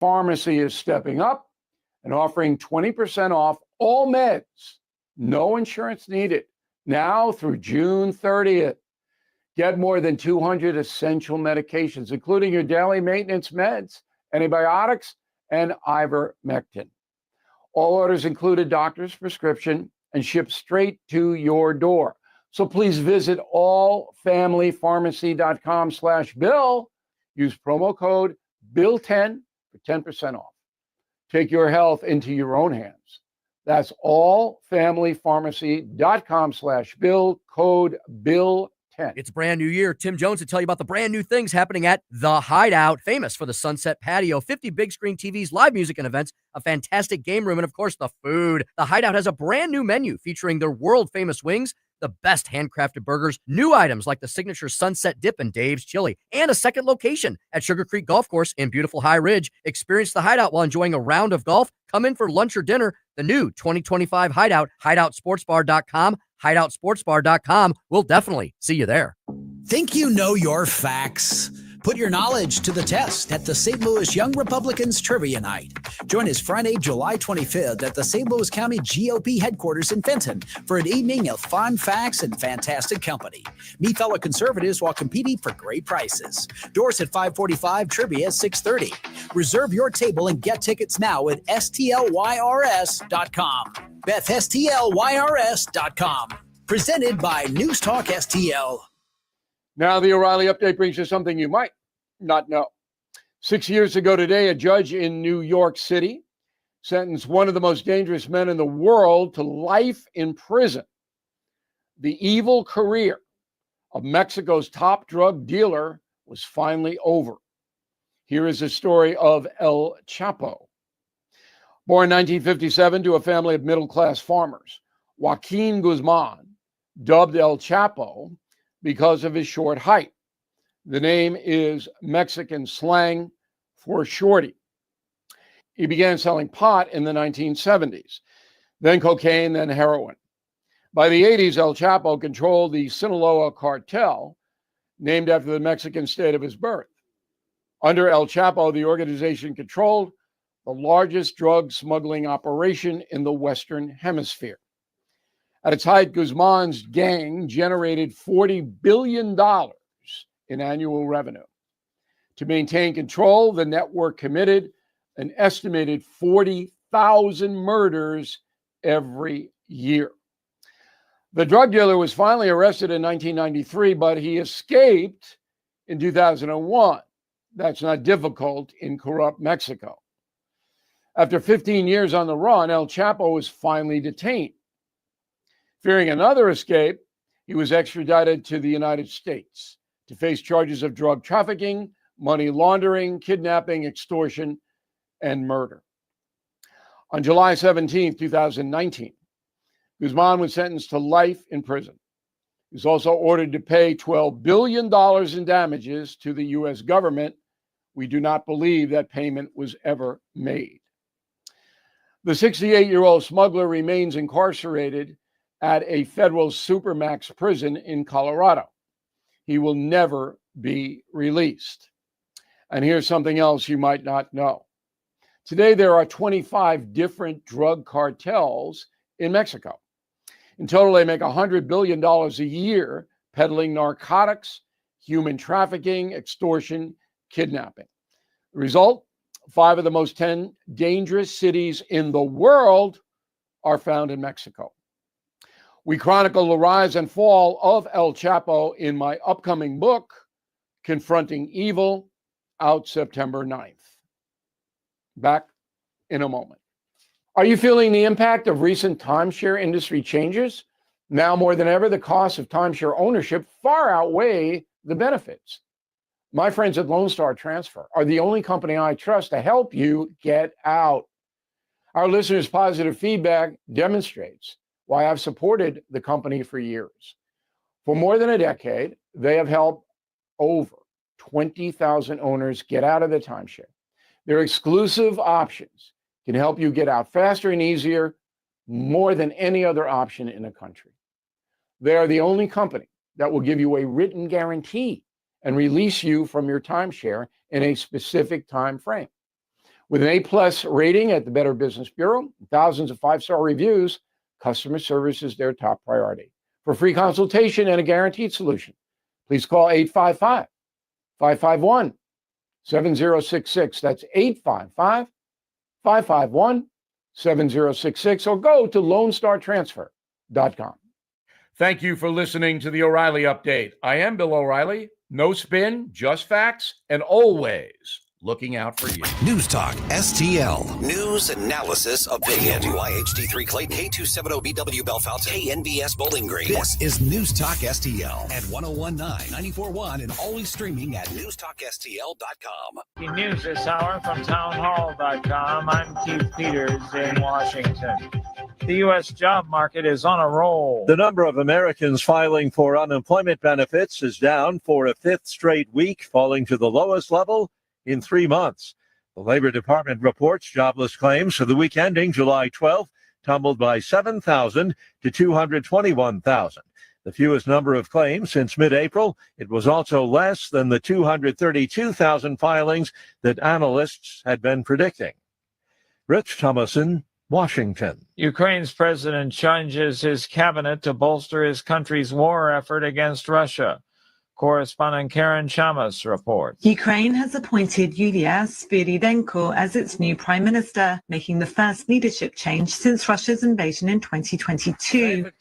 Pharmacy is stepping up and offering 20% off all meds. No insurance needed. Now through June 30th. Get more than 200 essential medications, including your daily maintenance meds, antibiotics, and ivermectin. All orders include a doctor's prescription and shipped straight to your door. So please visit allfamilypharmacy.com/Bill. Use promo code BILL10 for 10% off. Take your health into your own hands. That's allfamilypharmacy.com/Bill, code BILL10. It's a brand new year. Tim Jones to tell you about the brand new things happening at The Hideout, famous for the Sunset Patio, 50 big screen TVs, live music and events, a fantastic game room, and of course, the food. The Hideout has a brand new menu featuring their world famous wings, the best handcrafted burgers, new items like the signature Sunset Dip and Dave's Chili, and a second location at Sugar Creek Golf Course in beautiful High Ridge. Experience The Hideout while enjoying a round of golf. Come in for lunch or dinner. The new 2025 Hideout, hideoutsportsbar.com, hideoutsportsbar.com. We'll definitely see you there. Think you know your facts? Put your knowledge to the test at the St. Louis Young Republicans Trivia Night. Join us Friday, July 25th at the St. Louis County GOP headquarters in Fenton for an evening of fun facts and fantastic company. Meet fellow conservatives while competing for great prizes. Doors at 5:45, trivia at 6:30. Reserve your table and get tickets now at stlyrs.com. Beth, stlyrs.com. Presented by News Talk STL. Now, the O'Reilly Update brings you something you might not know. 6 years ago today, a judge in New York City sentenced one of the most dangerous men in the world to life in prison. The evil career of Mexico's top drug dealer was finally over. Here is the story of El Chapo. Born in 1957 to a family of middle-class farmers, Joaquin Guzman, dubbed El Chapo because of his short height. The name is Mexican slang for shorty. He began selling pot in the 1970s, then cocaine, then heroin. By the 80s, El Chapo controlled the Sinaloa cartel, named after the Mexican state of his birth. Under El Chapo, the organization controlled the largest drug smuggling operation in the Western Hemisphere. At its height, Guzman's gang generated $40 billion in annual revenue. To maintain control, the network committed an estimated 40,000 murders every year. The drug dealer was finally arrested in 1993, but he escaped in 2001. That's not difficult in corrupt Mexico. After 15 years on the run, El Chapo was finally detained. Fearing another escape, he was extradited to the United States to face charges of drug trafficking, money laundering, kidnapping, extortion, and murder. On July 17, 2019, Guzman was sentenced to life in prison. He was also ordered to pay $12 billion in damages to the U.S. government. We do not believe that payment was ever made. The 68-year-old smuggler remains incarcerated at a federal supermax prison in Colorado. He will never be released. And here's something else you might not know. Today, there are 25 different drug cartels in Mexico. In total, they make $100 billion a year peddling narcotics, human trafficking, extortion, kidnapping. The result, 5 of the most 10 dangerous cities in the world are found in Mexico. We chronicle the rise and fall of El Chapo in my upcoming book, Confronting Evil, out September 9th. Back in a moment. Are you feeling the impact of recent timeshare industry changes? Now more than ever, the costs of timeshare ownership far outweigh the benefits. My friends at Lone Star Transfer are the only company I trust to help you get out. Our listeners' positive feedback demonstrates why I've supported the company for years. For more than a decade, they have helped over 20,000 owners get out of the timeshare. Their exclusive options can help you get out faster and easier, more than any other option in the country. They are the only company that will give you a written guarantee and release you from your timeshare in a specific time frame. With an A+ rating at the Better Business Bureau, thousands of 5-star reviews, customer service is their top priority. For free consultation and a guaranteed solution, please call 855-551-7066. That's 855-551-7066, or go to LoneStarTransfer.com. Thank you for listening to the O'Reilly Update. I am Bill O'Reilly. No spin, just facts, and always looking out for you. News Talk STL. News, analysis, opinion. WYHD3 Clayton, K270BW Belfast, KNBS Bowling Green. This is News Talk STL at 1019, 94.1, and always streaming at newstalkstl.com. News this hour from townhall.com. I'm Keith Peters in Washington. The U.S. job market is on a roll. The number of Americans filing for unemployment benefits is down for a fifth straight week, falling to the lowest level in 3 months. The Labor Department reports jobless claims for the week ending July 12th tumbled by 7,000 to 221,000. The fewest number of claims since mid-April. It was also less than the 232,000 filings that analysts had been predicting. Rich Thomason, Washington. Ukraine's president changes his cabinet to bolster his country's war effort against Russia. Correspondent Karen Chamas reports. Ukraine has appointed Yulia Sviridenko as its new prime minister, making the first leadership change since Russia's invasion in 2022.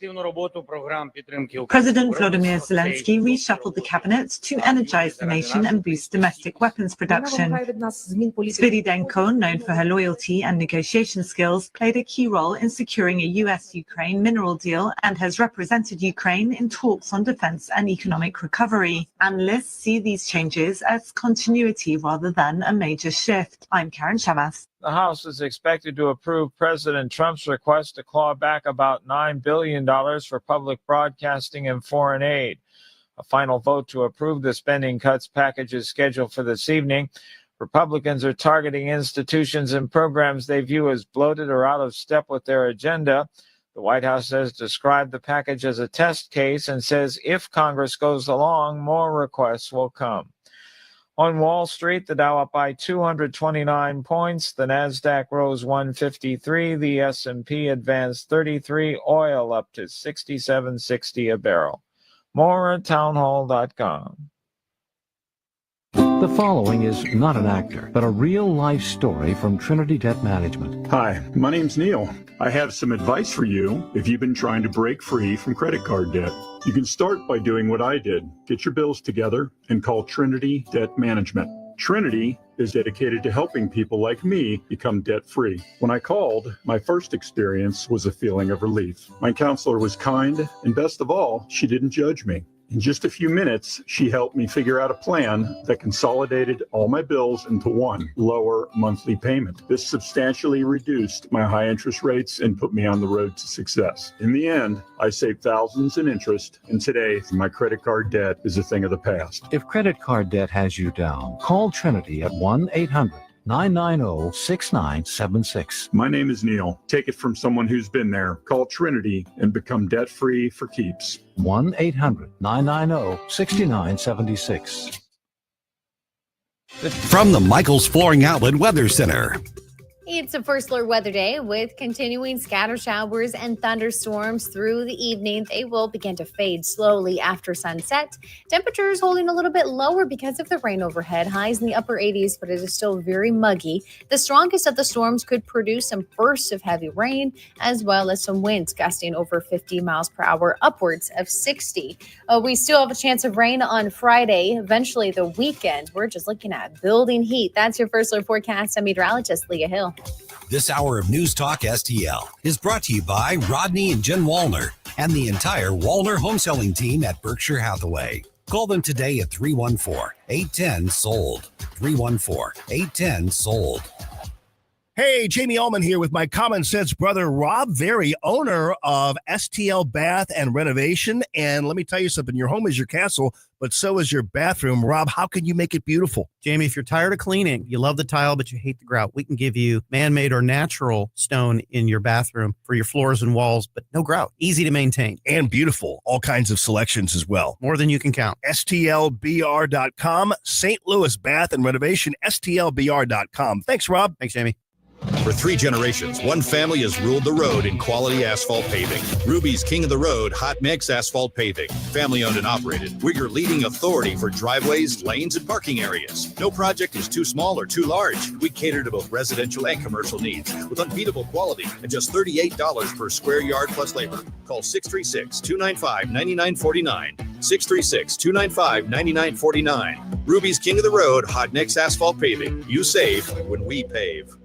President Volodymyr Zelensky reshuffled the cabinet to energize the nation and boost domestic weapons production. Sviridenko, known for her loyalty and negotiation skills, played a key role in securing a US-Ukraine mineral deal and has represented Ukraine in talks on defense and economic recovery. Analysts see these changes as continuity rather than a major shift. I'm Karen Chamas. The House is expected to approve President Trump's request to claw back about $9 billion for public broadcasting and foreign aid. A final vote to approve the spending cuts package is scheduled for this evening. Republicans are targeting institutions and programs they view as bloated or out of step with their agenda. The White House has described the package as a test case and says if Congress goes along, more requests will come. On Wall Street, the Dow up by 229 points, the Nasdaq rose 153, the S&P advanced 33, oil up to $67.60 a barrel. More at townhall.com. The following is not an actor, but a real-life story from Trinity Debt Management. Hi, my name's Neil. I have some advice for you if you've been trying to break free from credit card debt. You can start by doing what I did. Get your bills together and call Trinity Debt Management. Trinity is dedicated to helping people like me become debt-free. When I called, my first experience was a feeling of relief. My counselor was kind, and best of all, she didn't judge me. In just a few minutes, she helped me figure out a plan that consolidated all my bills into one lower monthly payment. This substantially reduced my high interest rates and put me on the road to success. In the end, I saved thousands in interest, and today my credit card debt is a thing of the past. If credit card debt has you down, call Trinity at 1-800-990-6976. My name is Neil. Take it from someone who's been there. Call Trinity and become debt-free for keeps. 1-800-990-6976. From the Michaels Flooring Outlet Weather Center. It's a first alert weather day with continuing scatter showers and thunderstorms through the evening. They will begin to fade slowly after sunset. Temperatures holding a little bit lower because of the rain overhead. Highs in the upper 80s, but it is still very muggy. The strongest of the storms could produce some bursts of heavy rain, as well as some winds gusting over 50 miles per hour, upwards of 60. We still have a chance of rain on Friday, eventually the weekend. We're just looking at building heat. That's your first alert forecast. I'm meteorologist Leah Hill. This hour of News Talk STL is brought to you by Rodney and Jen Wallner and the entire Wallner home selling team at Berkshire Hathaway. Call them today at 314-810-SOLD. 314-810-SOLD. Hey, Jamie Ullman here with my common sense brother, Rob Very, owner of STL Bath and Renovation. And let me tell you something, your home is your castle, but so is your bathroom. Rob, how can you make it beautiful? Jamie, if you're tired of cleaning, you love the tile, but you hate the grout, we can give you man-made or natural stone in your bathroom for your floors and walls, but no grout. Easy to maintain. And beautiful. All kinds of selections as well. More than you can count. STLBR.com, St. Louis Bath and Renovation, STLBR.com. Thanks, Rob. Thanks, Jamie. For 3 generations, one family has ruled the road in quality asphalt paving. Ruby's King of the Road Hot Mix Asphalt Paving. Family owned and operated. We're your leading authority for driveways, lanes, and parking areas. No project is too small or too large. We cater to both residential and commercial needs with unbeatable quality at just $38 per square yard plus labor. Call 636-295-9949. 636-295-9949. Ruby's King of the Road Hot Mix Asphalt Paving. You save when we pave.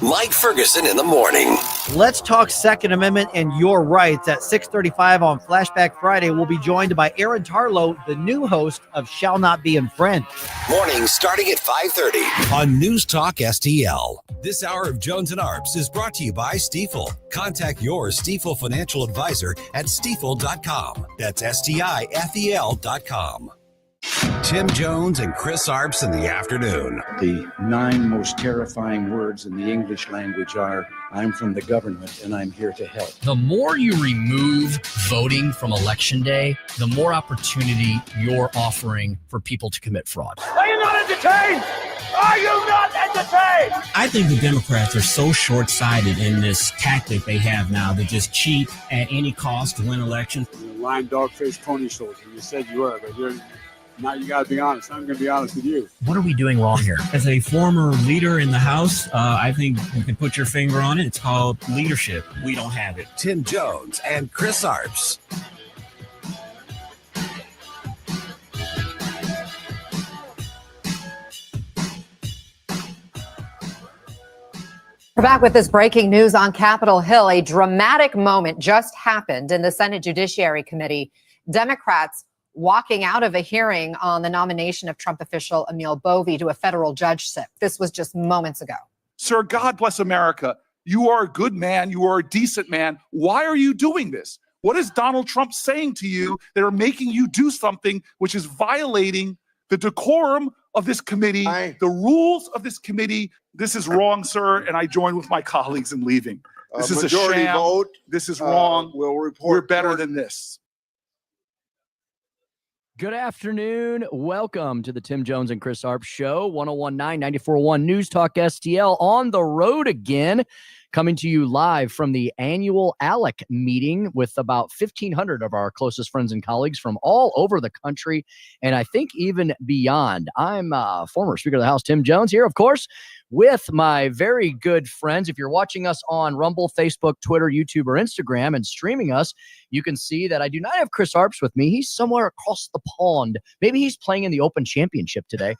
Mike Ferguson in the morning. Let's talk Second Amendment and your rights. At 6:35 on Flashback Friday, we'll be joined by Aaron Tarlow, the new host of Shall Not Be Unfriend. Morning starting at 5:30 on News Talk STL. This hour of Jones and Arps is brought to you by Stifel. Contact your Stifel financial advisor at stifel.com. That's STIFEL.com. Tim Jones and Chris Arps in the afternoon. The 9 most terrifying words in the English language are, I'm from the government and I'm here to help. The more you remove voting from Election Day, the more opportunity you're offering for people to commit fraud. Are you not entertained? Are you not entertained? I think the Democrats are so short-sighted in this tactic they have now to just cheat at any cost to win elections. You're a lying dog-faced pony soldier. You said you were, but now you got to be honest. I'm going to be honest with you. What are we doing wrong here? As a former leader in the House, I think you can put your finger on it. It's called leadership. We don't have it. Tim Jones and Chris Arps. We're back with this breaking news on Capitol Hill. A dramatic moment just happened in the Senate Judiciary Committee. Democrats walking out of a hearing on the nomination of Trump official Emil Bovee to a federal judgeship. This was just moments ago. Sir, God bless America. You are a good man. You are a decent man. Why are you doing this? What is Donald Trump saying to you that are making you do something which is violating the decorum of this committee, the rules of this committee? This is wrong, sir, and I join with my colleagues in leaving. This is a sham. Vote. This is wrong. We'll report. We're better than this. Good afternoon. Welcome to the Tim Jones and Chris Arps Show, 1019 941 News Talk STL, on the road again, coming to you live from the annual ALEC meeting with about 1,500 of our closest friends and colleagues from all over the country, and I think even beyond. I'm former Speaker of the House Tim Jones here, of course, with my very good friends. If you're watching us on Rumble, Facebook, Twitter, YouTube, or Instagram and streaming us, you can see that I do not have Chris Arps with me. He's somewhere across the pond. Maybe he's playing in the Open Championship today.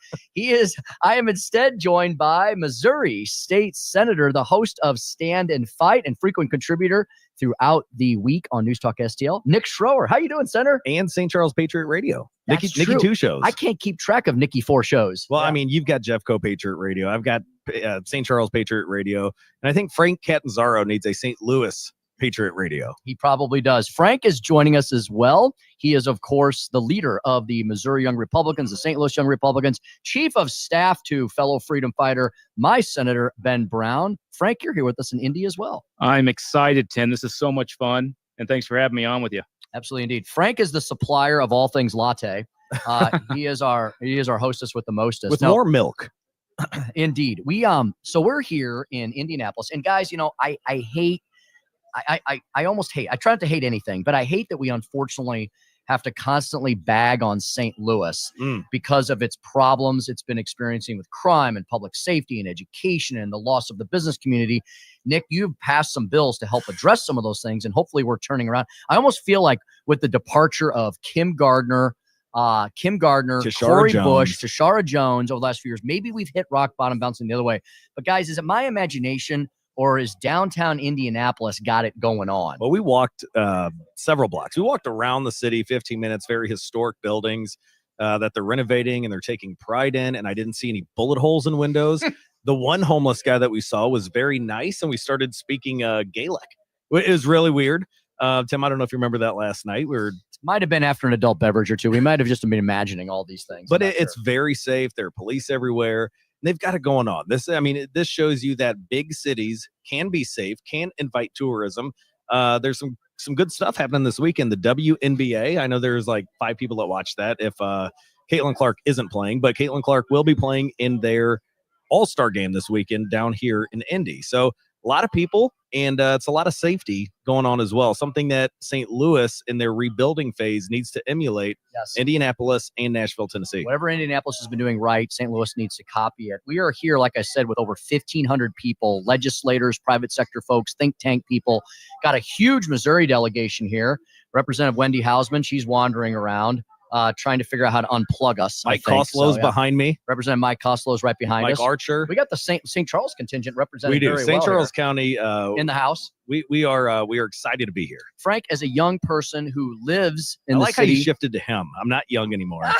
I am instead joined by Missouri State Senator, the host of Stand and Fight and frequent contributor throughout the week on News Talk STL, Nick Schroer. How you doing, Senator? And St. Charles Patriot Radio. Nikki 2 shows. I can't keep track of Nikki 4 shows. Well, yeah. I mean, you've got Jeffco Patriot Radio. I've got St. Charles Patriot Radio. And I think Frank Catanzaro needs a St. Louis Patriot Radio. He probably does. Frank is joining us as well. He is, of course, the leader of the Missouri Young Republicans, the St. Louis Young Republicans, chief of staff to fellow freedom fighter, my Senator Ben Brown. Frank, you're here with us in Indy as well. I'm excited, Tim. This is so much fun. And thanks for having me on with you. Absolutely, indeed. Frank is the supplier of all things latte. He is our hostess with the mostest. With more milk. Indeed. So we're here in Indianapolis. And guys, I almost hate, I try not to hate anything, but I hate that we unfortunately have to constantly bag on St. Louis because of its problems it's been experiencing with crime and public safety and education and the loss of the business community. Nick, you've passed some bills to help address some of those things, and hopefully we're turning around. I almost feel like with the departure of Kim Gardner, Corey Bush, Tashara Jones over the last few years, maybe we've hit rock bottom, bouncing the other way. But guys, is it my imagination, or is downtown Indianapolis got it going on? Well, we walked several blocks. We walked around the city, 15 minutes, very historic buildings that they're renovating and they're taking pride in. And I didn't see any bullet holes in windows. the one homeless guy that we saw was very nice, and we started speaking Gaelic. It was really weird. Tim, I don't know if you remember that last night. Might have been after an adult beverage or two. We might have just been imagining all these things. But it's very safe. There are police everywhere. They've got it going on. This shows you that big cities can be safe, can invite tourism. There's some good stuff happening this weekend. The WNBA. I know there's like 5 people that watch that. If Caitlin Clark isn't playing, but Caitlin Clark will be playing in their All-Star game this weekend down here in Indy. So a lot of people, and it's a lot of safety going on as well. Something that St. Louis in their rebuilding phase needs to emulate. Yes. Indianapolis and Nashville, Tennessee. Whatever Indianapolis has been doing right, St. Louis needs to copy it. We are here, like I said, with over 1,500 people, legislators, private sector folks, think tank people. Got a huge Missouri delegation here. Representative Wendy Hausman, she's wandering around. Trying to figure out how to unplug us. Mike Koslow's behind me. Representative Mike Koslow's right behind us. Mike Archer. We got the St. Charles contingent represented. We do. Very St. well Charles here. County In the house. We are excited to be here. Frank, as a young person who lives in I the like city, how you shifted to him. I'm not young anymore.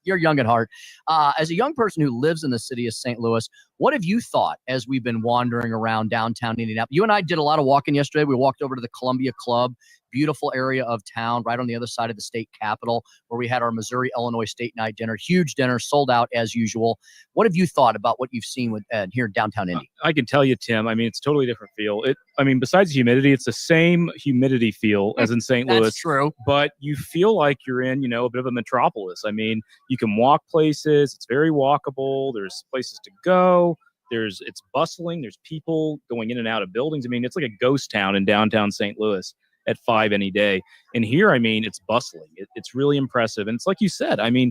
You're young at heart. As a young person who lives in the city of St. Louis, what have you thought as we've been wandering around downtown Indianapolis? You and I did a lot of walking yesterday. We walked over to the Columbia Club, beautiful area of town, right on the other side of the state capitol, where we had our Missouri-Illinois State Night dinner. Huge dinner, sold out as usual. What have you thought about what you've seen with here in downtown Indy? I can tell you, Tim, I mean, it's a totally different feel. Besides humidity, it's the same humidity feel as in St. Louis. That's true. But you feel like you're in, a bit of a metropolis. I mean, you can walk places. It's very walkable. There's places to go. It's bustling. There's people going in and out of buildings. I mean, it's like a ghost town in downtown St. Louis at 5 any day. And here, I mean, it's bustling. It's really impressive. And it's like you said, I mean,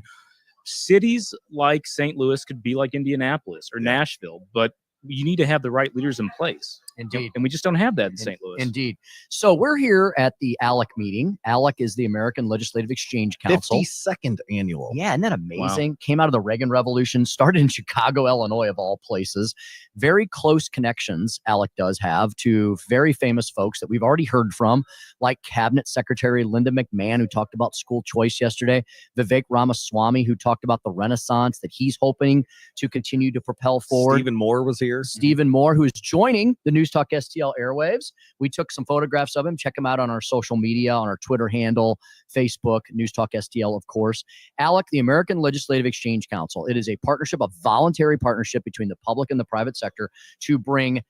cities like St. Louis could be like Indianapolis or Nashville, but you need to have the right leaders in place. Indeed. And we just don't have that in St. Louis. Indeed. So we're here at the ALEC meeting. ALEC is the American Legislative Exchange Council. 52nd annual. Yeah, isn't that amazing? Wow. Came out of the Reagan Revolution, started in Chicago, Illinois, of all places. Very close connections ALEC does have to very famous folks that we've already heard from, like Cabinet Secretary Linda McMahon, who talked about school choice yesterday, Vivek Ramaswamy, who talked about the Renaissance that he's hoping to continue to propel forward. Stephen Moore was here. Stephen Moore, who is joining the News Talk STL airwaves. We took some photographs of him. Check him out on our social media, on our Twitter handle, Facebook, News Talk STL, of course. ALEC, the American Legislative Exchange Council. It is a partnership, a voluntary partnership between the public and the private sector to bring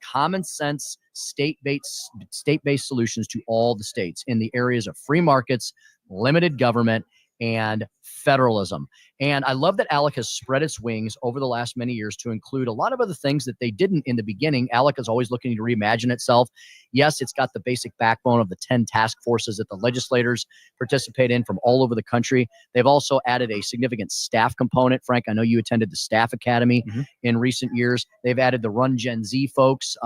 common sense state-based solutions to all the states in the areas of free markets, limited government, and federalism. And I love that ALEC has spread its wings over the last many years to include a lot of other things that they didn't in the beginning. ALEC is always looking to reimagine itself. Yes, it's got the basic backbone of the 10 task forces that the legislators participate in from all over the country. They've also added a significant staff component. Frank, I know you attended the Staff Academy in recent years. They've added the Run Gen Z folks,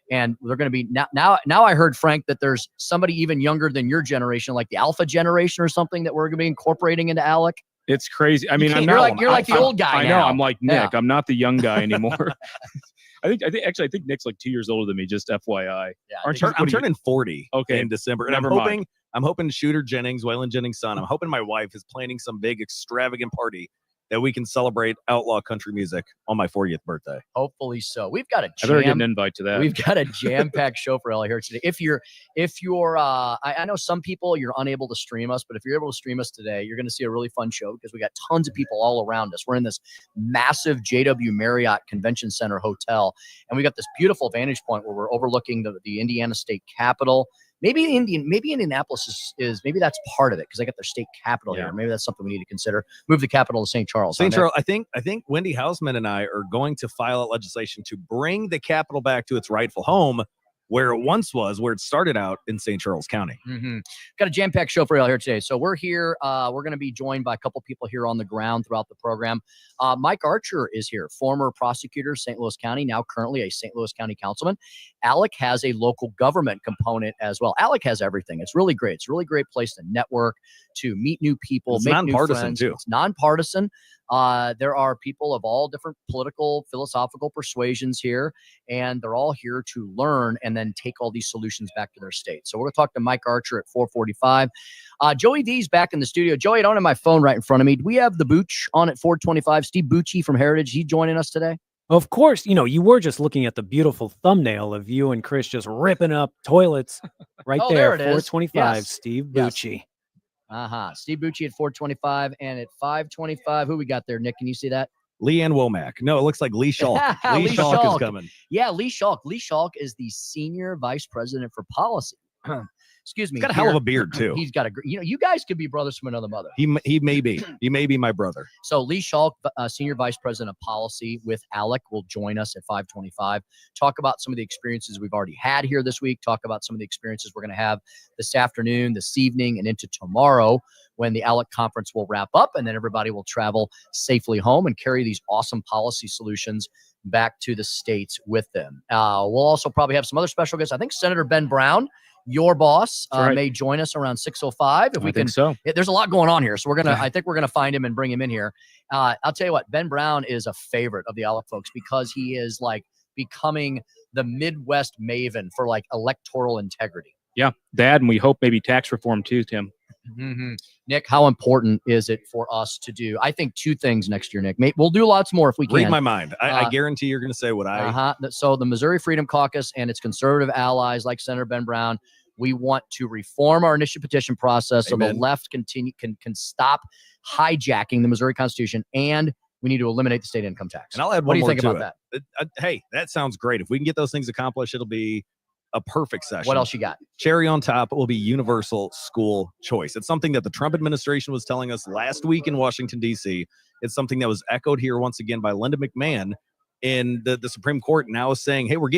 and they're going to be now I heard, Frank, that there's somebody even younger than your generation, like the Alpha generation or something, that we're going to be incorporating into ALEC. It's crazy. I mean, you're like the old guy. I now. know. I'm like Nick. Yeah. I'm not the young guy anymore. I think Nick's like 2 years older than me. Just FYI. Yeah, I'm turning 40 okay. in December, and Never I'm hoping Shooter Jennings, Waylon Jennings' son, I'm hoping my wife is planning some big extravagant party that we can celebrate outlaw country music on my 40th birthday. Hopefully so. We've got I better get an invite to that. We've got a jam-packed show for LA here today. If you're, I know some people you're unable to stream us, but if you're able to stream us today, you're going to see a really fun show because we got tons of people all around us. We're in this massive JW Marriott Convention Center hotel, and we got this beautiful vantage point where we're overlooking the Indiana State Capitol. Maybe Indianapolis is maybe that's part of it because they got their state capital here. Maybe that's something we need to consider. Move the capital to St. Charles. St. Charles. I think Wendy Hausman and I are going to file legislation to bring the capital back to its rightful home, where it once was, where it started out in St. Charles County. Got a jam-packed show for y'all here today. So we're here. We're going to be joined by a couple people here on the ground throughout the program. Mike Archer is here, former prosecutor, St. Louis County, now currently a St. Louis County councilman. ALEC has a local government component as well. ALEC has everything. It's really great. It's a really great place to network, to meet new people, It's make nonpartisan new friends. too. It's nonpartisan. There are people of all different political, philosophical persuasions here, and they're all here to learn and then take all these solutions back to their state. So we're going to talk to Mike Archer at 4:45. Joey D's back in the studio. Joey, I don't have my phone right in front of me. Do we have the Booch on at 4:25? Steve Bucci from Heritage, he joining us today? Of course, you were just looking at the beautiful thumbnail of you and Chris just ripping up toilets right Oh, there. there it is. 4:25, Yes. Steve Yes. Bucci. Steve Bucci at 4:25, and at 5:25, who we got there, Nick? Can you see that? Leanne Womack. No, it looks like Lee Schalk. Lee Schalk is coming. Yeah, Lee Schalk. Lee Schalk is the Senior Vice President for Policy. Excuse me. He's got a hell of a beard, too. He's got a, you guys could be brothers from another mother. He may be. He may be my brother. So Lee Schalk, Senior Vice President of Policy with ALEC, will join us at 5:25. Talk about some of the experiences we've already had here this week. Talk about some of the experiences we're going to have this afternoon, this evening, and into tomorrow when the ALEC conference will wrap up, and then everybody will travel safely home and carry these awesome policy solutions back to the states with them. We'll also probably have some other special guests. I think Senator Ben Brown, your boss, Right. may join us around 6:05 if we can. think so. There's a lot going on here, so I think we're gonna find him and bring him in here. I'll tell you what, Ben Brown is a favorite of the ALEC folks because he is like becoming the Midwest maven for like electoral integrity. Yeah, that, and we hope maybe tax reform too, Tim. Mm-hmm. Nick, how important is it for us to do? I think two things next year, Nick. We'll do lots more if we can. Read my mind. I guarantee you're going to say what I. So the Missouri Freedom Caucus and its conservative allies, like Senator Ben Brown, we want to reform our initiative petition process so the left can stop hijacking the Missouri Constitution, and we need to eliminate the state income tax. And I'll add what one do you more think to about it. that? Hey, that sounds great. If we can get those things accomplished, it'll be a perfect session. What else you got? Cherry on top will be universal school choice. It's something that the Trump administration was telling us last week in Washington, D.C. It's something that was echoed here once again by Linda McMahon in the Supreme Court now is saying, hey, we're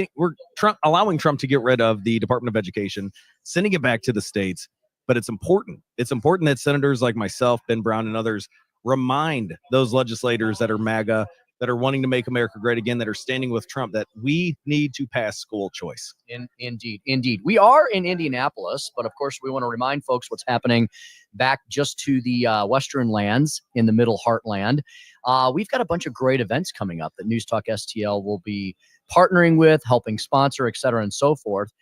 allowing Trump to get rid of the Department of Education, sending it back to the states. But it's important. It's important that senators like myself, Ben Brown, and others remind those legislators that are MAGA, that are wanting to make America great again, that are standing with Trump, that we need to pass school choice. Indeed. We are in Indianapolis, but of course we want to remind folks what's happening back just to the western lands in the middle heartland. We've got a bunch of great events coming up that News Talk STL will be partnering with, helping sponsor, et cetera, and so forth.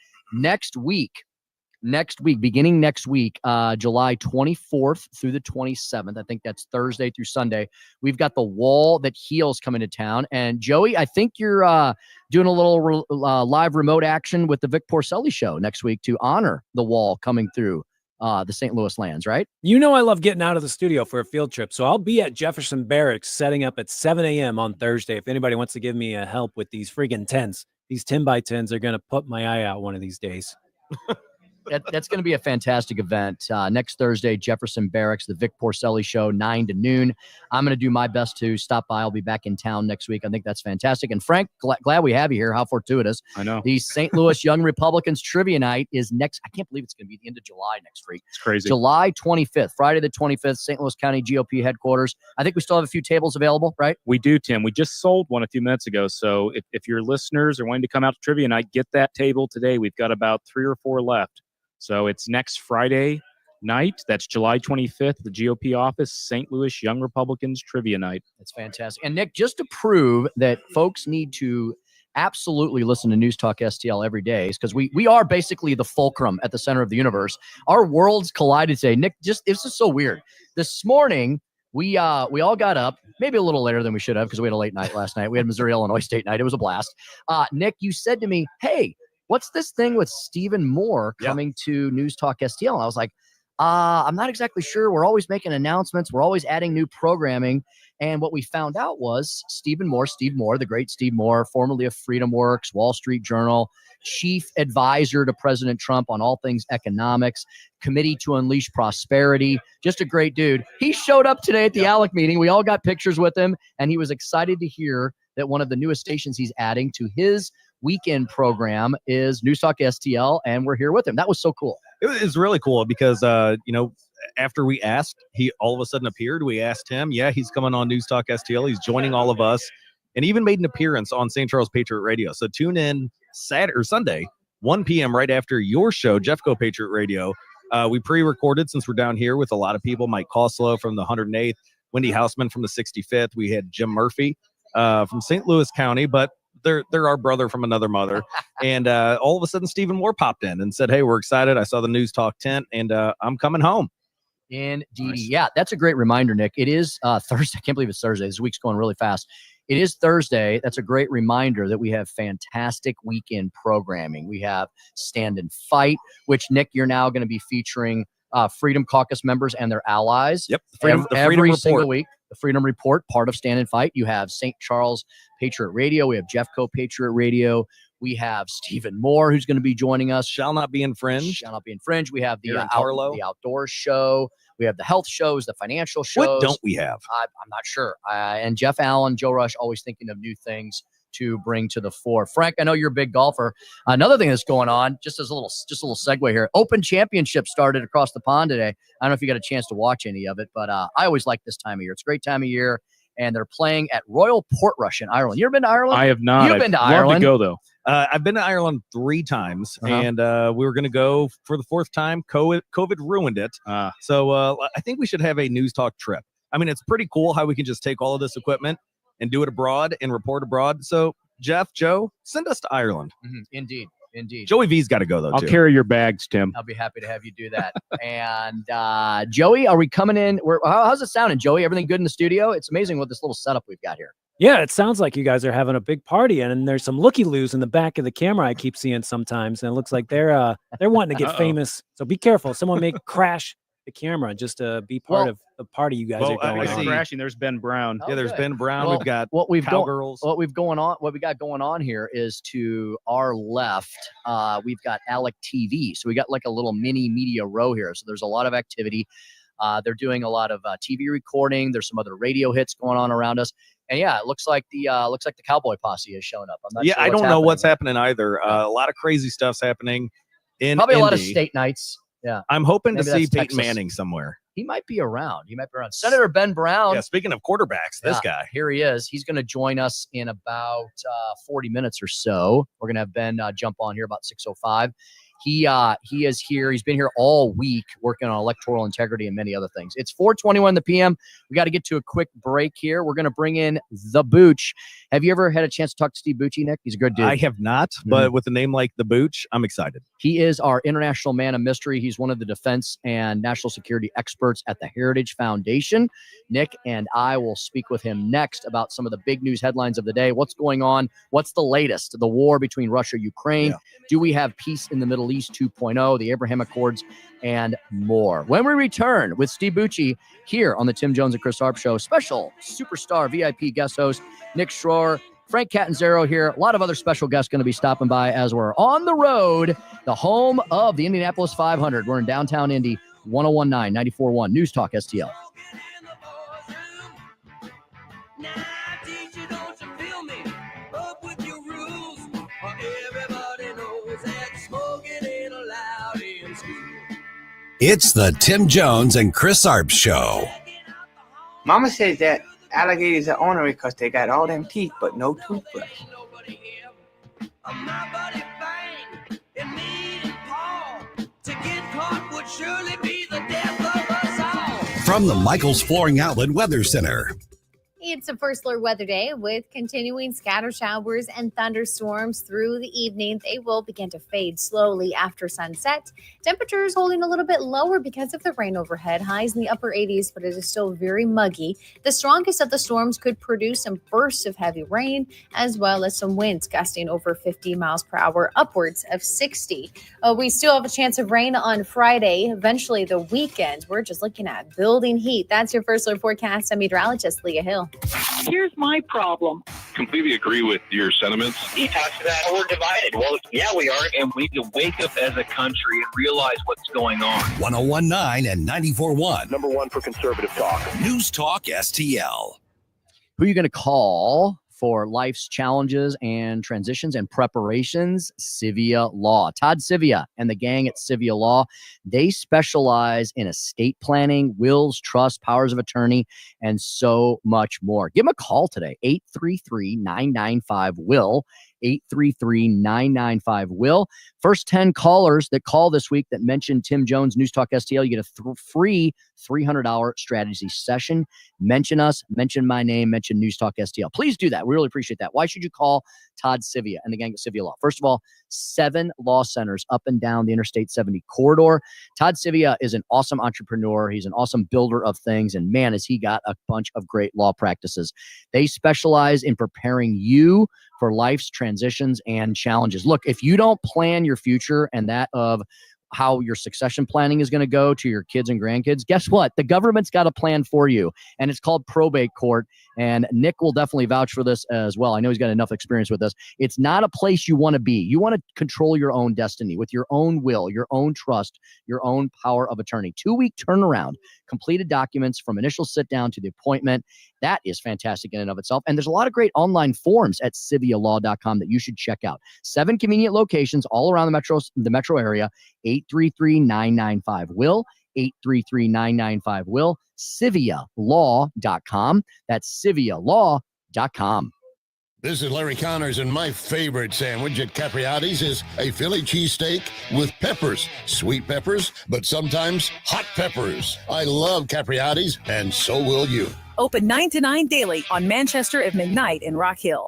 Beginning next week, July 24th through the 27th. I think that's Thursday through Sunday. We've got the Wall That Heals coming to town. And Joey, I think you're doing a little live remote action with the Vic Porcelli show next week to honor the wall coming through the St. Louis lands, right? You know I love getting out of the studio for a field trip, so I'll be at Jefferson Barracks setting up at 7 a.m. on Thursday. If anybody wants to give me a help with these friggin' tents, these 10x10s are going to put my eye out one of these days. That's going to be a fantastic event. Next Thursday, Jefferson Barracks, the Vic Porcelli show, 9 to noon. I'm going to do my best to stop by. I'll be back in town next week. I think that's fantastic. And Frank, glad we have you here. How fortuitous. I know. The St. Louis Young Republicans Trivia Night is next. I can't believe it's going to be the end of July next week. It's crazy. July 25th, Friday the 25th, St. Louis County GOP headquarters. I think we still have a few tables available, right? We do, Tim. We just sold one a few minutes ago. So if your listeners are wanting to come out to Trivia Night, get that table today. We've got about 3 or 4 left. So it's next Friday night. That's July 25th, the GOP office, St. Louis Young Republicans Trivia Night. That's fantastic. And Nick, just to prove that folks need to absolutely listen to News Talk STL every day, because we are basically the fulcrum at the center of the universe. Our worlds collided today. Nick, it's just so weird. This morning, we all got up, maybe a little later than we should have because we had a late night last night. We had Missouri-Illinois State night. It was a blast. Nick, you said to me, hey, what's this thing with Stephen Moore coming to News Talk STL? And I was like, I'm not exactly sure. We're always making announcements. We're always adding new programming. And what we found out was Steve Moore, the great Steve Moore, formerly of Freedom Works, Wall Street Journal, chief advisor to President Trump on all things economics, Committee to Unleash Prosperity, just a great dude. He showed up today at the ALEC meeting. We all got pictures with him, and he was excited to hear that one of the newest stations he's adding to his weekend program is News Talk STL, and we're here with him. That was so cool. It was really cool because, after we asked, he all of a sudden appeared. We asked him. Yeah, he's coming on News Talk STL. He's joining all of us and even made an appearance on St. Charles Patriot Radio. So tune in Sunday, 1 p.m. right after your show, Jeffco Patriot Radio. We pre-recorded since we're down here with a lot of people. Mike Koslow from the 108th Wendy Houseman from the 65th. We had Jim Murphy from St. Louis County, but they're our brother from another mother. And all of a sudden, Stephen Moore popped in and said, "Hey, we're excited. I saw the News Talk tent, and I'm coming home." Indeed. Nice. Yeah, that's a great reminder, Nick. It is Thursday. I can't believe it's Thursday. This week's going really fast. It is Thursday. That's a great reminder that we have fantastic weekend programming. We have Stand and Fight, which, Nick, you're now going to be featuring Freedom Caucus members and their allies. Yep. The Freedom Report. Single week. The Freedom Report, part of Stand and Fight. You have St. Charles Patriot Radio. We have Jeffco Patriot Radio. We have Stephen Moore, who's going to be joining us. Shall not be infringed. Shall not be infringed. We have the Aaron Carlo. the outdoor show. We have the health shows, the financial shows. What don't we have? I'm not sure. And Jeff Allen, Joe Rush, always thinking of new things to bring to the fore. Frank, I know you're a big golfer. Another thing that's going on, just a little segue here. Open Championship started across the pond today. I don't know if you got a chance to watch any of it, but I always like this time of year. It's a great time of year, and they're playing at Royal Portrush in Ireland. You ever been to Ireland? I have not. You've been to I'd Ireland. love to go, though. I've been to Ireland 3 times, and we were going to go for the 4th time. COVID ruined it. So I think we should have a News Talk trip. I mean, it's pretty cool how we can just take all of this equipment and do it abroad and report abroad. So, Jeff, Joe, send us to Ireland. Indeed. Joey V's got to go, though, I'll too. carry your bags, Tim. I'll be happy to have you do that. And Joey, are we coming in? How's it sounding, Joey? Everything good in the studio? It's amazing what this little setup we've got here. Yeah, it sounds like you guys are having a big party, and there's some looky-loos in the back of the camera I keep seeing sometimes, and it looks like they're wanting to get famous. So be careful. Someone may crash the camera just to be part of the party you guys are going on. Crashing. There's Ben Brown. Yeah, there's Ben Brown. Well, we've got what we Cowgirls. got going on here is to our left. We've got Alec TV. So we got like a little mini media row here. So there's a lot of activity. They're doing a lot of TV recording. There's some other radio hits going on around us. And yeah, it looks like the Cowboy Posse is showing up. I'm not sure I don't know what's happening either. A lot of crazy stuff's happening in probably Indy. a lot of state nights. Yeah, I'm hoping Maybe to see that's Peyton Texas. Manning somewhere. He might be around. Senator Ben Brown. Yeah, speaking of quarterbacks, this guy. Here he is. He's going to join us in about 40 minutes or so. We're going to have Ben jump on here about 6:05. He is here. He's been here all week working on electoral integrity and many other things. It's 4:21 p.m. We got to get to a quick break here. We're going to bring in the Booch. Have you ever had a chance to talk to Steve Bucci, Nick? He's a good dude. I have not, but with a name like the Booch, I'm excited. He is our international man of mystery. He's one of the defense and national security experts at the Heritage Foundation. Nick and I will speak with him next about some of the big news headlines of the day. What's going on? What's the latest? The war between Russia and Ukraine. Yeah. Do we have peace in the Middle East 2.0, the Abraham Accords, and more? When we return with Steve Bucci here on the Tim Jones and Chris Arps Show, special superstar VIP guest host Nick Schroer, Frank Catanzaro here. A lot of other special guests going to be stopping by as we're on the road, the home of the Indianapolis 500. We're in downtown Indy, 101.9, 94.1 News Talk STL. It's the Tim Jones and Chris Arps Show. Mama says that alligators are ornery because they got all them teeth but no toothbrush. From the Michaels Flooring Outlet Weather Center. It's a first alert weather day with continuing scatter showers and thunderstorms through the evening. They will begin to fade slowly after sunset. Temperatures holding a little bit lower because of the rain overhead. Highs in the upper 80s, but it is still very muggy. The strongest of the storms could produce some bursts of heavy rain, as well as some winds gusting over 50 miles per hour, upwards of 60. We still have a chance of rain on Friday, eventually the weekend. We're just looking at building heat. That's your first alert forecast. I'm meteorologist Leah Hill. Here's my problem. Completely agree with your sentiments. He talks about we're divided. Well, yeah, we are. And we need to wake up as a country and realize what's going on. 101.9 and 94.1. Number one for conservative talk. News Talk STL. Who are you going to call for life's challenges and transitions and preparations? Civia Law. Todd Civia and the gang at Civia Law, they specialize in estate planning, wills, trust, powers of attorney, and so much more. Give them a call today, 833-995-WILL, 833-995-WILL. First 10 callers that call this week that mention Tim Jones News Talk STL, you get a free $300 strategy session. Mention us, mention my name, mention News Talk STL. Please do that. We really appreciate that. Why should you call Todd Sivia and the gang at Sivia Law? First of all, 7 law centers up and down the Interstate 70 corridor. Todd Sivia is an awesome entrepreneur. He's an awesome builder of things. And man, has he got a bunch of great law practices. They specialize in preparing you for life's transitions and challenges. Look, if you don't plan your future and that of how your succession planning is going to go to your kids and grandkids, guess what? The government's got a plan for you, and it's called probate court. And Nick will definitely vouch for this as well. I know he's got enough experience with this. It's not a place you want to be. You want to control your own destiny with your own will, your own trust, your own power of attorney. 2-week turnaround, completed documents from initial sit down to the appointment. That is fantastic in and of itself. And there's a lot of great online forums at civialaw.com that you should check out. 7 convenient locations all around the metro area. 833-995-WILL. 833-995-WILL. civialaw.com. That's civialaw.com. This is Larry Connors, and my favorite sandwich at Capriati's is a Philly cheesesteak with peppers. Sweet peppers, but sometimes hot peppers. I love Capriati's, and so will you. Open 9 to 9 daily on Manchester at midnight in Rock Hill.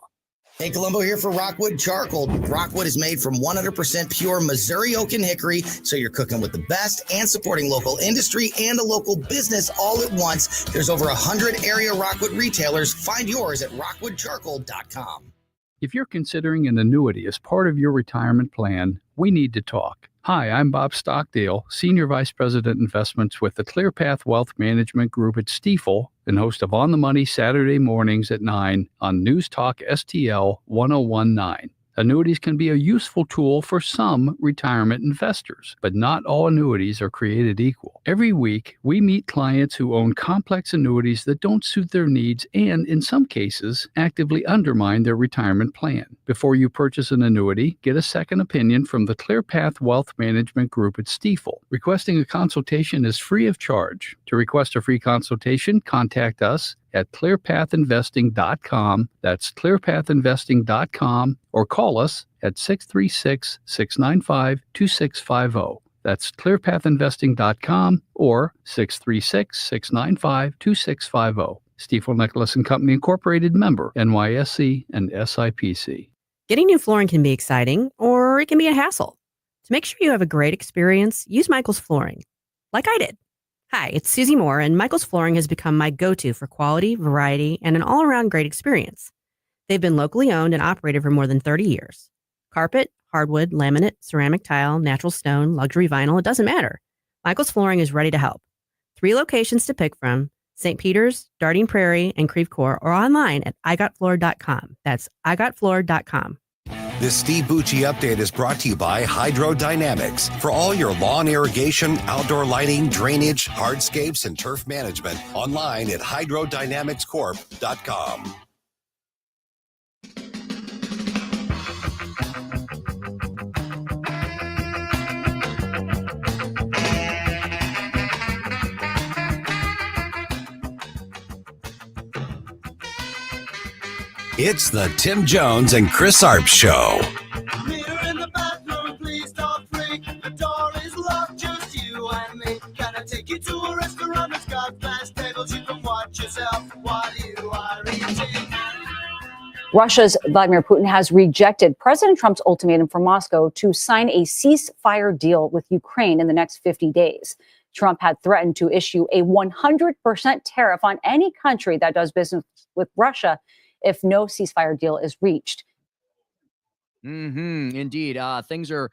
Hey, Columbo here for Rockwood Charcoal. Rockwood is made from 100% pure Missouri oak and hickory, so you're cooking with the best and supporting local industry and a local business all at once. There's over 100 area Rockwood retailers. Find yours at rockwoodcharcoal.com. If you're considering an annuity as part of your retirement plan, we need to talk. Hi, I'm Bob Stockdale, Senior Vice President Investments with the ClearPath Wealth Management Group at Stifel and host of On the Money Saturday mornings at 9 on News Talk STL 1019. Annuities can be a useful tool for some retirement investors, but not all annuities are created equal. Every week, we meet clients who own complex annuities that don't suit their needs and, in some cases, actively undermine their retirement plan. Before you purchase an annuity, get a second opinion from the ClearPath Wealth Management Group at Stifel. Requesting a consultation is free of charge. To request a free consultation, contact us at clearpathinvesting.com. That's clearpathinvesting.com, or call us at 636-695-2650. That's clearpathinvesting.com or 636-695-2650. Stifel Nicholas and Company Incorporated, member NYSE and SIPC. Getting new flooring can be exciting, or it can be a hassle. To make sure you have a great experience, use Michael's Flooring, like I did. Hi, it's Susie Moore, and Michael's Flooring has become my go-to for quality, variety, and an all-around great experience. They've been locally owned and operated for more than 30 years. Carpet, hardwood, laminate, ceramic tile, natural stone, luxury vinyl, it doesn't matter. Michael's Flooring is ready to help. 3 locations to pick from: St. Peter's, Darting Prairie, and Creve Coeur, or online at igotfloor.com. That's igotfloor.com. This Steve Bucci update is brought to you by Hydrodynamics. For all your lawn irrigation, outdoor lighting, drainage, hardscapes, and turf management, online at hydrodynamicscorp.com. It's the Tim Jones and Chris Arps Show. Mirror in the bathroom, please don't freak. The door is locked, just you and me. Can I take you to a restaurant that's got glass tables? You can watch yourself while you are eating. Russia's Vladimir Putin has rejected President Trump's ultimatum for Moscow to sign a ceasefire deal with Ukraine in the next 50 days. Trump had threatened to issue a 100% tariff on any country that does business with Russia if no ceasefire deal is reached. Indeed. Things are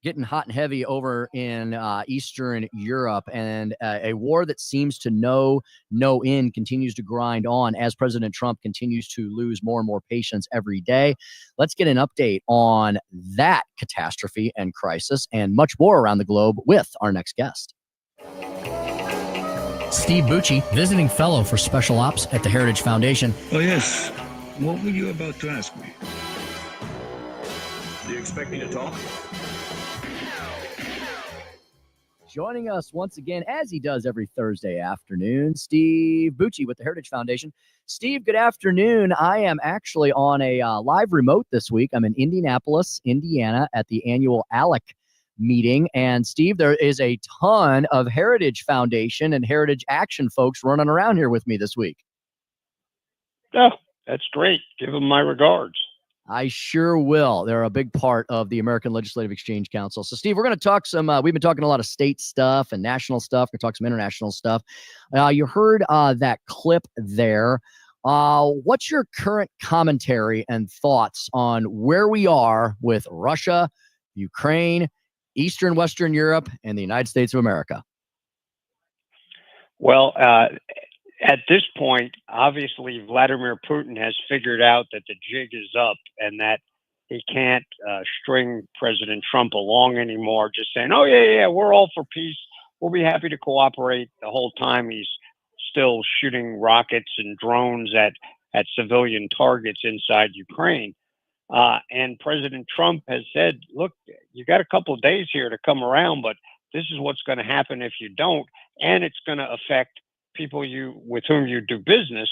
getting hot and heavy over in Eastern Europe, and a war that seems to know no end continues to grind on as President Trump continues to lose more and more patience every day. Let's get an update on that catastrophe and crisis and much more around the globe with our next guest. Steve Bucci, visiting fellow for Special Ops at the Heritage Foundation. Oh, yes. What were you about to ask me? Do you expect me to talk? Joining us once again, as he does every Thursday afternoon, Steve Bucci with the Heritage Foundation. Steve, good afternoon. I am actually on a live remote this week. I'm in Indianapolis, Indiana, at the annual ALEC meeting. And Steve, there is a ton of Heritage Foundation and Heritage Action folks running around here with me this week. Oh, that's great. Give them my regards. I sure will. They're a big part of the American Legislative Exchange Council. So, Steve, we're going to talk some, we've been talking a lot of state stuff and national stuff. We're going to talk some international stuff. You heard that clip there. What's your current commentary and thoughts on where we are with Russia, Ukraine, Eastern Western Europe, and the United States of America? Well, at this point, obviously, Vladimir Putin has figured out that the jig is up and that he can't string President Trump along anymore, just saying, oh, yeah, we're all for peace. We'll be happy to cooperate. The whole time he's still shooting rockets and drones at civilian targets inside Ukraine. And President Trump has said, look, you got a couple of days here to come around, but this is what's going to happen if you don't. And it's going to affect people with whom you do business.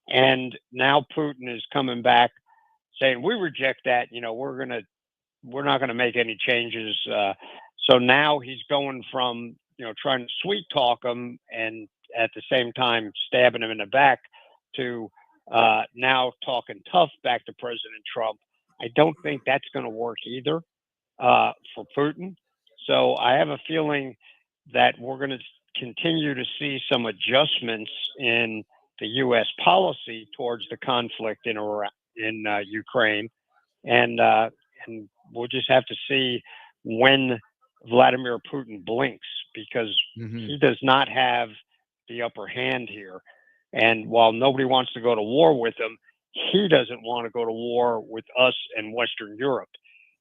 And now Putin is coming back saying, we reject that. We're not going to make any changes. So now he's going from, trying to sweet talk him and at the same time stabbing him in the back to now talking tough back to President Trump. I don't think that's going to work either for Putin. So I have a feeling that we're going to continue to see some adjustments in the U.S. policy towards the conflict in Ukraine, and we'll just have to see when Vladimir Putin blinks, because he does not have the upper hand here. And while nobody wants to go to war with him, he doesn't want to go to war with us and Western Europe.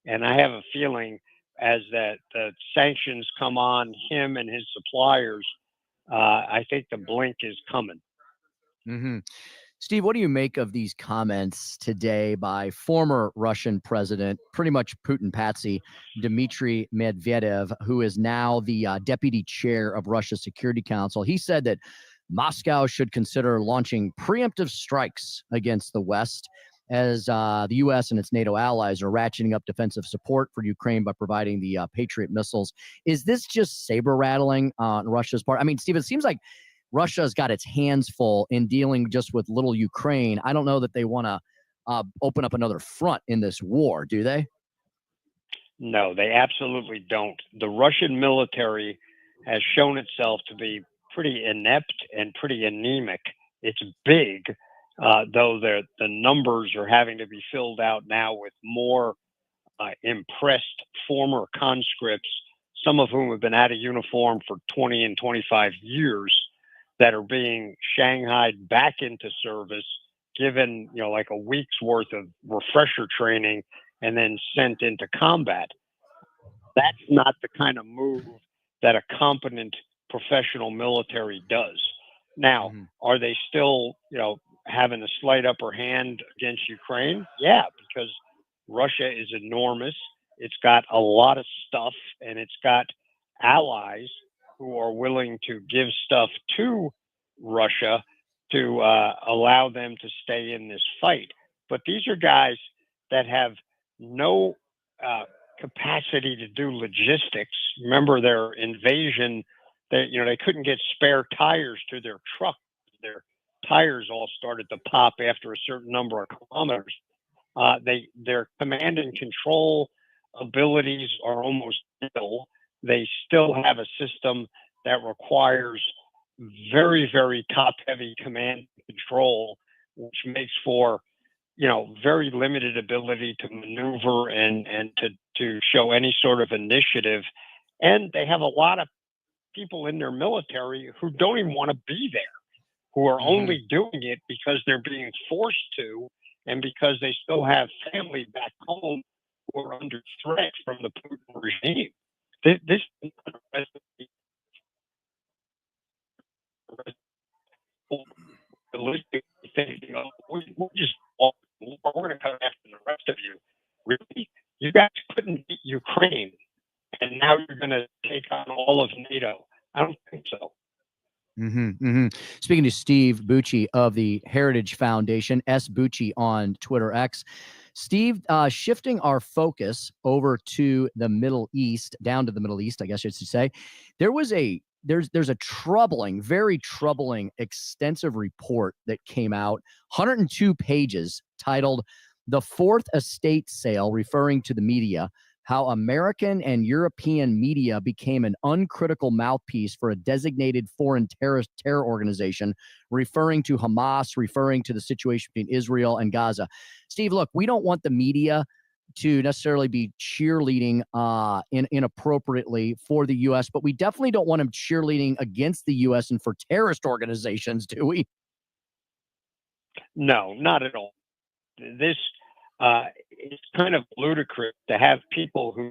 And I have a feeling as the sanctions come on him and his suppliers, I think the blink is coming. Steve, what do you make of these comments today by former Russian president, pretty much Putin patsy, Dmitry Medvedev, who is now the deputy chair of Russia's Security Council? He said that Moscow should consider launching preemptive strikes against the West as the U.S. and its NATO allies are ratcheting up defensive support for Ukraine by providing the Patriot missiles. Is this just saber rattling on Russia's part? I mean, Steve, it seems like Russia's got its hands full in dealing just with little Ukraine. I don't know that they want to open up another front in this war, do they? No, they absolutely don't. The Russian military has shown itself to be pretty inept and pretty anemic. It's big, though the numbers are having to be filled out now with more impressed former conscripts, some of whom have been out of uniform for 20 and 25 years, that are being shanghaied back into service, given, like a week's worth of refresher training and then sent into combat. That's not the kind of move that a competent professional military does. Now, are they still, having a slight upper hand against Ukraine? Yeah, because Russia is enormous. It's got a lot of stuff, and it's got allies who are willing to give stuff to Russia to allow them to stay in this fight. But these are guys that have no capacity to do logistics. Remember their invasion, they couldn't get spare tires to their truck. Their tires all started to pop after a certain number of kilometers. Their command and control abilities are almost nil. They still have a system that requires very, very top-heavy command and control, which makes for, very limited ability to maneuver and to show any sort of initiative. And they have a lot of people in their military who don't even want to be there, who are only doing it because they're being forced to, and because they still have family back home who are under threat from the Putin regime. This is not a recipe. We're just we're going to come after the rest of you. Really? You guys couldn't beat Ukraine, and now you're going to take take on all of NATO. I don't think so. Speaking to Steve Bucci of the Heritage Foundation, S. Bucci on Twitter X. Steve, shifting our focus over to the Middle East, down to the Middle East, I guess I should say. There's a troubling, very troubling, extensive report that came out, 102 pages, titled "The Fourth Estate Sale," referring to the media, how American and European media became an uncritical mouthpiece for a designated foreign terror organization, referring to Hamas, referring to the situation between Israel and Gaza. Steve, look, we don't want the media to necessarily be cheerleading inappropriately for the U.S., but we definitely don't want them cheerleading against the U.S. and for terrorist organizations, do we? No, not at all. This it's kind of ludicrous to have people who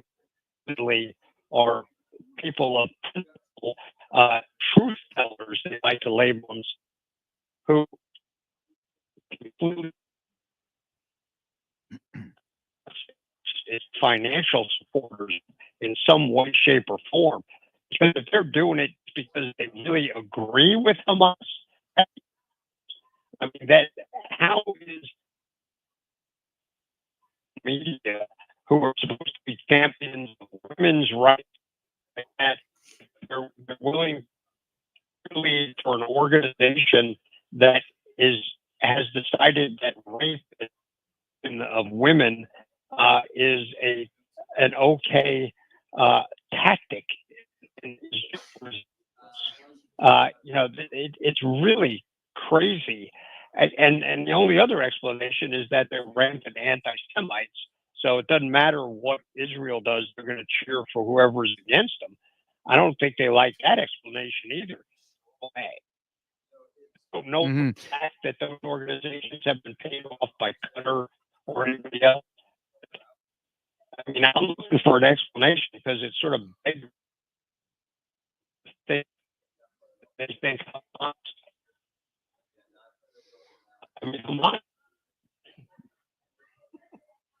really are people of principle, truth tellers, they like to label them, who financial supporters in some way, shape, or form. Because if they're doing it because they really agree with Hamas, I mean, how is media, who are supposed to be champions of women's rights, that they're willing to lead for an organization that has decided that rape of women is an okay tactic. It's really crazy. And the only other explanation is that they're rampant anti-Semites. So it doesn't matter what Israel does, they're going to cheer for whoever's against them. I don't think they like that explanation either. I don't know the fact that those organizations have been paid off by Qatar or anybody else. I mean, I'm looking for an explanation because it's sort of big. They think Hamas. I mean, Hamas.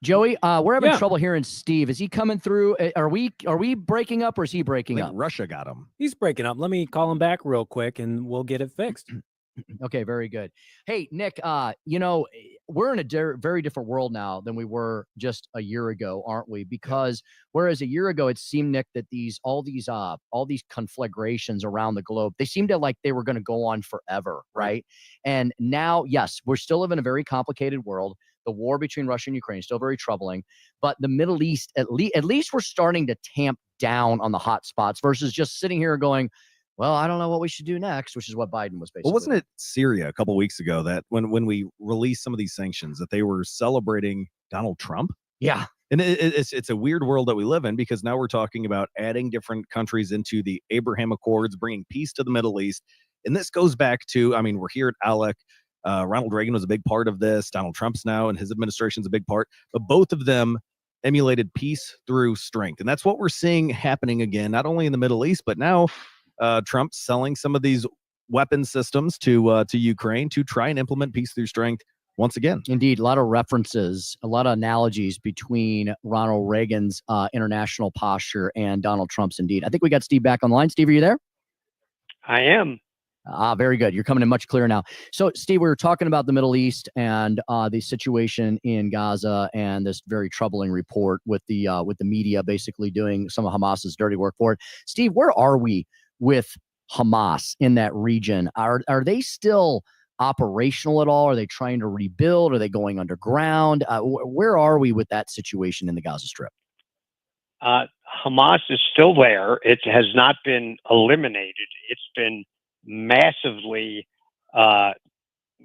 Joey, we're having trouble hearing Steve. Is he coming through? Are we breaking up, or is he breaking up? Russia got him. He's breaking up. Let me call him back real quick, and we'll get it fixed. Okay, very good. Hey, Nick, we're in a very different world now than we were just a year ago, aren't we? Because whereas a year ago it seemed, Nick, that all these conflagrations around the globe, they seemed like they were going to go on forever, right? And now, yes, we're still living in a very complicated world. The war between Russia and Ukraine is still very troubling, but the Middle East, at least we're starting to tamp down on the hot spots versus just sitting here going, well, I don't know what we should do next, which is what Biden was basically. Well, wasn't it Syria a couple weeks ago that when we released some of these sanctions that they were celebrating Donald Trump? Yeah. And it's a weird world that we live in, because now we're talking about adding different countries into the Abraham Accords, bringing peace to the Middle East. And this goes back to, I mean, we're here at ALEC. Ronald Reagan was a big part of this. Donald Trump's now, and his administration's a big part. But both of them emulated peace through strength. And that's what we're seeing happening again, not only in the Middle East, but now Trump's selling some of these weapon systems to Ukraine to try and implement peace through strength once again. Indeed, a lot of references, a lot of analogies between Ronald Reagan's international posture and Donald Trump's. Indeed. I think we got Steve back on the line. Steve, are you there? I am. Very good. You're coming in much clearer now. So, Steve, we were talking about the Middle East and the situation in Gaza and this very troubling report with the media basically doing some of Hamas's dirty work for it. Steve, where are we with Hamas in that region? Are they still operational at all? Are they trying to rebuild? Are they going underground? Where are we with that situation in the Gaza Strip? Hamas is still there. It has not been eliminated. It's been massively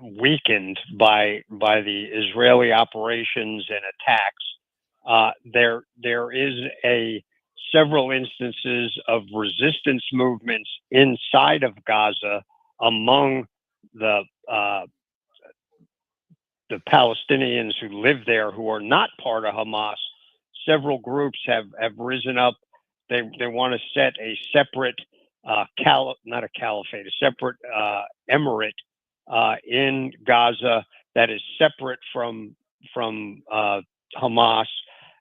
weakened by the Israeli operations and attacks. There is several instances of resistance movements inside of Gaza among the Palestinians who live there, who are not part of Hamas. Several groups have risen up. They want to set a separate not a caliphate, a separate emirate in Gaza that is separate from Hamas,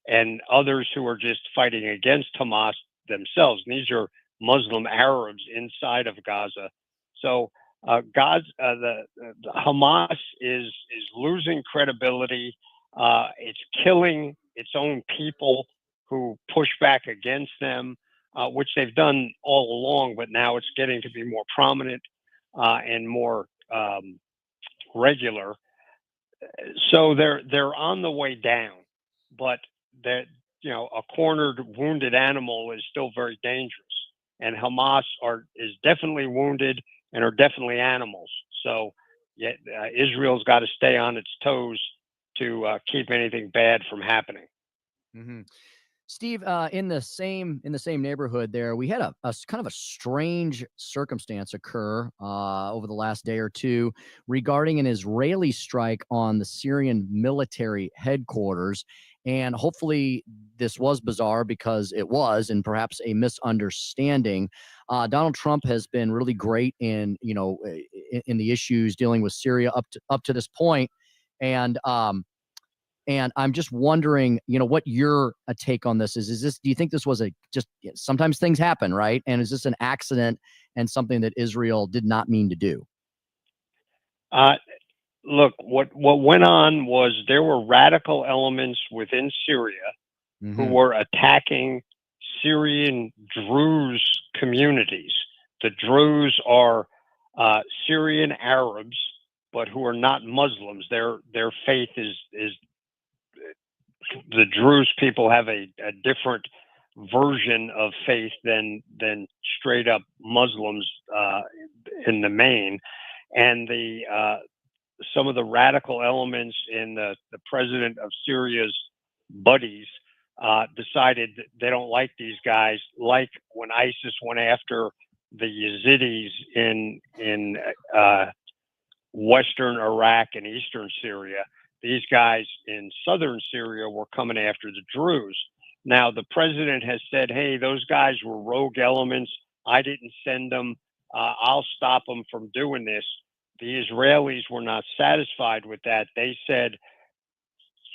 and others who are just fighting against Hamas themselves. And these are Muslim Arabs inside of Gaza. So the Hamas is losing credibility. It's killing its own people who push back against them, which they've done all along, but now it's getting to be more prominent and more regular. So they're on the way down, but that a cornered, wounded animal is still very dangerous. And Hamas is definitely wounded and are definitely animals. So Israel's got to stay on its toes to keep anything bad from happening. Mm-hmm. Steve, in the same neighborhood there, we had a kind of a strange circumstance occur over the last day or two regarding an Israeli strike on the Syrian military headquarters. And hopefully this was bizarre because it was, and perhaps a misunderstanding. Donald Trump has been really great in the issues dealing with Syria up to this point. And I'm just wondering, what your take on this is. Do you think this was sometimes things happen, right? And is this an accident and something that Israel did not mean to do? Look, what went on was there were radical elements within Syria who were attacking Syrian Druze communities. The Druze are Syrian Arabs, but who are not Muslims. Their faith is the Druze people have a different version of faith than straight up Muslims in the main. And some of the radical elements in the president of Syria's buddies decided that they don't like these guys. Like when ISIS went after the Yazidis in western Iraq and eastern Syria, these guys in southern Syria were coming after the Druze. Now, the president has said, hey, those guys were rogue elements. I didn't send them. I'll stop them from doing this. The Israelis were not satisfied with that. They said,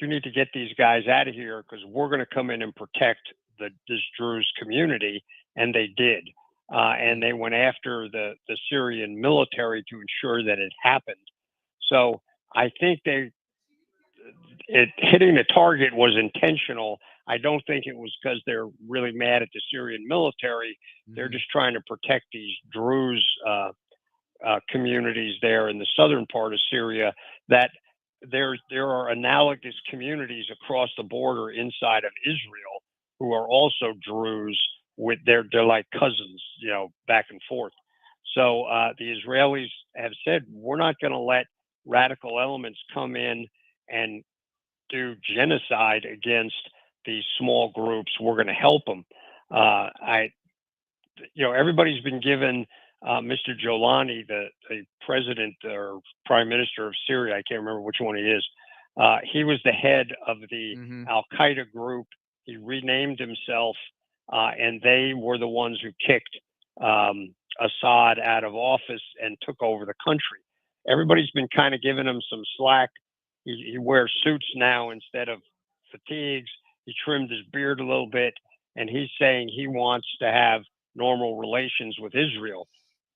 you need to get these guys out of here because we're going to come in and protect this Druze community. And they did. And they went after the Syrian military to ensure that it happened. So I think hitting the target was intentional. I don't think it was because they're really mad at the Syrian military. They're just trying to protect these Druze communities there in the southern part of Syria. That there are analogous communities across the border inside of Israel who are also Druze. They're like cousins, back and forth. So the Israelis have said, we're not going to let radical elements come in and do genocide against these small groups. We're going to help them. Everybody's been given Mr. Jolani, the president or prime minister of Syria. I can't remember which one he is. He was the head of the Al-Qaeda group. He renamed himself, and they were the ones who kicked Assad out of office and took over the country. Everybody's been kind of giving him some slack. He wears suits now instead of fatigues. He trimmed his beard a little bit, and he's saying he wants to have normal relations with Israel.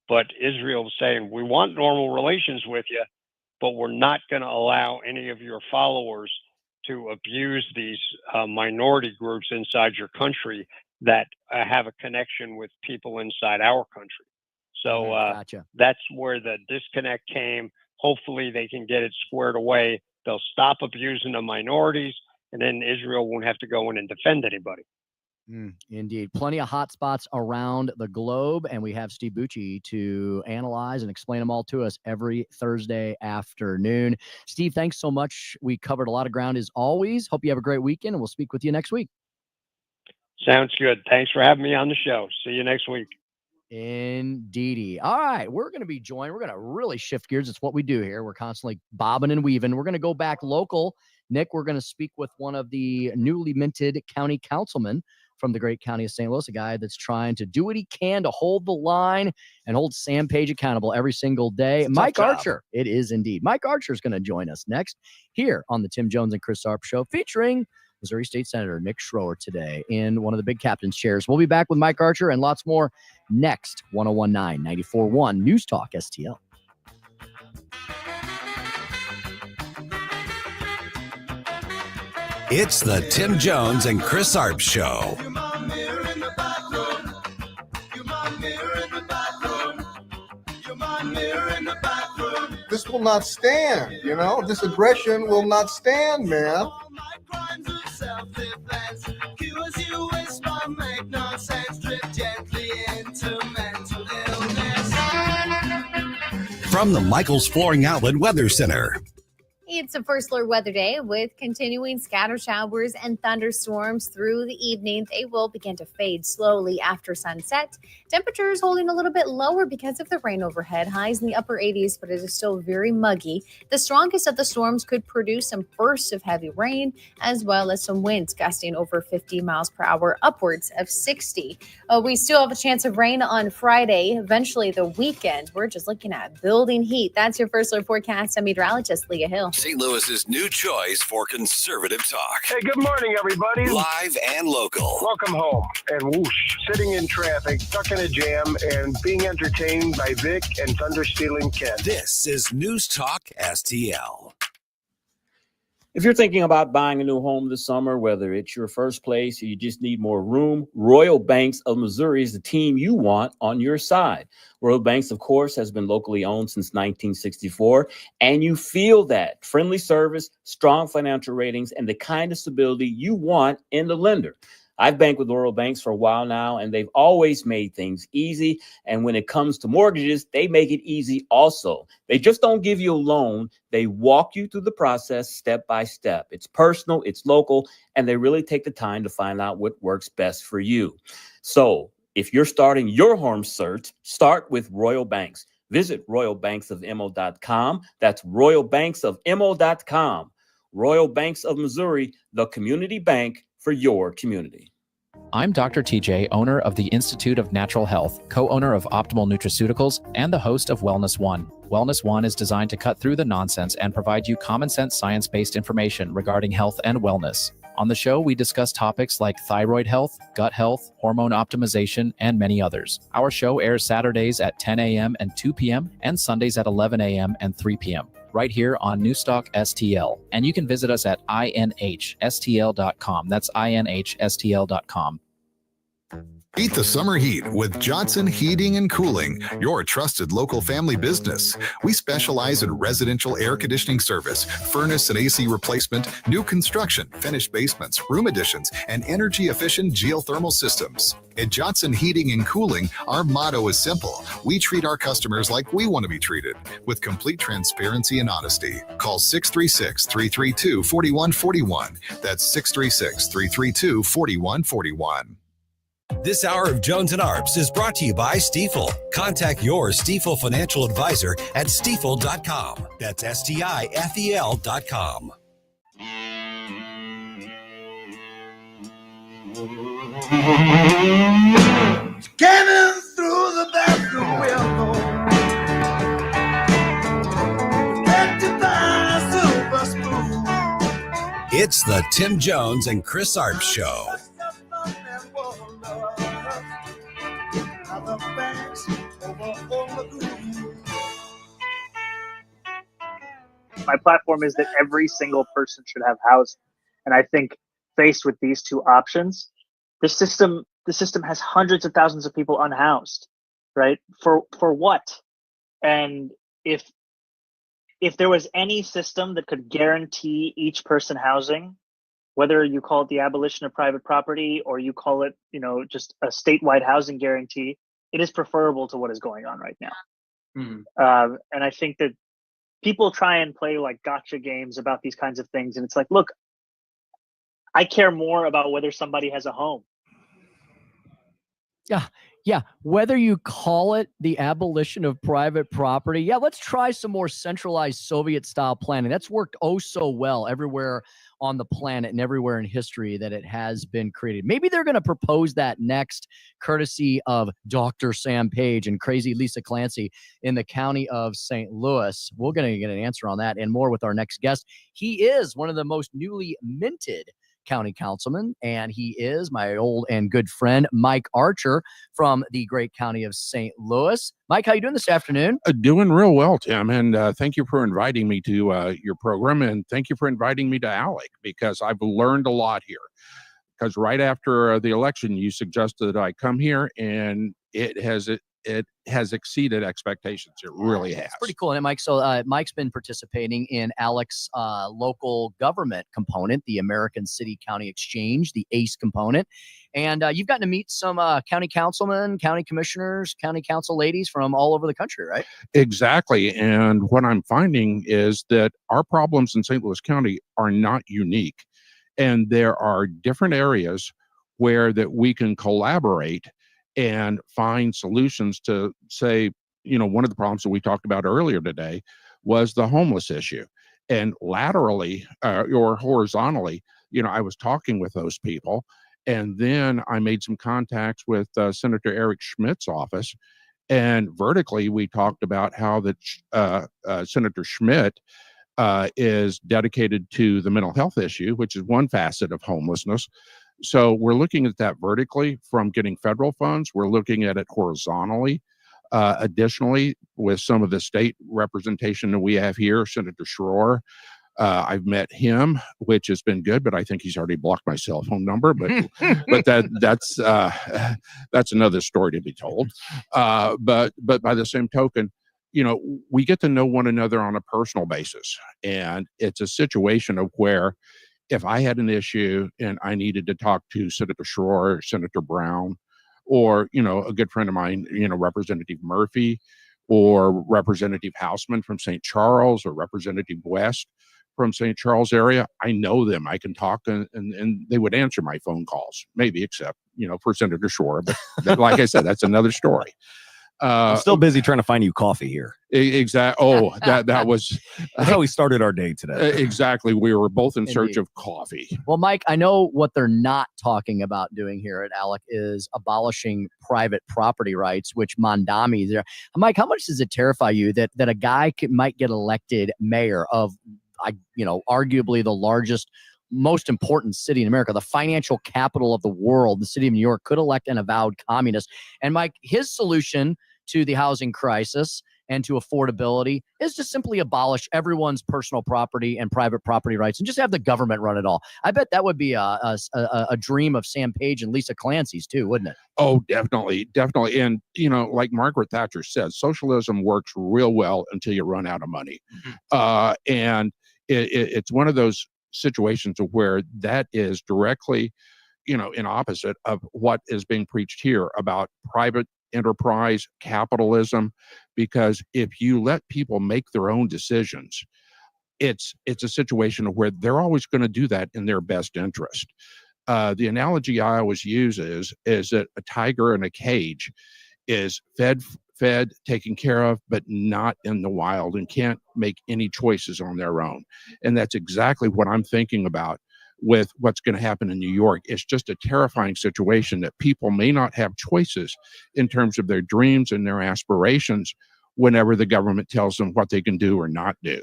But Israel's saying, we want normal relations with you, but we're not going to allow any of your followers to abuse these minority groups inside your country that have a connection with people inside our country. So that's where the disconnect came. Hopefully they can get it squared away. They'll stop abusing the minorities, and then Israel won't have to go in and defend anybody. Indeed. Plenty of hot spots around the globe, and we have Steve Bucci to analyze and explain them all to us every Thursday afternoon. Steve, thanks so much. We covered a lot of ground as always. Hope you have a great weekend, and we'll speak with you next week. Sounds good. Thanks for having me on the show. See you next week. Indeedy. All right. We're going to be joined. We're going to really shift gears. It's what we do here. We're constantly bobbing and weaving. We're going to go back local. Nick, we're going to speak with one of the newly minted county councilmen from the great county of St. Louis, a guy that's trying to do what he can to hold the line and hold Sam Page accountable every single day. Mike Archer. It is indeed. Mike Archer is going to join us next here on the Tim Jones and Chris Arps Show, featuring Missouri State Senator Nick Schroer today in one of the big captain's chairs. We'll be back with Mike Archer and lots more next. 1019 94.1 News Talk STL. It's the Tim Jones and Chris Arps Show. This will not stand, This aggression will not stand, man. From the Michaels Flooring Outlet Weather Center. It's a first alert weather day with continuing scatter showers and thunderstorms through the evening. They will begin to fade slowly after sunset. Temperatures holding a little bit lower because of the rain overhead. Highs in the upper 80s, but it is still very muggy. The strongest of the storms could produce some bursts of heavy rain, as well as some winds gusting over 50 miles per hour, upwards of 60. We still have a chance of rain on Friday, eventually the weekend. We're just looking at building heat. That's your first alert forecast. I'm meteorologist Leah Hill. St. Louis's new choice for conservative talk. Hey, good morning, everybody. Live and local. Welcome home. And whoosh, sitting in traffic, stuck in a jam, and being entertained by Vic and Thunderstealing Ken. This is News Talk STL. If you're thinking about buying a new home this summer, whether it's your first place or you just need more room, Royal Banks of Missouri is the team you want on your side. Royal Banks, of course, has been locally owned since 1964, and you feel that friendly service, strong financial ratings, and the kind of stability you want in the lender. I've banked with Royal Banks for a while now, and they've always made things easy. And when it comes to mortgages, they make it easy also. They just don't give you a loan. They walk you through the process step by step. It's personal, it's local, and they really take the time to find out what works best for you. So if you're starting your home search, start with Royal Banks. Visit royalbanksofmo.com. That's royalbanksofmo.com. Royal Banks of Missouri, the community bank for your community. I'm Dr. TJ, owner of the Institute of Natural Health, co-owner of Optimal Nutraceuticals, and the host of Wellness One. Wellness One is designed to cut through the nonsense and provide you common sense science-based information regarding health and wellness. On the show, we discuss topics like thyroid health, gut health, hormone optimization, and many others. Our show airs Saturdays at 10 a.m. and 2 p.m. and Sundays at 11 a.m. and 3 p.m. right here on Newstalk STL. And you can visit us at inhstl.com. That's inhstl.com. Beat the summer heat with Johnson Heating and Cooling, your trusted local family business. We specialize in residential air conditioning service, furnace and AC replacement, new construction, finished basements, room additions, and energy-efficient geothermal systems. At Johnson Heating and Cooling, our motto is simple. We treat our customers like we want to be treated, with complete transparency and honesty. Call 636-332-4141. That's 636-332-4141. This hour of Jones and Arps is brought to you by Stifel. Contact your Stifel financial advisor at stifel.com. That's STIFEL.com. Scanning through the bathroom window, had to buy a silver spoon. It's the Tim Jones and Chris Arps Show. My platform is that every single person should have housing. And I think faced with these two options, the system has hundreds of thousands of people unhoused, right? For what? And if there was any system that could guarantee each person housing, whether you call it the abolition of private property or you call it, just a statewide housing guarantee, it is preferable to what is going on right now. Mm-hmm. And I think that people try and play like gotcha games about these kinds of things. And it's like, look, I care more about whether somebody has a home. Yeah. Whether you call it the abolition of private property. Yeah. Let's try some more centralized Soviet style planning. That's worked oh so well everywhere on the planet and everywhere in history that it has been created. Maybe they're going to propose that next, courtesy of Dr. Sam Page and crazy Lisa Clancy in the county of St. Louis. We're going to get an answer on that and more with our next guest. He is one of the most newly minted county councilman, and he is my old and good friend, Mike Archer from the great county of St. Louis. Mike, how you doing this afternoon? Doing real well, Tim, and thank you for inviting me to your program, and thank you for inviting me to ALEC, because I've learned a lot here. Because right after the election, you suggested that I come here, and it has exceeded expectations. It really has. It's pretty cool, isn't it, Mike? So Mike's been participating in ALEC's local government component, the American City County Exchange, the ACE component. And you've gotten to meet some county councilmen, county commissioners, county council ladies from all over the country, right? Exactly. And what I'm finding is that our problems in St. Louis County are not unique. And there are different areas where that we can collaborate and find solutions to, say, one of the problems that we talked about earlier today was the homeless issue. And laterally or horizontally, I was talking with those people. And then I made some contacts with Senator Eric Schmidt's office. And vertically, we talked about how that Senator Schmidt is dedicated to the mental health issue, which is one facet of homelessness. So we're looking at that vertically from getting federal funds. We're looking at it horizontally. Additionally, with some of the state representation that we have here, Senator Schroer, I've met him, which has been good, but I think he's already blocked my cell phone number. But that's another story to be told. But by the same token, we get to know one another on a personal basis. And it's a situation of where if I had an issue and I needed to talk to Senator Schroer, Senator Brown, or, a good friend of mine, Representative Murphy, or Representative Houseman from St. Charles, or Representative West from St. Charles area, I know them. I can talk and they would answer my phone calls, maybe except, for Senator Schroer. But like I said, that's another story. I'm still busy trying to find you coffee here. Exactly. Oh, that was that's how we started our day today. Exactly. We were both in search of coffee. Well, Mike, I know what they're not talking about doing here at ALEC is abolishing private property rights, which Mondami there. Mike, how much does it terrify you that a guy might get elected mayor of, arguably the largest, most important city in America, the financial capital of the world, the city of New York, could elect an avowed communist? And Mike, his solution to the housing crisis and to affordability is to simply abolish everyone's personal property and private property rights and just have the government run it all. I bet that would be a dream of Sam Page and Lisa Clancy's too, wouldn't it? Oh, definitely. And, like Margaret Thatcher said, socialism works real well until you run out of money. And it's one of those situations of where that is directly, in opposite of what is being preached here about private enterprise capitalism, because if you let people make their own decisions, it's a situation where they're always going to do that in their best interest. The analogy I always use is that a tiger in a cage is fed, taken care of, but not in the wild and can't make any choices on their own. And that's exactly what I'm thinking about with what's going to happen in New York. It's just a terrifying situation that people may not have choices in terms of their dreams and their aspirations whenever the government tells them what they can do or not do.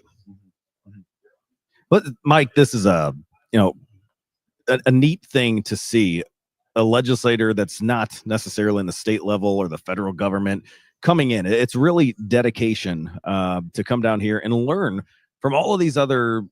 But Mike, this is a neat thing to see, a legislator that's not necessarily in the state level or the federal government coming in. It's really dedication to come down here and learn from all of these other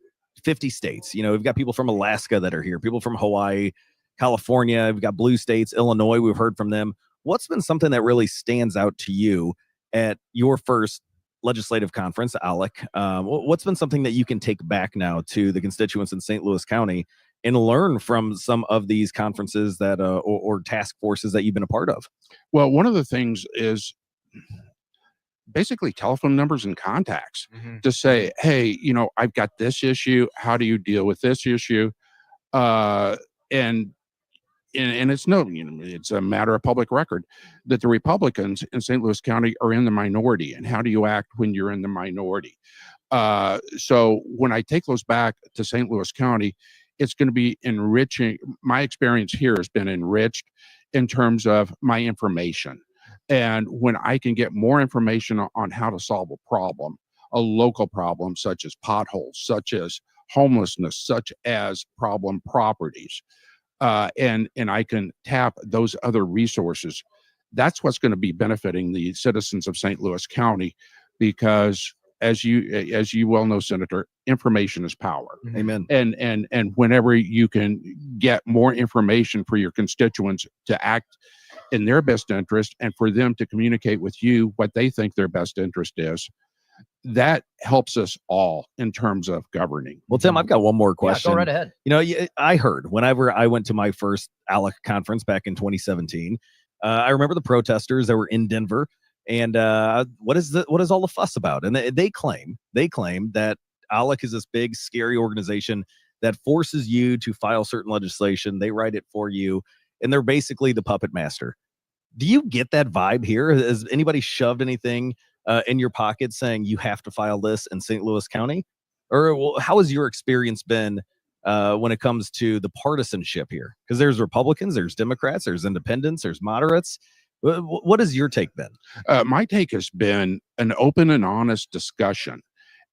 50 states. We've got people from Alaska that are here, people from Hawaii, California, we've got blue states, Illinois, we've heard from them. What's been something that really stands out to you at your first legislative conference, ALEC? What's been something that you can take back now to the constituents in St. Louis County and learn from some of these conferences that or task forces that you've been a part of? Well, one of the things is basically telephone numbers and contacts to say, hey, I've got this issue. How do you deal with this issue? And it's it's a matter of public record that the Republicans in St. Louis County are in the minority. And how do you act when you're in the minority? So when I take those back to St. Louis County, it's going to be enriching. My experience here has been enriched in terms of my information. And when I can get more information on how to solve a problem, a local problem, such as potholes, such as homelessness, such as problem properties, and I can tap those other resources, that's what's going to be benefiting the citizens of St. Louis County, because as you well know, Senator, information is power. Amen. And whenever you can get more information for your constituents to act in their best interest, and for them to communicate with you what they think their best interest is, that helps us all in terms of governing. Well, Tim, I've got one more question. go right ahead. I heard whenever I went to my first ALEC conference back in 2017, I remember the protesters that were in Denver. And what is all the fuss about? And they claim that ALEC is this big, scary organization that forces you to file certain legislation. They write it for you, and they're basically the puppet master. Do you get that vibe here? Has anybody shoved anything in your pocket saying you have to file this in St. Louis County? Or how has your experience been when it comes to the partisanship here? Because there's Republicans, there's Democrats, there's independents, there's moderates. What has your take been? My take has been an open and honest discussion.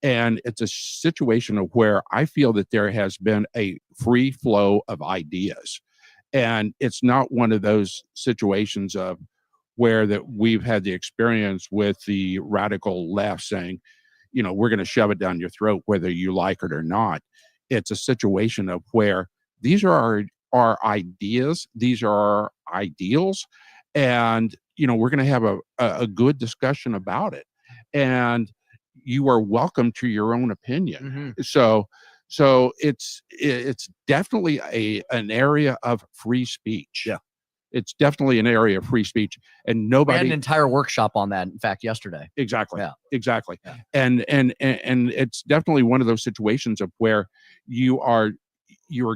And it's a situation of where I feel that there has been a free flow of ideas. And it's not one of those situations of where that we've had the experience with the radical left saying, we're going to shove it down your throat, whether you like it or not. It's a situation of where these are our ideas. These are our ideals. And, we're going to have a good discussion about it. And you are welcome to your own opinion. Mm-hmm. So it's definitely an area of free speech. Yeah. It's definitely an area of free speech, and We had an entire workshop on that, in fact, yesterday. Exactly. Yeah. Exactly. Yeah. And it's definitely one of those situations of where you are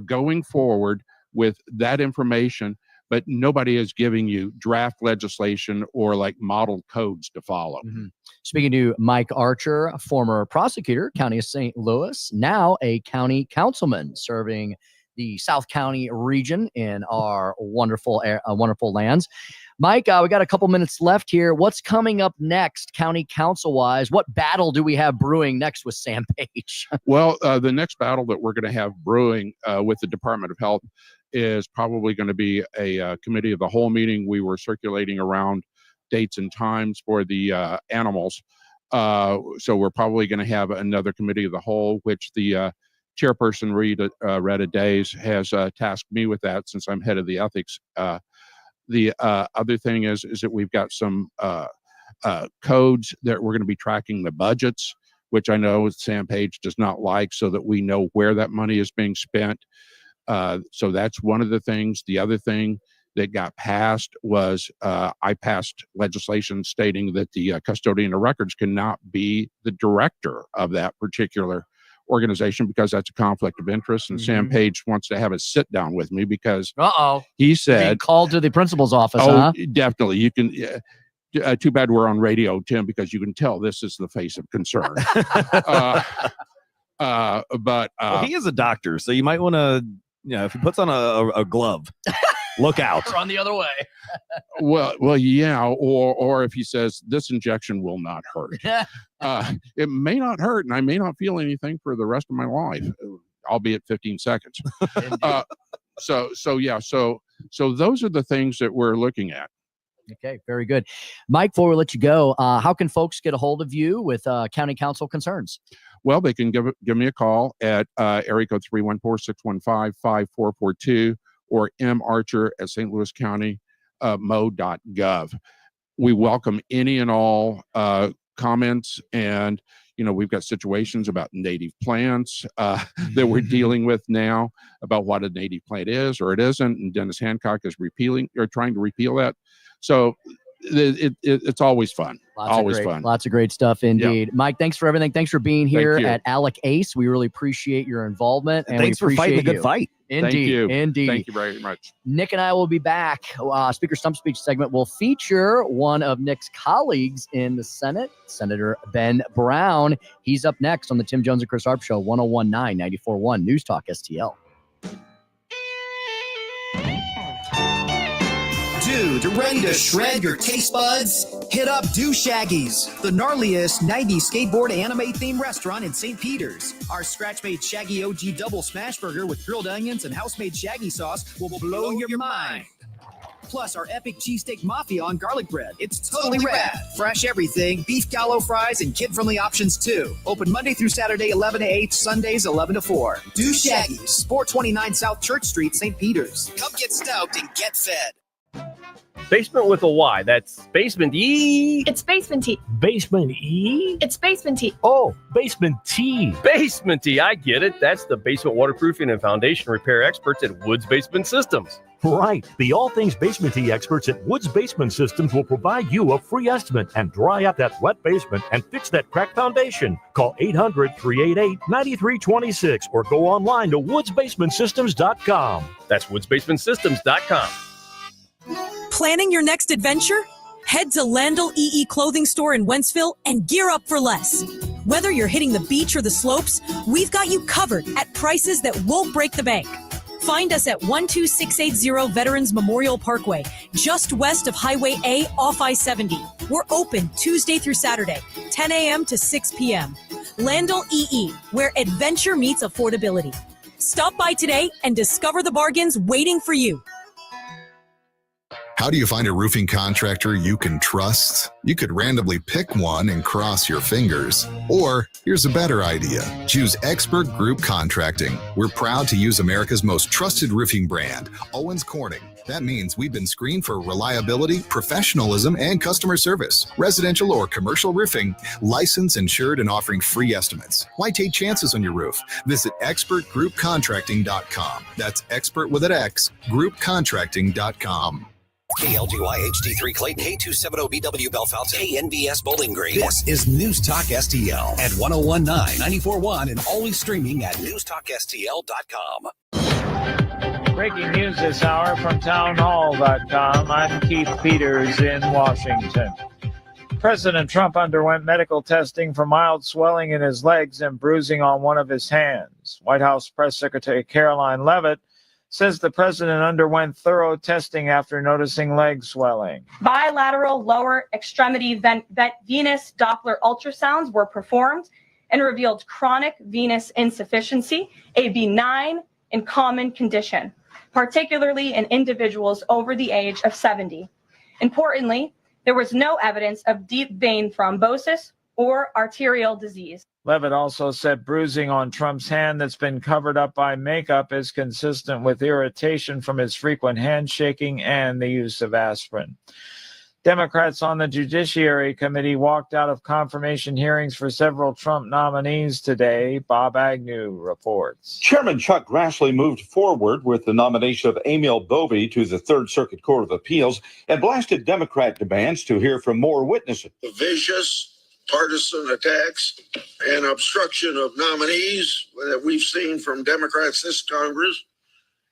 going forward with that information, but nobody is giving you draft legislation or like model codes to follow. Mm-hmm. Speaking to Mike Archer, former prosecutor, County of St. Louis, now a county councilman serving the South County region in our wonderful lands. Mike, we got a couple minutes left here. What's coming up next, county council-wise? What battle do we have brewing next with Sam Page? Well, the next battle that we're going to have brewing with the Department of Health is probably going to be a committee of the whole meeting. We were circulating around dates and times for the animals. So we're probably going to have another committee of the whole, which the chairperson, Retta Days, has tasked me with that since I'm head of the ethics. The other thing is that we've got some codes that we're going to be tracking the budgets, which I know Sam Page does not like, so that we know where that money is being spent. So that's one of the things. The other thing that got passed was I passed legislation stating that the custodian of records cannot be the director of that particular organization, because that's a conflict of interest. And Sam Page wants to have a sit down with me because he said, being called to the principal's office. Definitely. You can. Too bad we're on radio, Tim, because you can tell this is the face of concern. But he is a doctor, so you might want to, if he puts on a glove, look out. Run the other way. well, yeah. Or if he says this injection will not hurt, it may not hurt, and I may not feel anything for the rest of my life, albeit 15 seconds. So those are the things that we're looking at. Okay, very good. Mike, before we let you go, how can folks get a hold of you with county council concerns? Well, they can give me a call at area code 314-615-5442 or marcher@stlouiscounty.mo.gov. We welcome any and all comments, and we've got situations about native plants that we're dealing with now, about what a native plant is or it isn't, and Dennis Hancock is trying to repeal that. So it's always fun. Fun. Lots of great stuff indeed. Yeah. Mike, thanks for everything. Thanks for being here at ALEC ACE. We really appreciate your involvement. And thanks for fighting a good fight. Indeed. Thank you. Indeed. Thank you very much. Nick and I will be back. Speaker Stump Speech segment will feature one of Nick's colleagues in the Senate, Senator Ben Brown. He's up next on the Tim Jones and Chris Arps Show, 101.9, 94.1 News Talk STL. dude, ready to shred your taste buds? Hit up Do Shaggy's, the gnarliest 90s skateboard anime-themed restaurant in St. Peters. Our scratch-made Shaggy OG double smash burger with grilled onions and house-made Shaggy sauce will blow your mind. Plus, our epic cheesesteak mafia on garlic bread. It's totally rad. Fresh everything, beef gallo fries, and kid-friendly options too. Open Monday through Saturday, 11 to 8, Sundays, 11 to 4. Do Shaggy's, 429 South Church Street, St. Peters. Come get stoked and get fed. Basement with a Y. That's Basement E. It's Basement T. Basement E. It's Basement T. Oh, Basement T. Basement T. I get it. That's the basement waterproofing and foundation repair experts at Woods Basement Systems. Right. The All Things Basement Tea experts at Woods Basement Systems will provide you a free estimate and dry out that wet basement and fix that cracked foundation. Call 800-388-9326 or go online to woodsbasementsystems.com. That's woodsbasementsystems.com. Planning your next adventure? Head to Landell EE Clothing Store in Wentzville and gear up for less. Whether you're hitting the beach or the slopes, we've got you covered at prices that won't break the bank. Find us at 12680 Veterans Memorial Parkway, just west of Highway A off I-70. We're open Tuesday through Saturday, 10 a.m. to 6 p.m. Landell EE, where adventure meets affordability. Stop by today and discover the bargains waiting for you. How do you find a roofing contractor you can trust? You could randomly pick one and cross your fingers. Or, here's a better idea. Choose Expert Group Contracting. We're proud to use America's most trusted roofing brand, Owens Corning. That means we've been screened for reliability, professionalism, and customer service. Residential or commercial roofing, licensed, insured, and offering free estimates. Why take chances on your roof? Visit expertgroupcontracting.com. That's expert with an X, groupcontracting.com. KLGY HD3 Clayton, K270BW Bellefonte, KNBS Bowling Green. This is News Talk STL at 1019, 94.1, and always streaming at newstalkstl.com. Breaking news this hour from townhall.com. I'm Keith Peters in Washington. President Trump underwent medical testing for mild swelling in his legs and bruising on one of his hands. White House Press Secretary Caroline Leavitt says the president underwent thorough testing after noticing leg swelling. Bilateral lower extremity venous Doppler ultrasounds were performed and revealed chronic venous insufficiency, a benign and common condition, particularly in individuals over the age of 70. Importantly, there was no evidence of deep vein thrombosis or arterial disease. Leavitt also said bruising on Trump's hand that's been covered up by makeup is consistent with irritation from his frequent handshaking and the use of aspirin. Democrats on the Judiciary Committee walked out of confirmation hearings for several Trump nominees today. Bob Agnew reports. Chairman Chuck Grassley moved forward with the nomination of Emil Bovee to the Third Circuit Court of Appeals and blasted Democrat demands to hear from more witnesses. The vicious partisan attacks and obstruction of nominees that we've seen from Democrats this Congress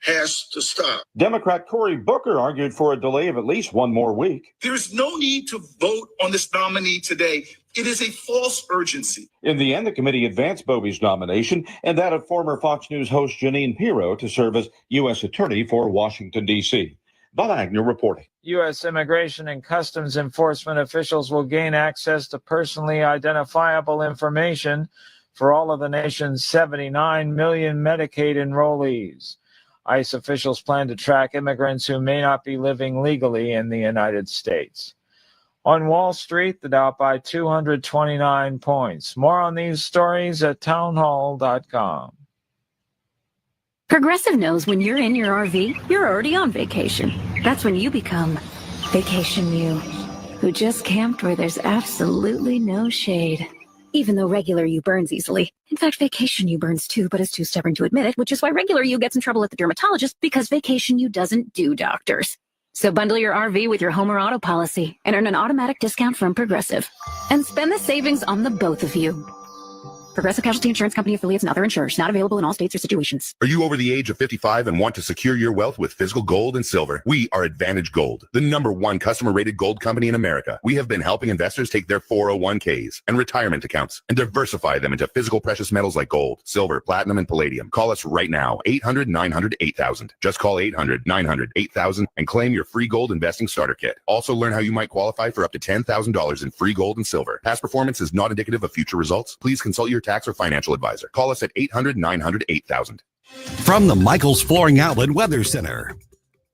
has to stop. Democrat Cory Booker argued for a delay of at least one more week. There's no need to vote on this nominee today. It is a false urgency. In the end, the committee advanced Bovee's nomination and that of former Fox News host Jeanine Pirro to serve as U.S. Attorney for Washington, D.C. Bob Agnew reporting. U.S. Immigration and Customs Enforcement officials will gain access to personally identifiable information for all of the nation's 79 million Medicaid enrollees. ICE officials plan to track immigrants who may not be living legally in the United States. On Wall Street, the Dow up by 229 points. More on these stories at townhall.com. Progressive knows when you're in your RV, you're already on vacation. That's when you become Vacation You, who just camped where there's absolutely no shade. Even though regular you burns easily. In fact, Vacation You burns too, but is too stubborn to admit it, which is why regular you gets in trouble at the dermatologist, because Vacation You doesn't do doctors. So bundle your RV with your home or auto policy and earn an automatic discount from Progressive. And spend the savings on the both of you. Progressive Casualty Insurance Company affiliates and other insurers. Not available in all states or situations. Are you over the age of 55 and want to secure your wealth with physical gold and silver? We are Advantage Gold, the #1 customer-rated gold company in America. We have been helping investors take their 401ks and retirement accounts and diversify them into physical precious metals like gold, silver, platinum, and palladium. Call us right now, 800-900-8000. Just call 800-900-8000 and claim your free gold investing starter kit. Also learn how you might qualify for up to $10,000 in free gold and silver. Past performance is not indicative of future results. Please consult your tax or financial advisor. Call us at 800-900-8000. From the Michaels Flooring Outlet Weather Center.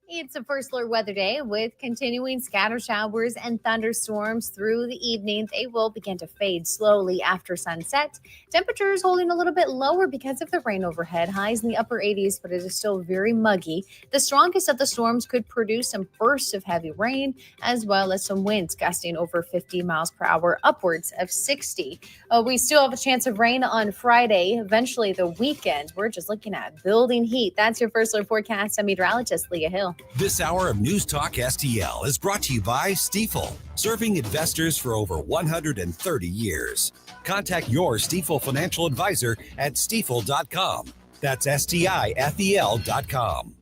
It's a first alert weather day with continuing scatter showers and thunderstorms through the evening. They will begin to fade slowly after sunset. Temperatures holding a little bit lower because of the rain overhead. Highs in the upper 80s, but it is still very muggy. The strongest of the storms could produce some bursts of heavy rain, as well as some winds gusting over 50 miles per hour, upwards of 60. We still have a chance of rain on Friday, eventually the weekend. We're just looking at building heat. That's your first alert forecast. I'm meteorologist Leah Hill. This hour of News Talk STL is brought to you by Stifel, serving investors for over 130 years. Contact your Stifel financial advisor at stifel.com. That's STIFEL.com.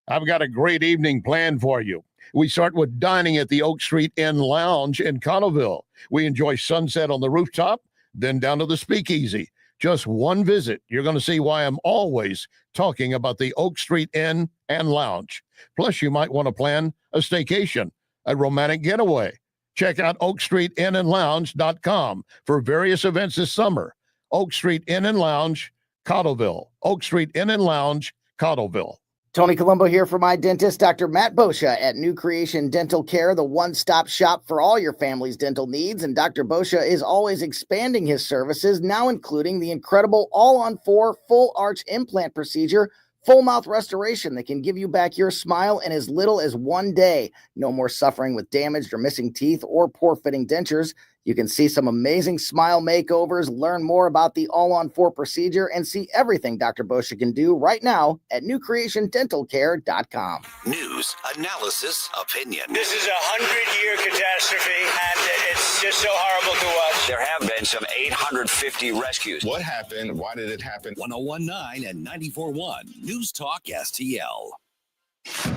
I've got a great evening planned for you. We start with dining at the Oak Street Inn Lounge in Connellville. We enjoy sunset on the rooftop, then down to the speakeasy. Just one visit, you're going to see why I'm always talking about the Oak Street Inn and Lounge. Plus, you might want to plan a staycation, a romantic getaway. Check out oakstreetinandlounge.com for various events this summer. Oak Street Inn and Lounge, Cottleville. Oak Street Inn and Lounge, Cottleville. Tony Colombo here for my dentist, Dr. Matt Boscia at New Creation Dental Care, the one-stop shop for all your family's dental needs. And Dr. Boscia is always expanding his services, now including the incredible all-on-4 full arch implant procedure, full mouth restoration that can give you back your smile in as little as 1 day. No more suffering with damaged or missing teeth or poor-fitting dentures. You can see some amazing smile makeovers, learn more about the all-on-4 procedure, and see everything Dr. Boscia can do right now at newcreationdentalcare.com. News, analysis, opinion. This is a 100-year catastrophe, and it's just so horrible to watch. There have been some 850 rescues. What happened? Why did it happen? 101.9 and 94.1 News Talk STL.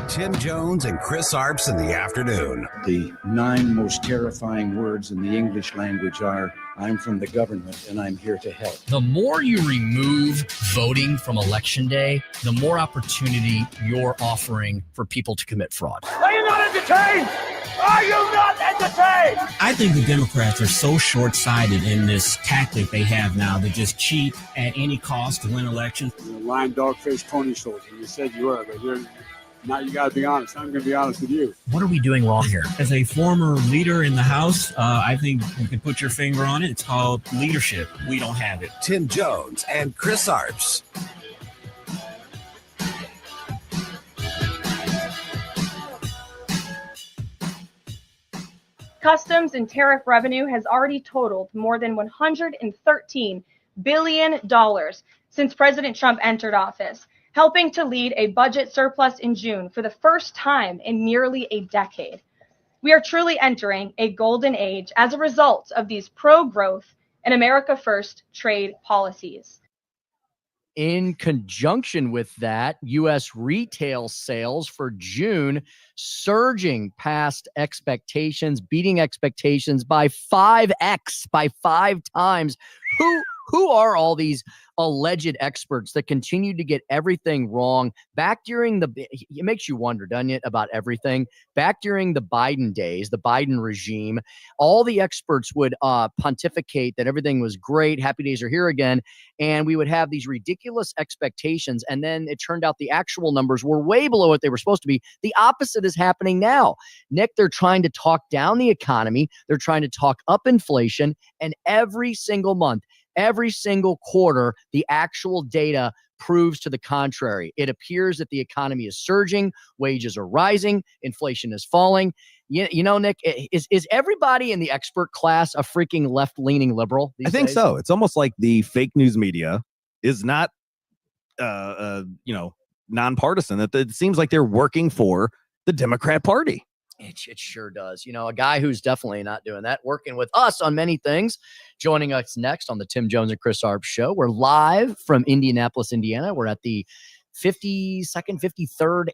Tim Jones and Chris Arps in the afternoon. The 9 most terrifying words in the English language are, I'm from the government and I'm here to help. The more you remove voting from Election Day, the more opportunity you're offering for people to commit fraud. Are you not entertained? Are you not entertained? I think the Democrats are so short-sighted in this tactic they have now to just cheat at any cost to win elections. You're a lying dog-faced pony soldier. You said you were, but now you got to be honest. I'm going to be honest with you. What are we doing wrong here? As a former leader in the House, I think you can put your finger on it. It's called leadership. We don't have it. Tim Jones and Chris Arps. Customs and tariff revenue has already totaled more than $113 billion since President Trump entered office, helping to lead a budget surplus in June for the first time in nearly a decade. We are truly entering a golden age as a result of these pro-growth and America First trade policies. In conjunction with that, U.S. retail sales for June surging past expectations, beating expectations by 5x, by 5 times. Who are all these alleged experts that continue to get everything wrong? Back during it makes you wonder, doesn't it, about everything? Back during the Biden days, the Biden regime, all the experts would pontificate that everything was great, happy days are here again, and we would have these ridiculous expectations, and then it turned out the actual numbers were way below what they were supposed to be. The opposite is happening now. Nick, they're trying to talk down the economy, they're trying to talk up inflation, and every single month, every single quarter, the actual data proves to the contrary. It appears that the economy is surging, wages are rising, inflation is falling. You know, Nick, is everybody in the expert class a freaking left-leaning liberal these I think days? so. It's almost like the fake news media is not, nonpartisan. That it seems like they're working for the Democrat Party. It sure does. A guy who's definitely not doing that, working with us on many things. Joining us next on the Tim Jones and Chris Arps show. We're live from Indianapolis, Indiana. We're at the 53rd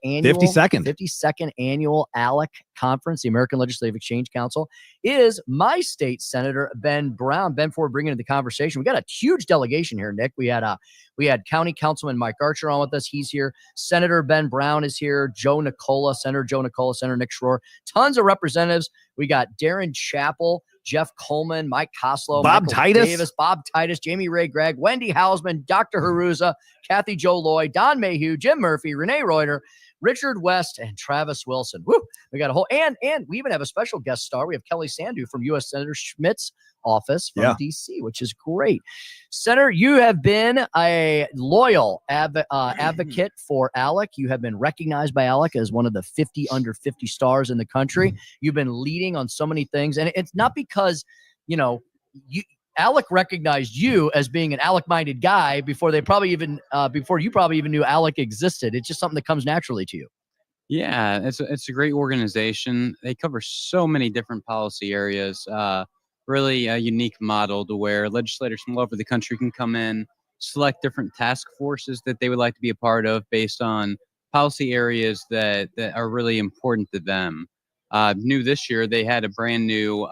annual ALEC conference. The American Legislative Exchange Council is my state senator, Ben Brown. Ben, before bringing into the conversation, we got a huge delegation here, Nick. We had County Councilman Mike Archer on with us. He's here. Senator Ben Brown is here. Senator Joe Nicola, Senator Nick Schroer. Tons of representatives. We got Darren Chappell, Jeff Coleman, Mike Koslow, Bob Titus, Davis, Bob Titus, Jamie Ray Gregg, Wendy Hausman, Dr. Haruza, Kathy Jo Loy, Don Mayhew, Jim Murphy, Renee Reuter, Richard West, and Travis Wilson. Woo! We got a whole, and we even have a special guest star. We have Kelly Sandu from U.S. Senator Schmidt's office from D.C., which is great. Senator, you have been a loyal advocate for ALEC. You have been recognized by ALEC as one of the 50 under 50 stars in the country. You've been leading on so many things, and it's not because, ALEC recognized you as being an ALEC-minded guy before you probably even knew ALEC existed. It's just something that comes naturally to you. Yeah, it's a great organization. They cover so many different policy areas. Really a unique model to where legislators from all over the country can come in, select different task forces that they would like to be a part of based on policy areas that are really important to them. New this year, they had a brand new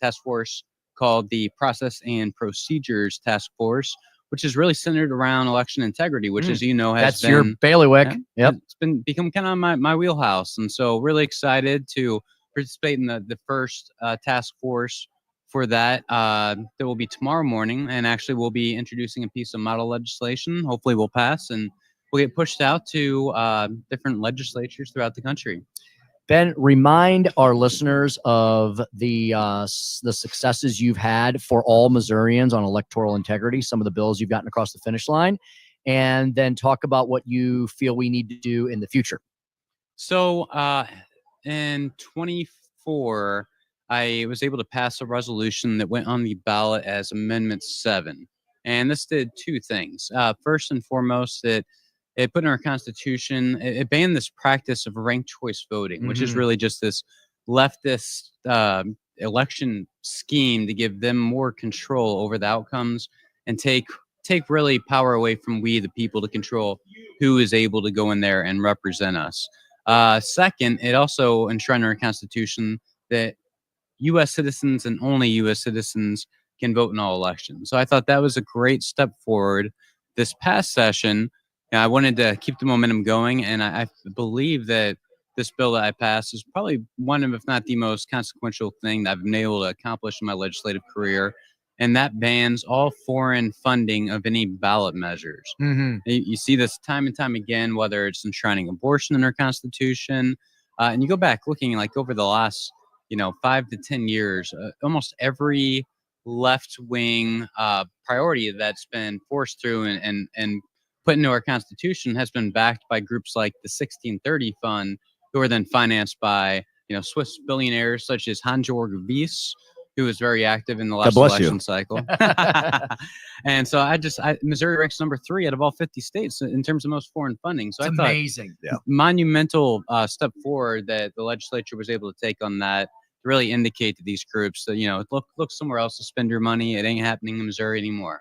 task force called the Process and Procedures Task Force, which is really centered around election integrity, which, as you know, has been your bailiwick. Yep. It's become kind of my wheelhouse. And so really excited to participate in the first task force for that. That will be tomorrow morning. And actually we'll be introducing a piece of model legislation. Hopefully we'll pass and we'll get pushed out to different legislatures throughout the country. Ben, remind our listeners of the successes you've had for all Missourians on electoral integrity, some of the bills you've gotten across the finish line, and then talk about what you feel we need to do in the future. So in 24, I was able to pass a resolution that went on the ballot as Amendment 7. And this did two things. First and foremost, it put in our Constitution, it banned this practice of ranked choice voting, which is really just this leftist election scheme to give them more control over the outcomes and take really power away from we, the people, to control who is able to go in there and represent us. Second, it also enshrined in our Constitution that U.S. citizens and only U.S. citizens can vote in all elections. So I thought that was a great step forward. This past session, I wanted to keep the momentum going, and I believe that this bill that I passed is probably one of, if not the most consequential thing that I've been able to accomplish in my legislative career, and that bans all foreign funding of any ballot measures. You see this time and time again, whether it's enshrining abortion in our Constitution, and you go back looking like over the last 5 to 10 years, almost every left-wing priority that's been forced through and put into our Constitution has been backed by groups like the 1630 Fund, who are then financed by Swiss billionaires such as Hans-Georg Wyss, who was very active in the last election cycle. And so Missouri ranks number 3 out of all 50 states in terms of most foreign funding. So it's amazing. Monumental step forward that the legislature was able to take on that to really indicate to these groups that, look somewhere else to spend your money. It ain't happening in Missouri anymore.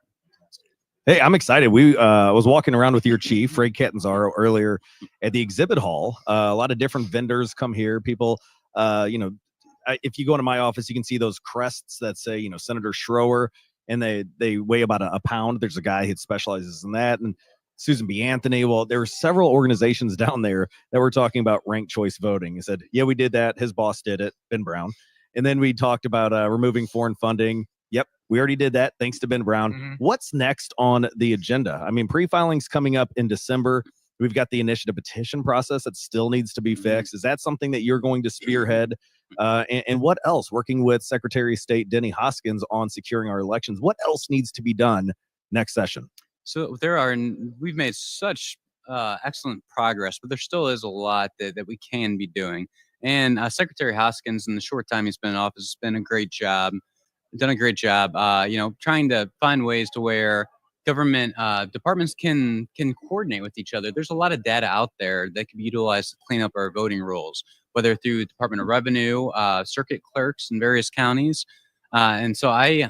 Hey, I'm excited. We was walking around with your chief, Ray Catanzaro, earlier at the exhibit hall. A lot of different vendors come here. People, if you go into my office, you can see those crests that say, Senator Schroer, and they weigh about a pound. There's a guy who specializes in that. And Susan B. Anthony. Well, there were several organizations down there that were talking about ranked choice voting. He said, yeah, we did that. His boss did it, Ben Brown. And then we talked about removing foreign funding. Yep, we already did that. Thanks to Ben Brown. What's next on the agenda? I mean, pre-filing's coming up in December. We've got the initiative petition process that still needs to be fixed. Is that something that you're going to spearhead? And what else? Working with Secretary of State Denny Hoskins on securing our elections. What else needs to be done next session? So we've made such excellent progress, but there still is a lot that we can be doing. And Secretary Hoskins, in the short time he's been in office, has done a great job, trying to find ways to where government departments can coordinate with each other. There's a lot of data out there that can be utilized to clean up our voting rules. whether through Department of Revenue, circuit clerks in various counties. And so I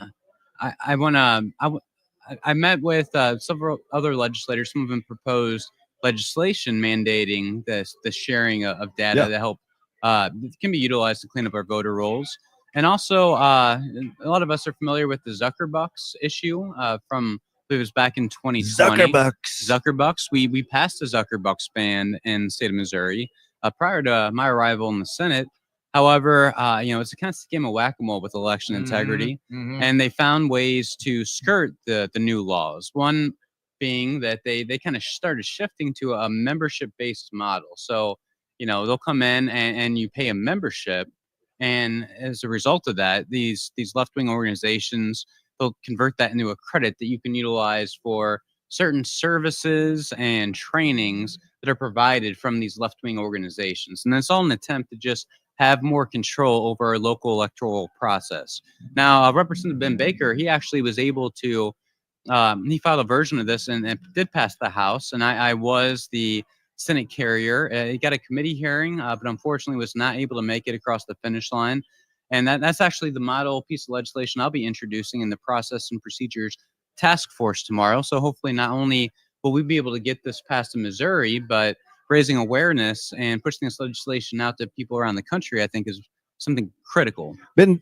met with several other legislators. Some of them proposed legislation mandating the sharing of data to help that can be utilized to clean up our voter rolls. And also, a lot of us are familiar with the Zuckerbucks issue from, it was back in 2020. Zuckerbucks. We passed the Zuckerbucks ban in the state of Missouri prior to my arrival in the Senate. However, it's a constant game of whack-a-mole with election integrity, and they found ways to skirt the new laws. One being that they kind of started shifting to a membership-based model. So, they'll come in and you pay a membership, and as a result of that, these left-wing organizations, they'll convert that into a credit that you can utilize for certain services and trainings that are provided from these left-wing organizations. And that's all an attempt to just have more control over our local electoral process. Now, Representative Ben Baker, he actually was able to, he filed a version of this and did pass the House. And I was the Senate carrier. He got a committee hearing, but unfortunately was not able to make it across the finish line. And that's actually the model piece of legislation I'll be introducing in the Process and Procedures Task Force tomorrow. So hopefully not only will we be able to get this passed in Missouri, but raising awareness and pushing this legislation out to people around the country, I think, is something critical. Ben,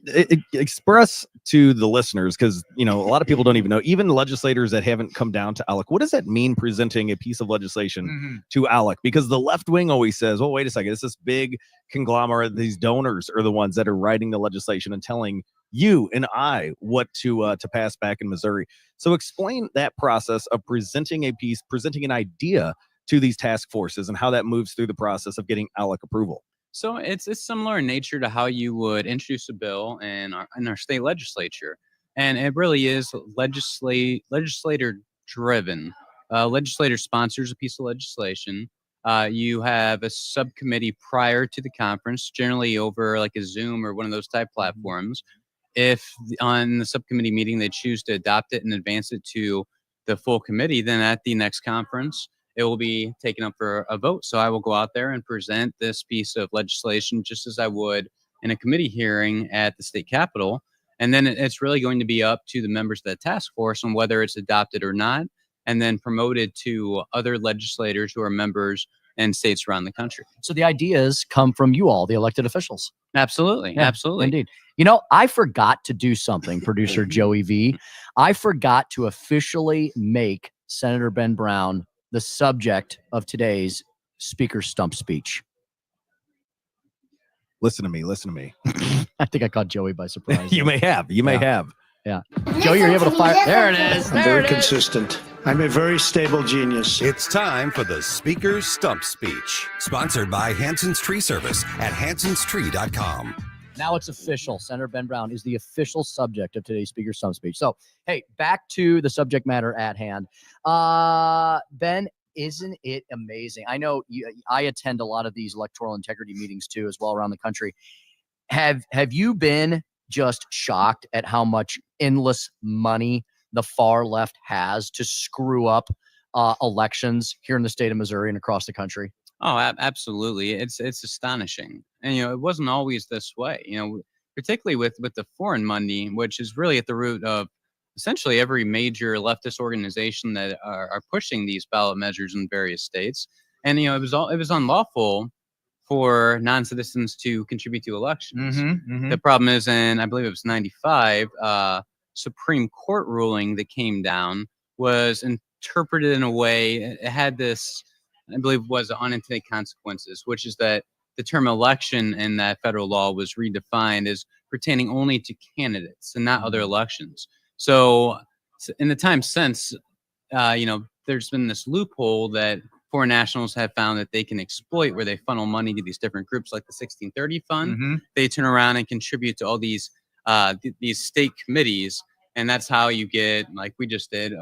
express to the listeners, because a lot of people don't even know, even legislators that haven't come down to ALEC, what does that mean, presenting a piece of legislation to ALEC? Because the left wing always says, well, wait a second, it's this big conglomerate. These donors are the ones that are writing the legislation and telling you and I what to pass back in Missouri. So explain that process of presenting a piece, presenting an idea to these task forces, and how that moves through the process of getting ALEC approval. So it's similar in nature to how you would introduce a bill in our state legislature. And it really is legislator driven. Legislator sponsors a piece of legislation. You have a subcommittee prior to the conference, generally over like a Zoom or one of those type platforms. If on the subcommittee meeting they choose to adopt it and advance it to the full committee, then at the next conference, it will be taken up for a vote. So I will go out there and present this piece of legislation just as I would in a committee hearing at the state capitol. And then it's really going to be up to the members of that task force on whether it's adopted or not, and then promoted to other legislators who are members in states around the country. So the ideas come from you all, the elected officials. Absolutely. Yeah, absolutely. Indeed. I forgot to do something, producer Joey V. I forgot to officially make Senator Ben Brown the subject of today's Speaker Stump Speech. Listen to me. I think I caught Joey by surprise. You may have. Yeah. Joey, you're able to fire. There it is. I'm very consistent. I'm a very stable genius. It's time for the Speaker's Stump Speech, sponsored by Hanson's Tree Service at hansonstree.com. Now it's official. Senator Ben Brown is the official subject of today's Speaker Stump Speech. So, hey, back to the subject matter at hand. Ben, isn't it amazing? I know I attend a lot of these electoral integrity meetings too, as well, around the country. Have you been just shocked at how much endless money the far left has to screw up elections here in the state of Missouri and across the country? Oh, absolutely. It's astonishing. And, it wasn't always this way, particularly with the foreign money, which is really at the root of essentially every major leftist organization that are pushing these ballot measures in various states. And, it was unlawful for non-citizens to contribute to elections. The problem is, I believe it was 95, Supreme Court ruling that came down was interpreted in a way, it had this, I believe, was unintended consequences, which is that the term election in that federal law was redefined as pertaining only to candidates and not other elections. So in the time since, there's been this loophole that foreign nationals have found that they can exploit, where they funnel money to these different groups like the 1630 Fund. They turn around and contribute to all these state committees. And that's how you get, like we just did,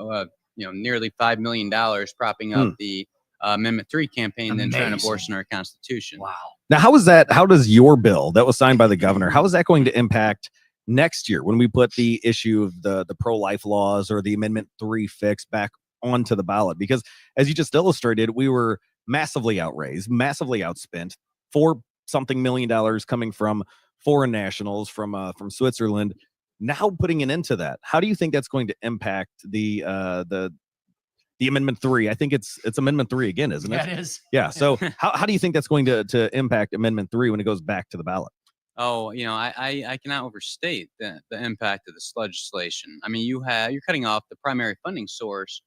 nearly $5 million propping up the Amendment 3 campaign and trying to abortion our Constitution. Wow. Now, how does your bill that was signed by the governor, how is that going to impact next year when we put the issue of the pro-life laws or the Amendment 3 fix back onto the ballot? Because as you just illustrated, we were massively outraised, massively outspent. 4 something $million coming from foreign nationals from Switzerland. Now putting an end to that, how do you think that's going to impact the Amendment 3? I think it's Amendment 3 again, isn't it? Yeah, it is. Yeah. So how do you think that's going to impact Amendment 3 when it goes back to the ballot? Oh, I cannot overstate the impact of this legislation. I mean, you're cutting off the primary funding source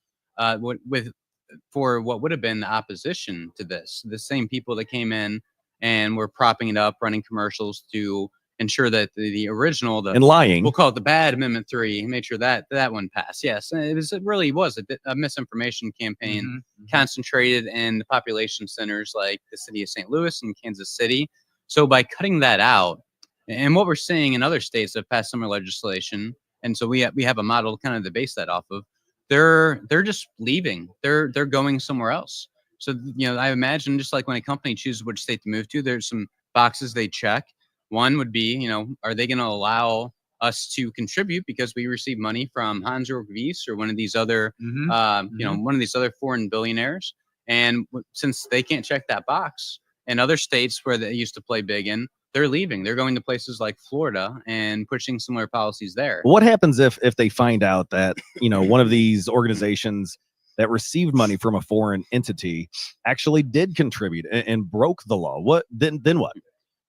for what would have been the opposition to this. The same people that came in and were propping it up, running commercials to ensure that the original, and lying, we'll call it the bad Amendment 3, made sure that one passed. Yes, it really was a misinformation campaign concentrated in the population centers like the city of St. Louis and Kansas City. So by cutting that out, and what we're seeing in other states that have passed similar legislation, and so we have a model kind of to base that off of, they're just leaving. They're going somewhere else. So I imagine just like when a company chooses which state to move to, there's some boxes they check. One would be, are they going to allow us to contribute because we receive money from Hans or Weiss or one of these other, one of these other foreign billionaires? And since they can't check that box, in other states where they used to play big in, they're leaving. They're going to places like Florida and pushing similar policies there. What happens if they find out that, one of these organizations that received money from a foreign entity actually did contribute and broke the law? Then what?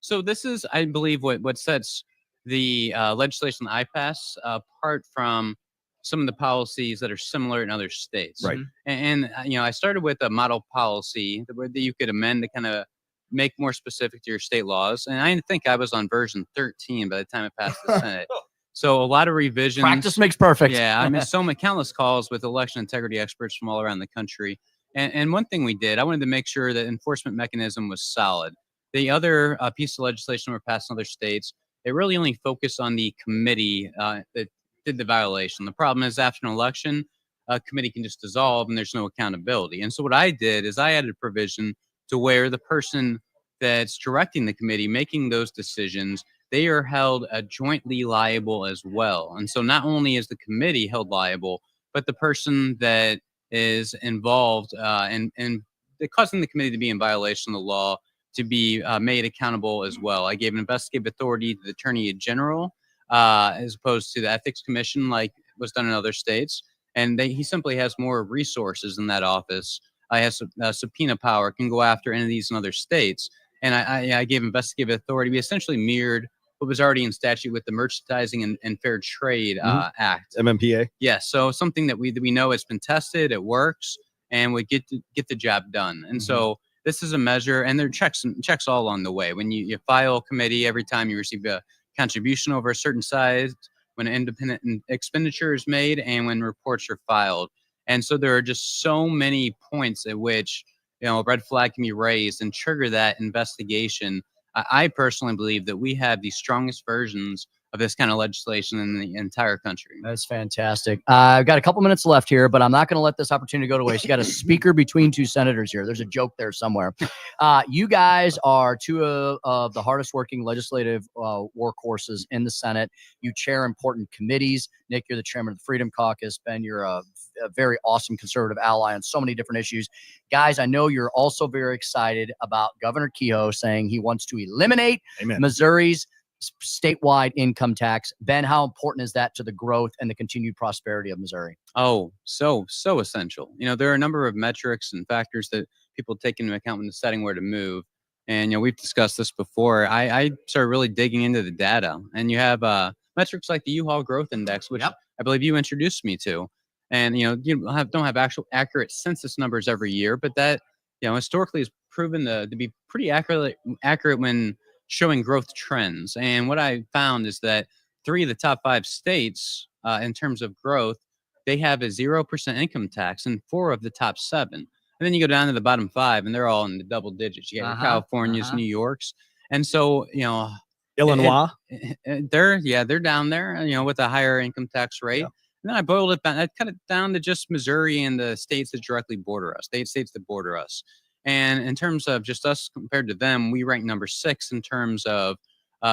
So this is, I believe, what sets the legislation I pass apart from some of the policies that are similar in other states. Right. And I started with a model policy that you could amend to kind of make more specific to your state laws. And I think I was on version 13 by the time it passed the Senate. So a lot of revisions. Practice makes perfect. Yeah, I mean, countless calls with election integrity experts from all around the country. And one thing we did, I wanted to make sure that enforcement mechanism was solid. The other piece of legislation we're passing in other states, it really only focused on the committee that did the violation. The problem is after an election, a committee can just dissolve and there's no accountability. And so what I did is I added a provision to where the person that's directing the committee, making those decisions, they are held jointly liable as well. And so not only is the committee held liable, but the person that is involved in causing the committee to be in violation of the law to be made accountable as well. I gave an investigative authority to the Attorney General as opposed to the Ethics Commission like was done in other states. And he simply has more resources in that office. I have subpoena power, can go after entities in other states. And I gave investigative authority. We essentially mirrored what was already in statute with the Merchandising and Fair Trade Act. MMPA? Yes. So something that we know has been tested, it works, and we get the job done. And so this is a measure, and there are checks all along the way. When you file a committee, every time you receive a contribution over a certain size, when an independent expenditure is made, and when reports are filed. And so there are just so many points at which a red flag can be raised and trigger that investigation. I personally believe that we have the strongest versions of this kind of legislation in the entire country. That's fantastic. I've got a couple minutes left here, but I'm not going to let this opportunity go to waste. You got a speaker between two senators here. There's a joke there somewhere. You guys are two of the hardest working legislative workhorses in the Senate. You chair important committees. Nick, you're the chairman of the Freedom Caucus. Ben, you're a very awesome conservative ally on so many different issues. Guys, I know you're also very excited about Governor Kehoe saying he wants to eliminate Missouri's statewide income tax. Ben, how important is that to the growth and the continued prosperity of Missouri? Oh, so essential. There are a number of metrics and factors that people take into account when deciding where to move. And, we've discussed this before. I started really digging into the data, and you have metrics like the U-Haul Growth Index, which I believe you introduced me to. And, you don't have actual accurate census numbers every year, but that, historically has proven to be pretty accurate when showing growth trends. And what I found is that 3 of the top 5 states in terms of growth, they have a 0% income tax in 4 of the top 7. And then you go down to the bottom 5 and they're all in the double digits. You got your Californias, New Yorks. And so, Illinois, they're down there, with a higher income tax rate. And then I boiled it down. I cut it down to just Missouri and the states that directly border us, states that border us. And in terms of just us compared to them, we rank number 6 in terms of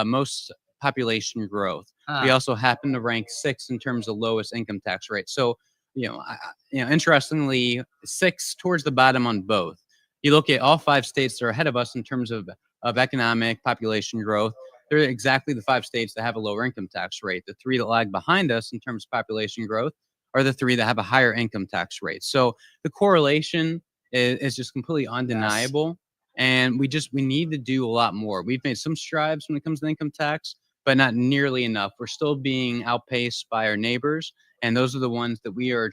most population growth. We also happen to rank 6 in terms of lowest income tax rate. So, interestingly, 6 towards the bottom on both. You look at all 5 states that are ahead of us in terms of of economic population growth, they're exactly the 5 states that have a lower income tax rate. The 3 that lag behind us in terms of population growth are the 3 that have a higher income tax rate. So the correlation is just completely undeniable. And we need to do a lot more. We've made some strides when it comes to income tax, but not nearly enough. We're still being outpaced by our neighbors, and those are the ones that we are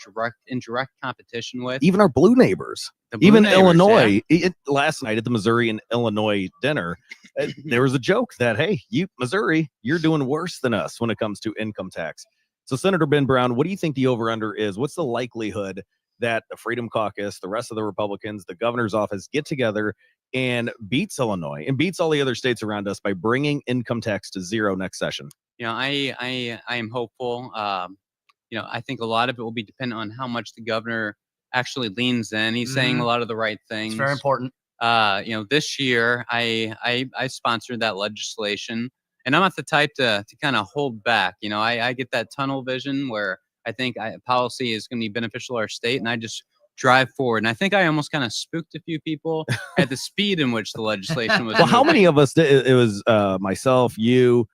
in direct competition with. Even our blue neighbors. The blue Even neighbors, Illinois. yeah. Last night at the Missouri and Illinois dinner, there was a joke that, hey, Missouri, you're doing worse than us when it comes to income tax. So, Senator Ben Brown, what do you think the over-under is? What's the likelihood that the Freedom Caucus, the rest of the Republicans, the governor's office get together and beats Illinois and beats all the other states around us by bringing income tax to zero next session? I am hopeful. I think a lot of it will be dependent on how much the governor actually leans in. He's saying a lot of the right things. It's very important. This year I sponsored that legislation, and I'm not the type to kind of hold back. I get that tunnel vision where I think policy is going to be beneficial to our state, and I just drive forward. And I think I almost kind of spooked a few people at the speed in which the legislation was. Well, how moving. many of us did? It was myself, you,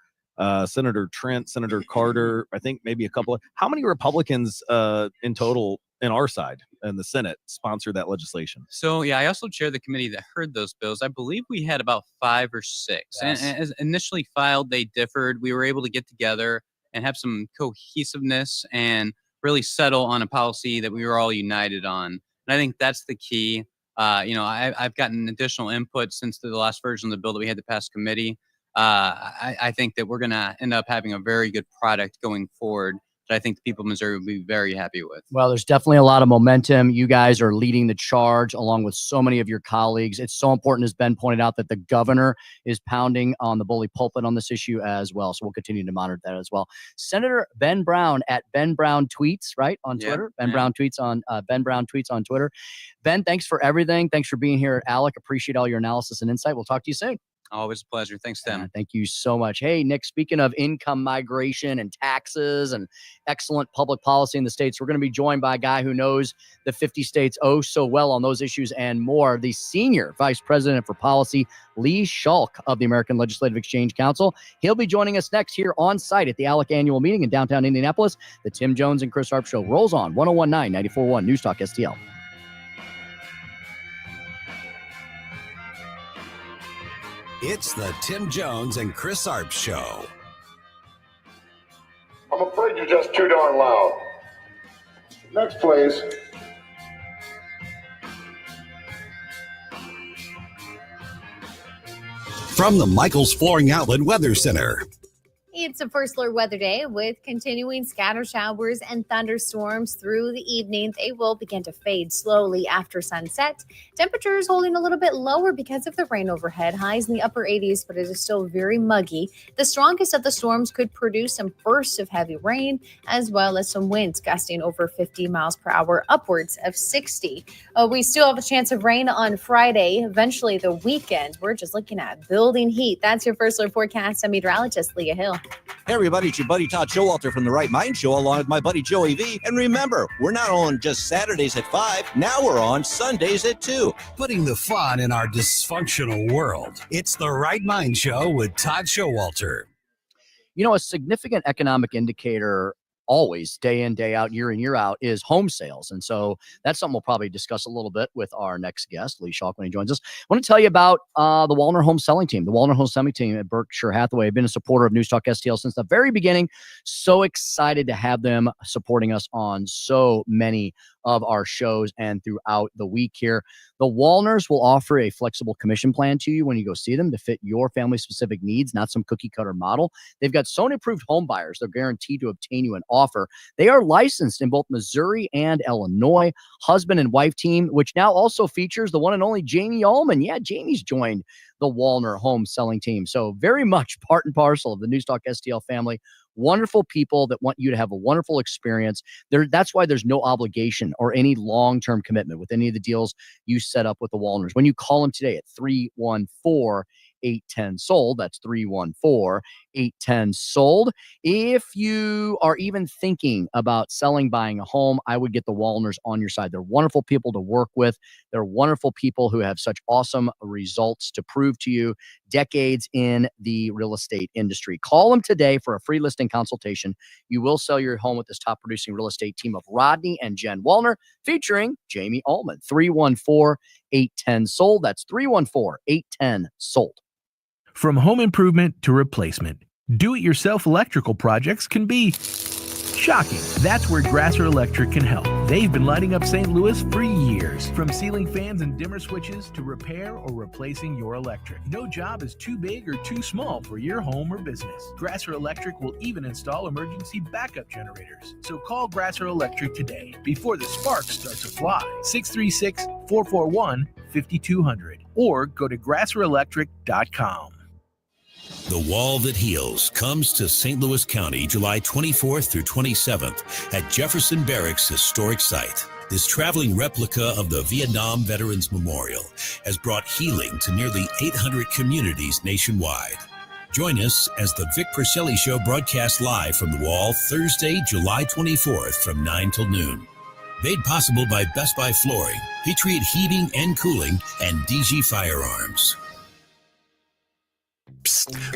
Senator Trent, Senator Carter, I think maybe a couple of. How many Republicans in total in our side in the Senate sponsored that legislation? So, I also chair the committee that heard those bills. I believe we had about 5 or 6. Yes. And as initially filed, they differed. We were able to get together and have some cohesiveness and really settle on a policy that we were all united on. And I think that's the key. I've gotten additional input since the last version of the bill that we had to pass committee. I think that we're going to end up having a very good product going forward that I think the people of Missouri will be very happy with. Well, there's definitely a lot of momentum. You guys are leading the charge along with so many of your colleagues. It's so important, as Ben pointed out, that the governor is pounding on the bully pulpit on this issue as well. So we'll continue to monitor that as well. Senator Ben Brown at Ben Brown Tweets, right, on Twitter. Ben Brown Tweets on Twitter. Ben, thanks for everything. Thanks for being here at ALEC. Appreciate all your analysis and insight. We'll talk to you soon. Always a pleasure. Thanks, Tim. Thank you so much. Hey, Nick, speaking of income migration and taxes and excellent public policy in the states, we're going to be joined by a guy who knows the 50 states oh so well on those issues and more, the Senior Vice President for Policy, Lee Schalk of the American Legislative Exchange Council. He'll be joining us next here on site at the ALEC annual meeting in downtown Indianapolis. The Tim Jones and Chris Arps Show rolls on 101.9, 94.1 News Talk STL. It's the Tim Jones and Chris Arps Show. I'm afraid you're just too darn loud. Next, please. From the Michaels Flooring Outlet Weather Center. It's a first alert weather day with continuing scatter showers and thunderstorms through the evening. They will begin to fade slowly after sunset. Temperatures holding a little bit lower because of the rain overhead. Highs in the upper 80s, but it is still very muggy. The strongest of the storms could produce some bursts of heavy rain, as well as some winds gusting over 50 miles per hour, upwards of 60. We still have a chance of rain on Friday, eventually the weekend. We're just looking at building heat. That's your first alert forecast. I'm meteorologist Leah Hill. Hey everybody, it's your buddy Todd Showalter from the Right Mind Show along with my buddy Joey V. And remember, we're not on just Saturdays at 5, now we're on Sundays at 2. Putting the fun in our dysfunctional world. It's the Right Mind Show with Todd Showalter. You know, a significant economic indicator always, day in, day out, year in, year out, is home sales. And so that's something we'll probably discuss a little bit with our next guest, Lee Schalk, when he joins us. I want to tell you about the Wallner Home Selling Team. The Wallner Home Selling Team at Berkshire Hathaway have been a supporter of News Talk STL since the very beginning. So excited to have them supporting us on so many of our shows and throughout the week here. The Wallners will offer a flexible commission plan to you when you go see them to fit your family specific needs, not some cookie cutter model. They've got Sony approved home buyers. They're guaranteed to obtain you an offer. They are licensed in both Missouri and Illinois. Husband and wife team, which now also features the one and only Jamie Ullman. Yeah, Jamie's joined the Wallner Home Selling Team. So very much part and parcel of the News Talk STL family. Wonderful people that want you to have a wonderful experience. That's why there's no obligation or any long-term commitment with any of the deals you set up with the Wallners. When you call them today at 314 314-810-SOLD. That's 314-810-SOLD. If you are even thinking about selling, buying a home, I would get the Wallners on your side. They're wonderful people to work with. They're wonderful people who have such awesome results to prove to you, decades in the real estate industry. Call them today for a free listing consultation. You will sell your home with this top producing real estate team of Rodney and Jen Wallner, featuring Jamie Ullman. 314-810-SOLD. That's 314-810-SOLD. From home improvement to replacement, do-it-yourself electrical projects can be shocking. That's where Grasser Electric can help. They've been lighting up St. Louis for years. From ceiling fans and dimmer switches to repair or replacing your electric. No job is too big or too small for your home or business. Grasser Electric will even install emergency backup generators. So call Grasser Electric today before the sparks start to fly. 636-441-5200 or go to grasserelectric.com. The Wall That Heals comes to St. Louis County July 24th through 27th at Jefferson Barracks Historic Site. This traveling replica of the Vietnam Veterans Memorial has brought healing to nearly 800 communities nationwide. Join us as the Vic Perselli Show broadcasts live from the Wall Thursday, July 24th from 9 till noon. Made possible by Best Buy Flooring, Patriot Heating and Cooling, and DG Firearms.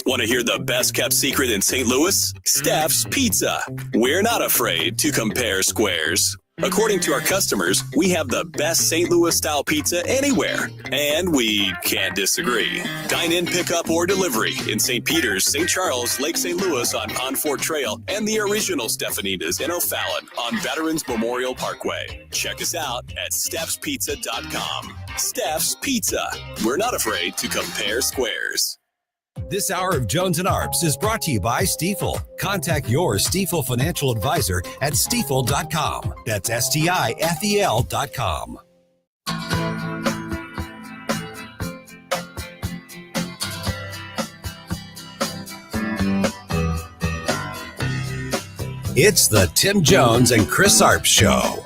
Want to hear the best kept secret in St. Louis? Steph's Pizza. We're not afraid to compare squares. According to our customers, we have the best St. Louis style pizza anywhere, and we can't disagree. Dine in, pick up, or delivery in St. Peters, St. Charles, Lake St. Louis on Fort Trail, and the original Stefanina's in O'Fallon on Veterans Memorial Parkway. Check us out at Steph'sPizza.com. Steph's Pizza. We're not afraid to compare squares. This hour of Jones and Arps is brought to you by Stifel. Contact your Stifel financial advisor at Stifel.com. That's STIFEL.com. It's the Tim Jones and Chris Arps Show.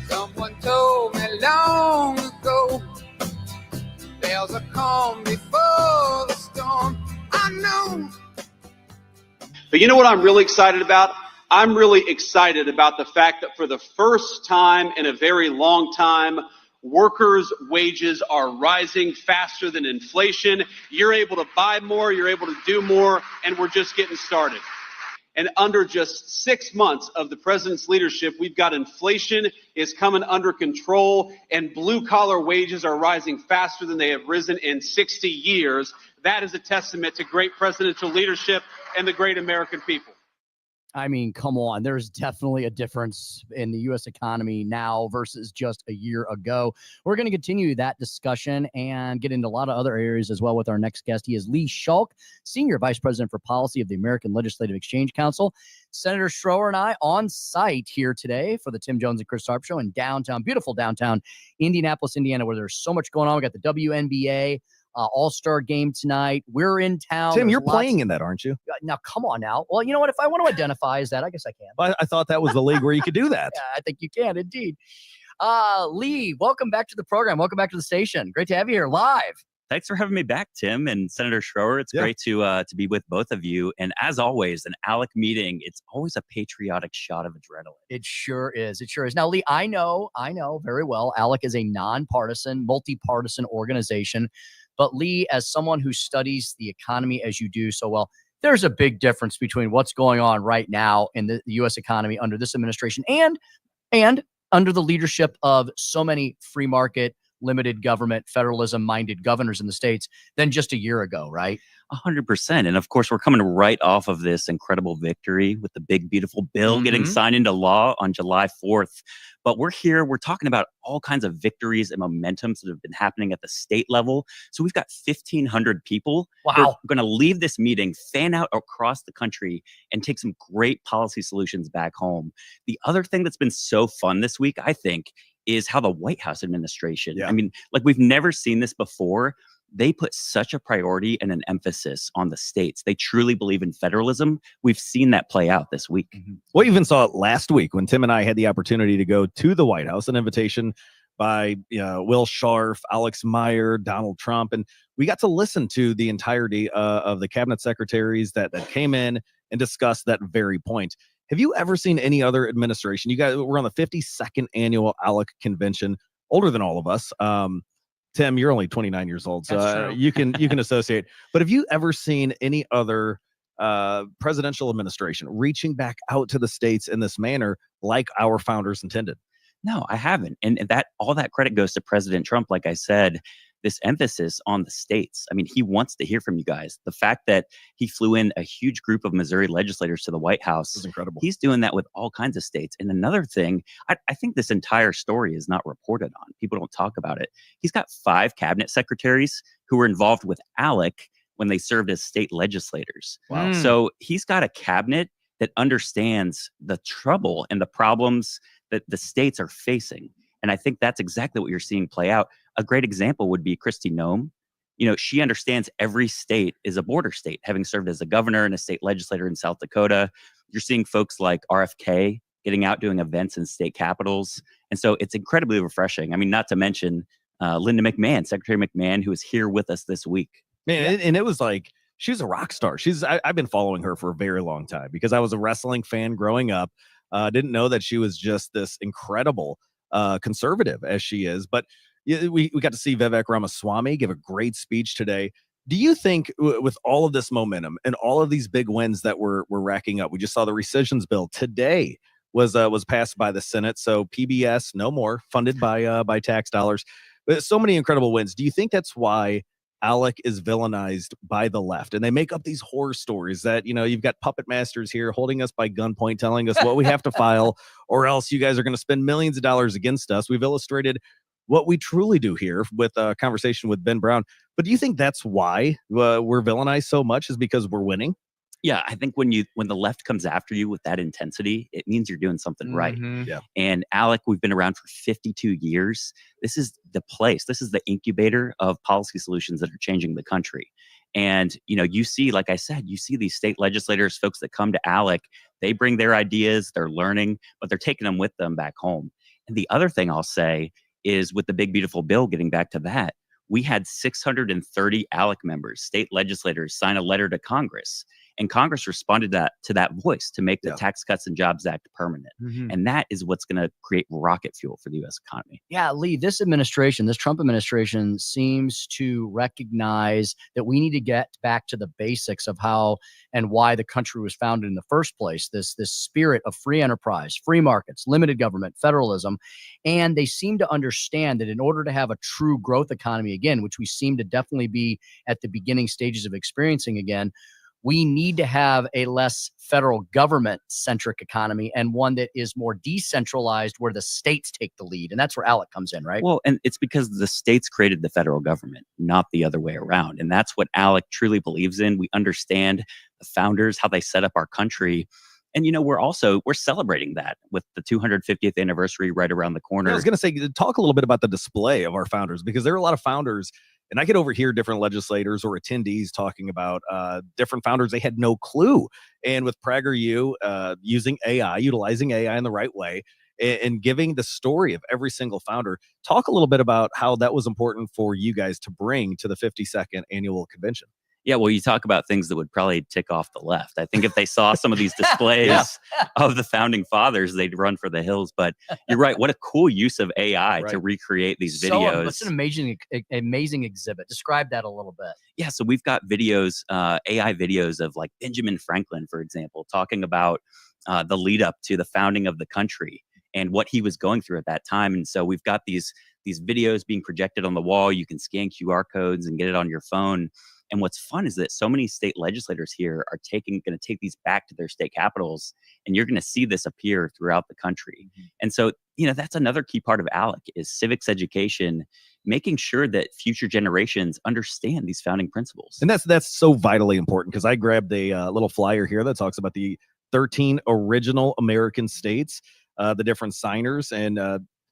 Someone told me long ago, there's a calm before the storm. I know. But you know what I'm really excited about? I'm really excited about the fact that for the first time in a very long time, workers' wages are rising faster than inflation. You're able to buy more, you're able to do more, and we're just getting started. And under just 6 months of the president's leadership, we've got inflation is coming under control, and blue-collar wages are rising faster than they have risen in 60 years. That is a testament to great presidential leadership and the great American people. I mean, come on. There's definitely a difference in the U.S. economy now versus just a year ago. We're going to continue that discussion and get into a lot of other areas as well with our next guest. He is Lee Schalk, Senior Vice President for Policy of the American Legislative Exchange Council. Senator Schroer and I on site here today for the Tim Jones and Chris Arps Show in downtown, beautiful downtown Indianapolis, Indiana, where there's so much going on. We got the WNBA All-Star game tonight. We're in town. Tim, you're playing in that, aren't you? Now, come on now. Well, you know what? If I want to identify as that, I guess I can. I thought that was the league where you could do that. Yeah, I think you can indeed. Lee, welcome back to the program. Welcome back to the station. Great to have you here live. Thanks for having me back, Tim and Senator Schroer. It's great to be with both of you. And as always, an ALEC meeting, it's always a patriotic shot of adrenaline. It sure is. It sure is. Now, Lee, I know very well ALEC is a nonpartisan, multi-partisan organization. But Lee, as someone who studies the economy as you do so well, there's a big difference between what's going on right now in the U.S. economy under this administration and under the leadership of so many free market, limited government, federalism-minded governors in the states than just a year ago, right? 100%. And of course, we're coming right off of this incredible victory with the big, beautiful bill getting signed into law on July 4th. But we're here, we're talking about all kinds of victories and momentums that have been happening at the state level. So we've got 1,500 people who are going to leave this meeting, fan out across the country, and take some great policy solutions back home. The other thing that's been so fun this week, I think, is how the White House administration, I mean, like we've never seen this before. They put such a priority and an emphasis on the states. They truly believe in federalism. We've seen that play out this week. We even saw it last week when Tim and I had the opportunity to go to the White House, an invitation by Will Scharf, Alex Meyer, Donald Trump. And we got to listen to the entirety of the cabinet secretaries that came in and discussed that very point. Have you ever seen any other administration? You guys, we're on the 52nd annual ALEC convention, older than all of us. Tim, you're only 29 years old, so you can associate. But have you ever seen any other presidential administration reaching back out to the states in this manner like our founders intended? No, I haven't. And that all that credit goes to President Trump. Like I said, this emphasis on the states. I mean, he wants to hear from you guys. The fact that he flew in a huge group of Missouri legislators to the White House is incredible. He's doing that with all kinds of states. And another thing, I think this entire story is not reported on. People don't talk about it. He's got 5 cabinet secretaries who were involved with ALEC when they served as state legislators. Wow. So he's got a cabinet that understands the trouble and the problems that the states are facing. And I think that's exactly what you're seeing play out. A great example would be Kristi Noem. She understands every state is a border state, having served as a governor and a state legislator in South Dakota. You're seeing folks like RFK getting out doing events in state capitals. And so it's incredibly refreshing. I mean, not to mention Linda McMahon, Secretary McMahon, who is here with us this week. Man, and it was like, she was a rock star. I've been following her for a very long time because I was a wrestling fan growing up. Didn't know that she was just this incredible conservative as she is. But we got to see Vivek Ramaswamy give a great speech today. Do you think with all of this momentum and all of these big wins that we're racking up, we just saw the rescissions bill today was passed by the Senate. So PBS no more, funded by tax dollars. But so many incredible wins. Do you think that's why ALEC is villainized by the left? And they make up these horror stories that, you've got puppet masters here holding us by gunpoint, telling us what we have to file, or else you guys are going to spend millions of dollars against us. We've illustrated what we truly do here with a conversation with Ben Brown. But do you think that's why we're villainized so much, is because we're winning? Yeah, I think when the left comes after you with that intensity, it means you're doing something right. Yeah. And ALEC, we've been around for 52 years. This is the place. This is the incubator of policy solutions that are changing the country. And, you see, like I said, you see these state legislators, folks that come to ALEC, they bring their ideas, they're learning, but they're taking them with them back home. And the other thing I'll say is with the big, beautiful bill, getting back to that, we had 630 ALEC members, state legislators, sign a letter to Congress. And Congress responded to that voice to make the Tax Cuts and Jobs Act permanent. Mhm. And that is what's going to create rocket fuel for the U.S. economy. Yeah, Lee, this Trump administration seems to recognize that we need to get back to the basics of how and why the country was founded in the first place. This spirit of free enterprise, free markets, limited government, federalism. And they seem to understand that in order to have a true growth economy again, which we seem to definitely be at the beginning stages of experiencing again, we need to have a less federal government-centric economy and one that is more decentralized, where the states take the lead. And that's where ALEC comes in, right? Well, and it's because the states created the federal government, not the other way around. And that's what ALEC truly believes in. We understand the founders, how they set up our country. And, we're celebrating that with the 250th anniversary right around the corner. I was going to say, talk a little bit about the display of our founders, because there are a lot of founders. And I could overhear different legislators or attendees talking about different founders they had no clue. And with PragerU utilizing AI in the right way and giving the story of every single founder, talk a little bit about how that was important for you guys to bring to the 52nd annual convention. Yeah, well, you talk about things that would probably tick off the left. I think if they saw some of these displays of the founding fathers, they'd run for the hills. But you're right. What a cool use of AI to recreate these videos. It's an amazing exhibit. Describe that a little bit. Yeah, so we've got videos, AI videos of like Benjamin Franklin, for example, talking about the lead up to the founding of the country and what he was going through at that time. And so we've got these videos being projected on the wall. You can scan QR codes and get it on your phone. And what's fun is that so many state legislators here are going to take these back to their state capitals, and you're going to see this appear throughout the country. Mm-hmm. And so, that's another key part of ALEC is civics education, making sure that future generations understand these founding principles. And that's so vitally important, because I grabbed a little flyer here that talks about the 13 original American states, the different signers, and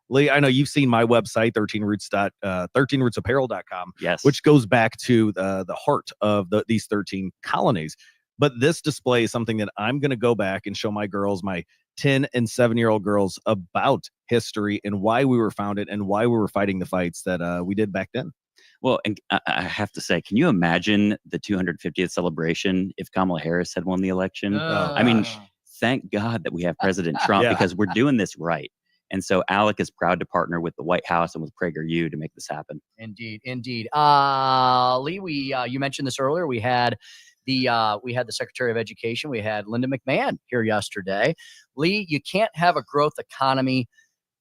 Lee, I know you've seen my website, 13rootsapparel.com, yes, which goes back to the heart of these 13 colonies. But this display is something that I'm going to go back and show my girls, my 10 and 7-year-old girls about history and why we were founded and why we were fighting the fights that we did back then. Well, and I have to say, can you imagine the 250th celebration if Kamala Harris had won the election? I mean, thank God that we have President Trump because we're doing this right. And so Alec is proud to partner with the White House and with PragerU to make this happen. Indeed. Lee, you mentioned this earlier. We had the Secretary of Education. We had Linda McMahon here yesterday. Lee, you can't have a growth economy,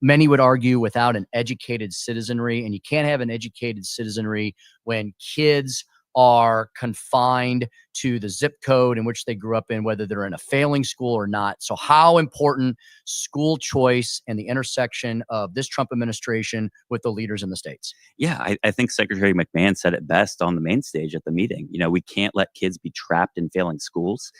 many would argue, without an educated citizenry, and you can't have an educated citizenry when kids are confined to the zip code in which they grew up in, whether they're in a failing school or not. So how important school choice and the intersection of this Trump administration with the leaders in the states? Yeah, I think Secretary McMahon said it best on the main stage at the meeting. You know, we can't let kids be trapped in failing schools.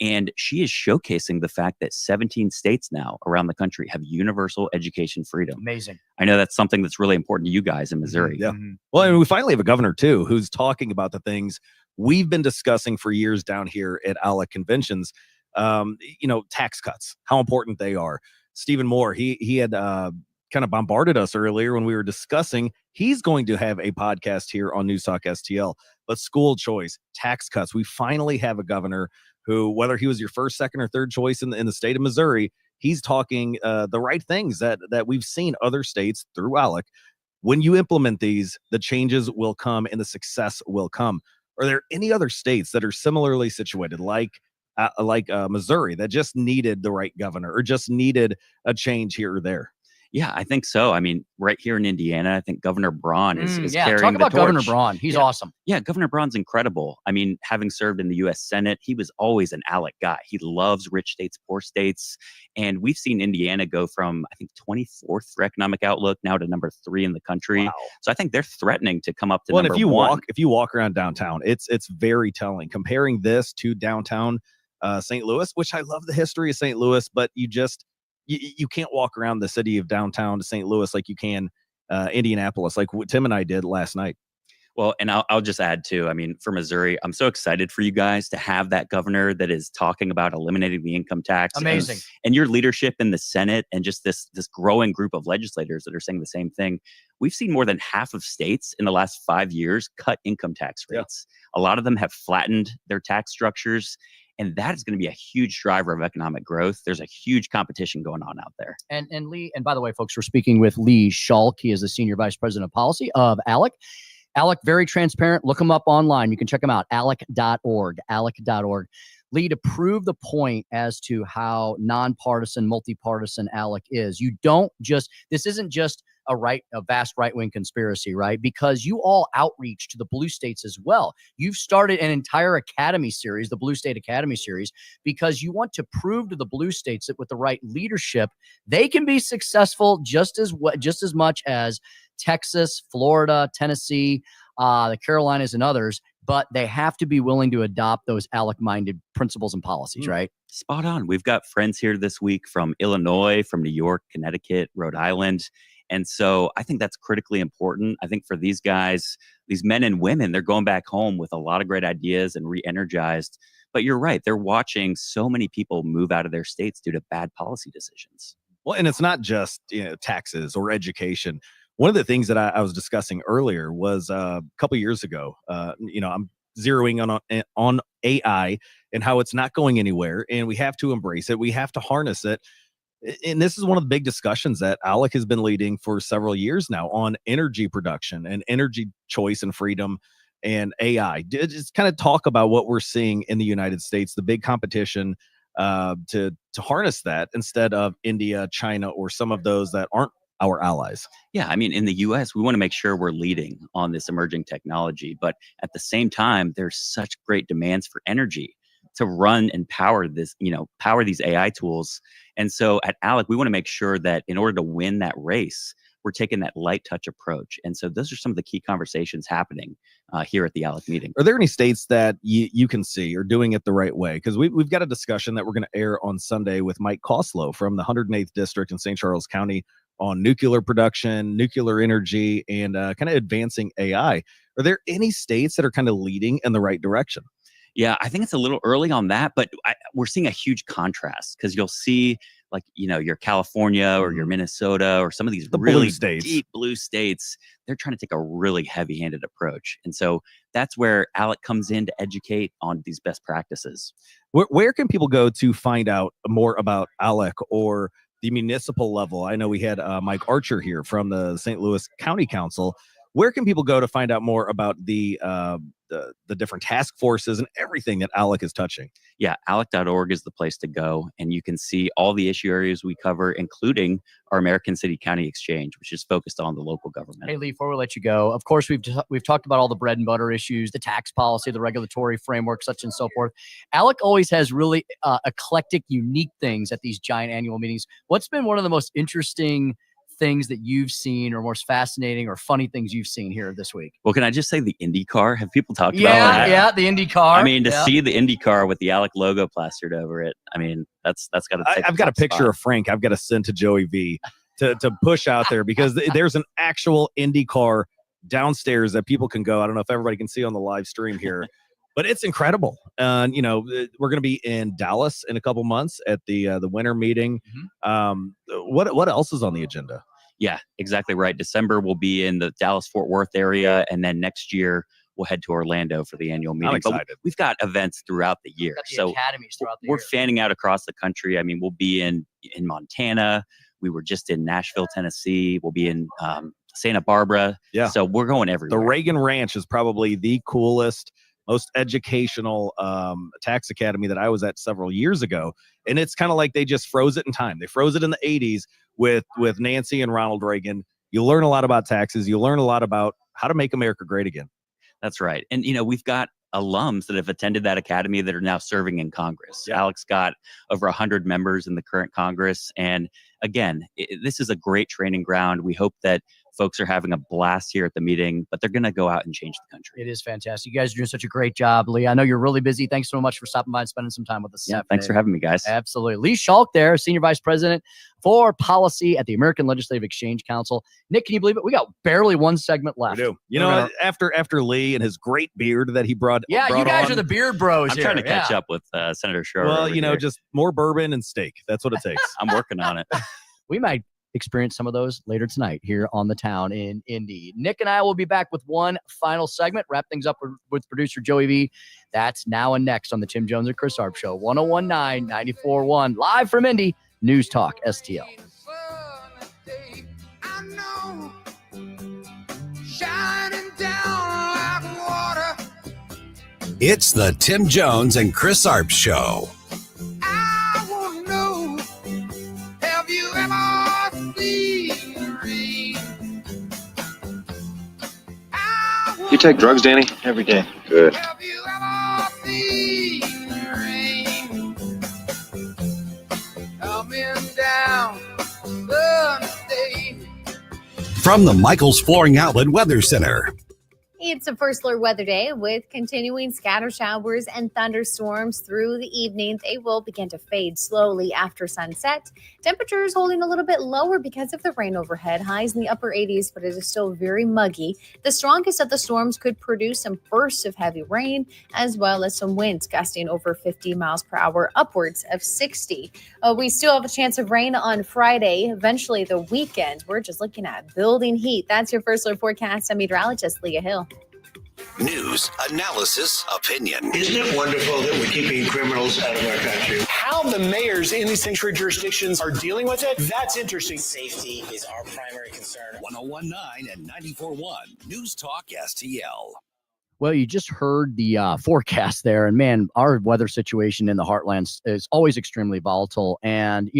And she is showcasing the fact that 17 states now around the country have universal education freedom. Amazing. I know that's something that's really important to you guys in Missouri. Yeah. Well, and we finally have a governor, too, who's talking about the things we've been discussing for years down here at ALEC conventions. Tax cuts, how important they are. Stephen Moore, he had kind of bombarded us earlier when we were discussing he's going to have a podcast here on News Talk STL. But school choice, tax cuts, we finally have a governor who, whether he was your first, second, or third choice in the state of Missouri, he's talking the right things that we've seen other states through ALEC. When you implement these, the changes will come and the success will come. Are there any other states that are similarly situated, like Missouri, that just needed the right governor or just needed a change here or there? Yeah, I think so. I mean, right here in Indiana, I think Governor Braun is carrying the torch. Talk about Governor Braun. He's awesome. Yeah, Governor Braun's incredible. I mean, having served in the U.S. Senate, he was always an ALEC guy. He loves rich states, poor states. And we've seen Indiana go from, I think, 24th for economic outlook now to number 3 in the country. Wow. So I think they're threatening to come up to number 1. If you walk around downtown, it's very telling. Comparing this to downtown St. Louis, which I love the history of St. Louis, but you can't walk around the city of downtown to St. Louis like you can Indianapolis, like what Tim and I did last night. Well, and I'll just add too, I mean, for Missouri, I'm so excited for you guys to have that governor that is talking about eliminating the income tax. Amazing. And your leadership in the Senate and just this growing group of legislators that are saying the same thing. We've seen more than half of states in the last 5 years cut income tax rates. Yeah. A lot of them have flattened their tax structures. And that is going to be a huge driver of economic growth. There's a huge competition going on out there. And Lee, and by the way, folks, we're speaking with Lee Schalk. He is the Senior Vice President of Policy of ALEC. ALEC, very transparent. Look him up online. You can check him out, alec.org, alec.org. Lee, to prove the point as to how nonpartisan, multipartisan ALEC is, this isn't just a vast right-wing conspiracy, right? Because you all outreach to the blue states as well. You've started an entire academy series, the Blue State Academy series, because you want to prove to the blue states that with the right leadership, they can be successful just as much as Texas, Florida, Tennessee, the Carolinas, and others. But they have to be willing to adopt those ALEC-minded principles and policies, right? Spot on. We've got friends here this week from Illinois, from New York, Connecticut, Rhode Island. And so I think that's critically important. I think for these guys, these men and women, they're going back home with a lot of great ideas and re-energized. But you're right. They're watching so many people move out of their states due to bad policy decisions. Well, and it's not just taxes or education. One of the things that I was discussing earlier was a couple years ago, I'm zeroing on AI and how it's not going anywhere. And we have to embrace it. We have to harness it. And this is one of the big discussions that ALEC has been leading for several years now on energy production and energy choice and freedom and AI. Just kind of talk about what we're seeing in the United States, the big competition to harness that instead of India, China, or some of those that aren't our allies. Yeah, I mean, in the U.S., we want to make sure we're leading on this emerging technology. But at the same time, there's such great demands for energy to run and power these AI tools. And so at ALEC, we want to make sure that in order to win that race, we're taking that light touch approach. And so those are some of the key conversations happening here at the ALEC meeting. Are there any states that you can see are doing it the right way? Because we've got a discussion that we're going to air on Sunday with Mike Koslow from the 108th District in St. Charles County on nuclear production, nuclear energy, and kind of advancing AI. Are there any states that are kind of leading in the right direction? Yeah, I think it's a little early on that, but we're seeing a huge contrast because you'll see like, your California or your Minnesota or some of these The really blue states. deep blue states, they're trying to take a really heavy-handed approach. And so that's where ALEC comes in to educate on these best practices. Where can people go to find out more about ALEC or the municipal level? I know we had Mike Archer here from the St. Louis County Council. Where can people go to find out more about the different task forces and everything that ALEC is touching? Yeah, ALEC.org is the place to go, and you can see all the issue areas we cover, including our American City County Exchange, which is focused on the local government. Hey, Lee, before we let you go, of course, we've talked about all the bread and butter issues, the tax policy, the regulatory framework, such and so forth. ALEC always has really eclectic, unique things at these giant annual meetings. What's been one of the most interesting things that you've seen, or most fascinating or funny things you've seen here this week? Well, can I just say the Indy car? Have people talked about that? Yeah, the Indy car. I mean, to see the Indy car with the ALEC logo plastered over it, I mean, that's got to take I've got a picture of Frank. I've got to send to Joey V to push out there, because there's an actual Indy car downstairs that people can go. I don't know if everybody can see on the live stream here, but it's incredible. And we're going to be in Dallas in a couple months at the winter meeting. What else is on the agenda? Yeah, exactly right. December we'll be in the Dallas-Fort Worth area, and then next year we'll head to Orlando for the annual meeting. I'm excited. But we've got events throughout the year. The academies throughout the we're year. fanning out across the country. I mean, we'll be in Montana. We were just in Nashville, Tennessee. We'll be in Santa Barbara. Yeah. So we're going everywhere. The Reagan Ranch is probably the coolest, most educational tax academy that I was at several years ago. And it's kind of like they just froze it in time. They froze it in the 80s with Nancy and Ronald Reagan. You learn a lot about taxes. You learn a lot about how to make America great again. That's right. And, we've got alums that have attended that academy that are now serving in Congress. Yeah. ALEC's got over 100 members in the current Congress. And again, this is a great training ground. We hope that folks are having a blast here at the meeting, but they're going to go out and change the country. It is fantastic. You guys are doing such a great job, Lee. I know you're really busy. Thanks so much for stopping by and spending some time with us. Yeah, thanks for having me, guys. Absolutely. Lee Schalk there, Senior Vice President for Policy at the American Legislative Exchange Council. Nick, can you believe it? We got barely one segment left. We do. After Lee and his great beard that he brought. Yeah, you guys are the beard bros I'm here. trying to catch up with Senator Schroer. Well, just more bourbon and steak. That's what it takes. I'm working on it. We might experience some of those later tonight here on The Town in Indy. Nick and I will be back with one final segment, wrap things up with producer Joey V. That's now and next on the Tim Jones and Chris Arps Show, 1019 94.1, live from Indy, News Talk STL. Shining down like water. It's the Tim Jones and Chris Arps Show. I want to know, have you ever seen the rain? You take drugs, Danny? Every day. Good. Have you ever seen the rain? Coming down Sunday. From the Michaels Flooring Outlet Weather Center. It's a first alert weather day with continuing scatter showers and thunderstorms through the evening. They will begin to fade slowly after sunset. Temperatures holding a little bit lower because of the rain overhead. Highs in the upper 80s, but it is still very muggy. The strongest of the storms could produce some bursts of heavy rain, as well as some winds gusting over 50 miles per hour, upwards of 60. We still have a chance of rain on Friday, eventually the weekend. We're just looking at building heat. That's your first alert forecast. I'm meteorologist Leah Hill. News, analysis, opinion. Isn't it wonderful that we're keeping criminals out of our country? How the mayors in these sanctuary jurisdictions are dealing with it, that's interesting. Safety is our primary concern. 1019 and 94.1 News Talk STL. Well, you just heard the forecast there, and man, our weather situation in the heartland is always extremely volatile. And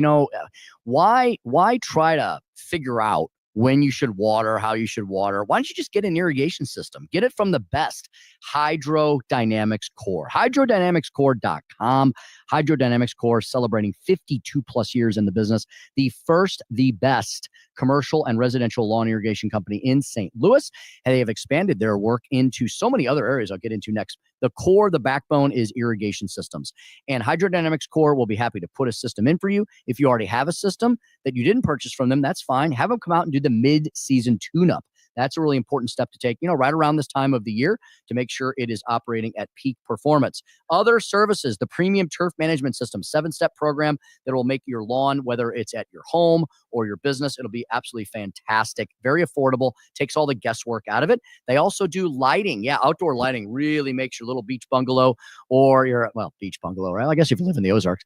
why try to figure out when you should water, how you should water? Why don't you just get an irrigation system? Get it from the best, Hydrodynamics Core. Hydrodynamicscore.com. Hydrodynamics Core celebrating 52 plus years in the business. The first, the best commercial and residential lawn irrigation company in St. Louis. And they have expanded their work into so many other areas I'll get into next. The core, the backbone is irrigation systems. And Hydrodynamics Core will be happy to put a system in for you. If you already have a system that you didn't purchase from them, that's fine. Have them come out and do the mid-season tune-up. That's a really important step to take, right around this time of the year to make sure it is operating at peak performance. Other services, the Premium Turf Management System, 7-step program that will make your lawn, whether it's at your home or your business, it'll be absolutely fantastic. Very affordable, takes all the guesswork out of it. They also do lighting. Yeah, outdoor lighting really makes your little beach bungalow or beach bungalow, right? I guess if you live in the Ozarks,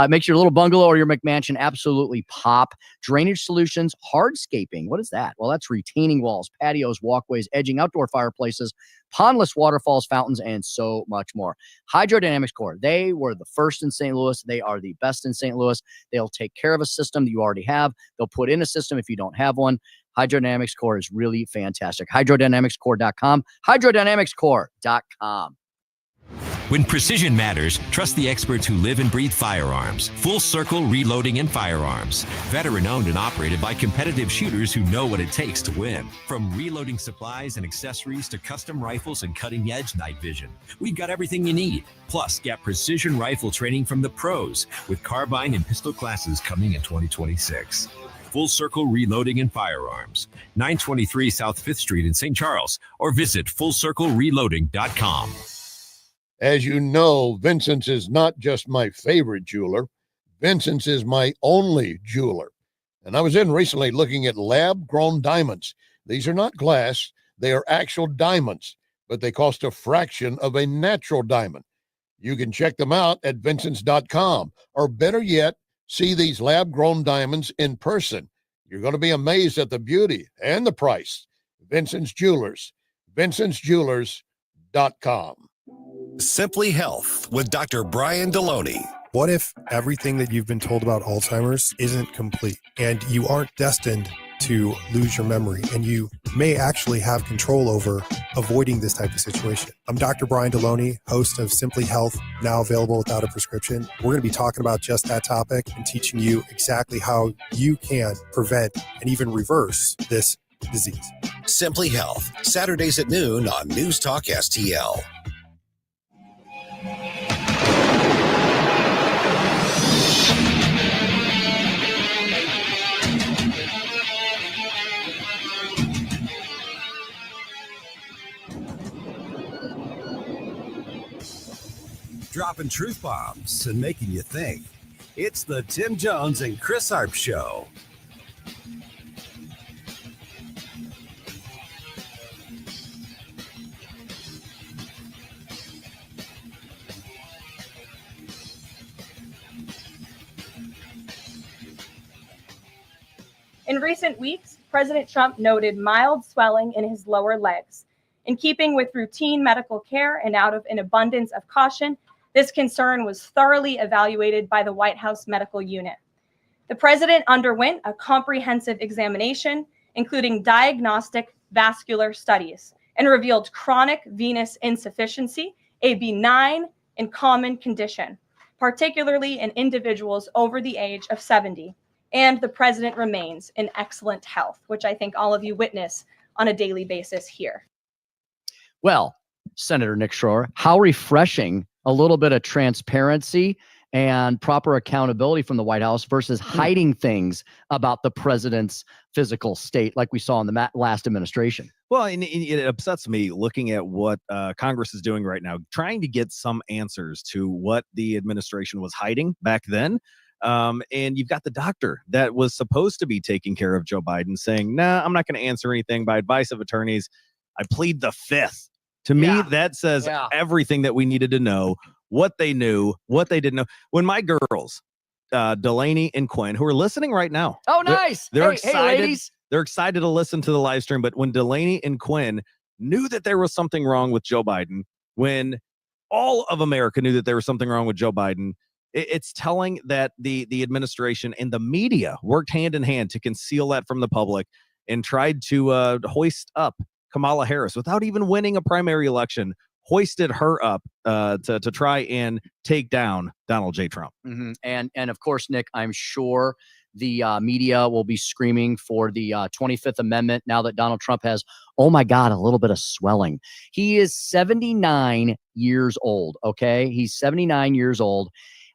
makes your little bungalow or your McMansion absolutely pop. Drainage solutions, hardscaping. What is that? Well, that's retaining walls, patios, walkways, edging, outdoor fireplaces, pondless waterfalls, fountains, and so much more. Hydrodynamics Core, they were the first in St. Louis. They are the best in St. Louis. They'll take care of a system that you already have. They'll put in a system if you don't have one. Hydrodynamics Core is really fantastic. Hydrodynamicscore.com. Hydrodynamicscore.com. When precision matters, trust the experts who live and breathe firearms. Full Circle Reloading and Firearms. Veteran-owned and operated by competitive shooters who know what it takes to win. From reloading supplies and accessories to custom rifles and cutting-edge night vision, we've got everything you need. Plus, get precision rifle training from the pros with carbine and pistol classes coming in 2026. Full Circle Reloading and Firearms. 923 South 5th Street in St. Charles, or visit FullCircleReloading.com. As you know, Vincent's is not just my favorite jeweler. Vincent's is my only jeweler. And I was in recently looking at lab-grown diamonds. These are not glass. They are actual diamonds, but they cost a fraction of a natural diamond. You can check them out at Vincent's.com, or better yet, see these lab-grown diamonds in person. You're going to be amazed at the beauty and the price. Vincent's Jewelers. Vincent'sJewelers.com. Simply Health with Dr. Brian Deloney. What if everything that you've been told about Alzheimer's isn't complete and you aren't destined to lose your memory and you may actually have control over avoiding this type of situation? I'm Dr. Brian Deloney, host of Simply Health, now available without a prescription. We're going to be talking about just that topic and teaching you exactly how you can prevent and even reverse this disease. Simply Health, Saturdays at noon on News Talk STL. Dropping truth bombs and making you think. It's the Tim Jones and Chris Arps Show. In recent weeks, President Trump noted mild swelling in his lower legs. In keeping with routine medical care and out of an abundance of caution, this concern was thoroughly evaluated by the White House Medical Unit. The president underwent a comprehensive examination, including diagnostic vascular studies, and revealed chronic venous insufficiency, a benign and common condition, particularly in individuals over the age of 70. And the president remains in excellent health, which I think all of you witness on a daily basis here. Well, Senator Nick Schroer, how refreshing a little bit of transparency and proper accountability from the White House versus hiding things about the president's physical state like we saw in the last administration. Well, and it upsets me looking at what Congress is doing right now, trying to get some answers to what the administration was hiding back then. And you've got the doctor that was supposed to be taking care of Joe Biden saying, nah, I'm not going to answer anything by advice of attorneys. I plead the fifth. To me, that says everything that we needed to know, what they knew, what they didn't know. When my girls, Delaney and Quinn, who are listening right now. Oh, nice. They're hey, excited. Hey, ladies. They're excited to listen to the live stream. But when Delaney and Quinn knew that there was something wrong with Joe Biden, when all of America knew that there was something wrong with Joe Biden, it's telling that the administration and the media worked hand in hand to conceal that from the public and tried to hoist up Kamala Harris without even winning a primary election, hoisted her up to try and take down Donald J. Trump. Mm-hmm. And of course, Nick, I'm sure the media will be screaming for the 25th Amendment now that Donald Trump has, oh my God, a little bit of swelling. He is 79 years old, okay? He's 79 years old.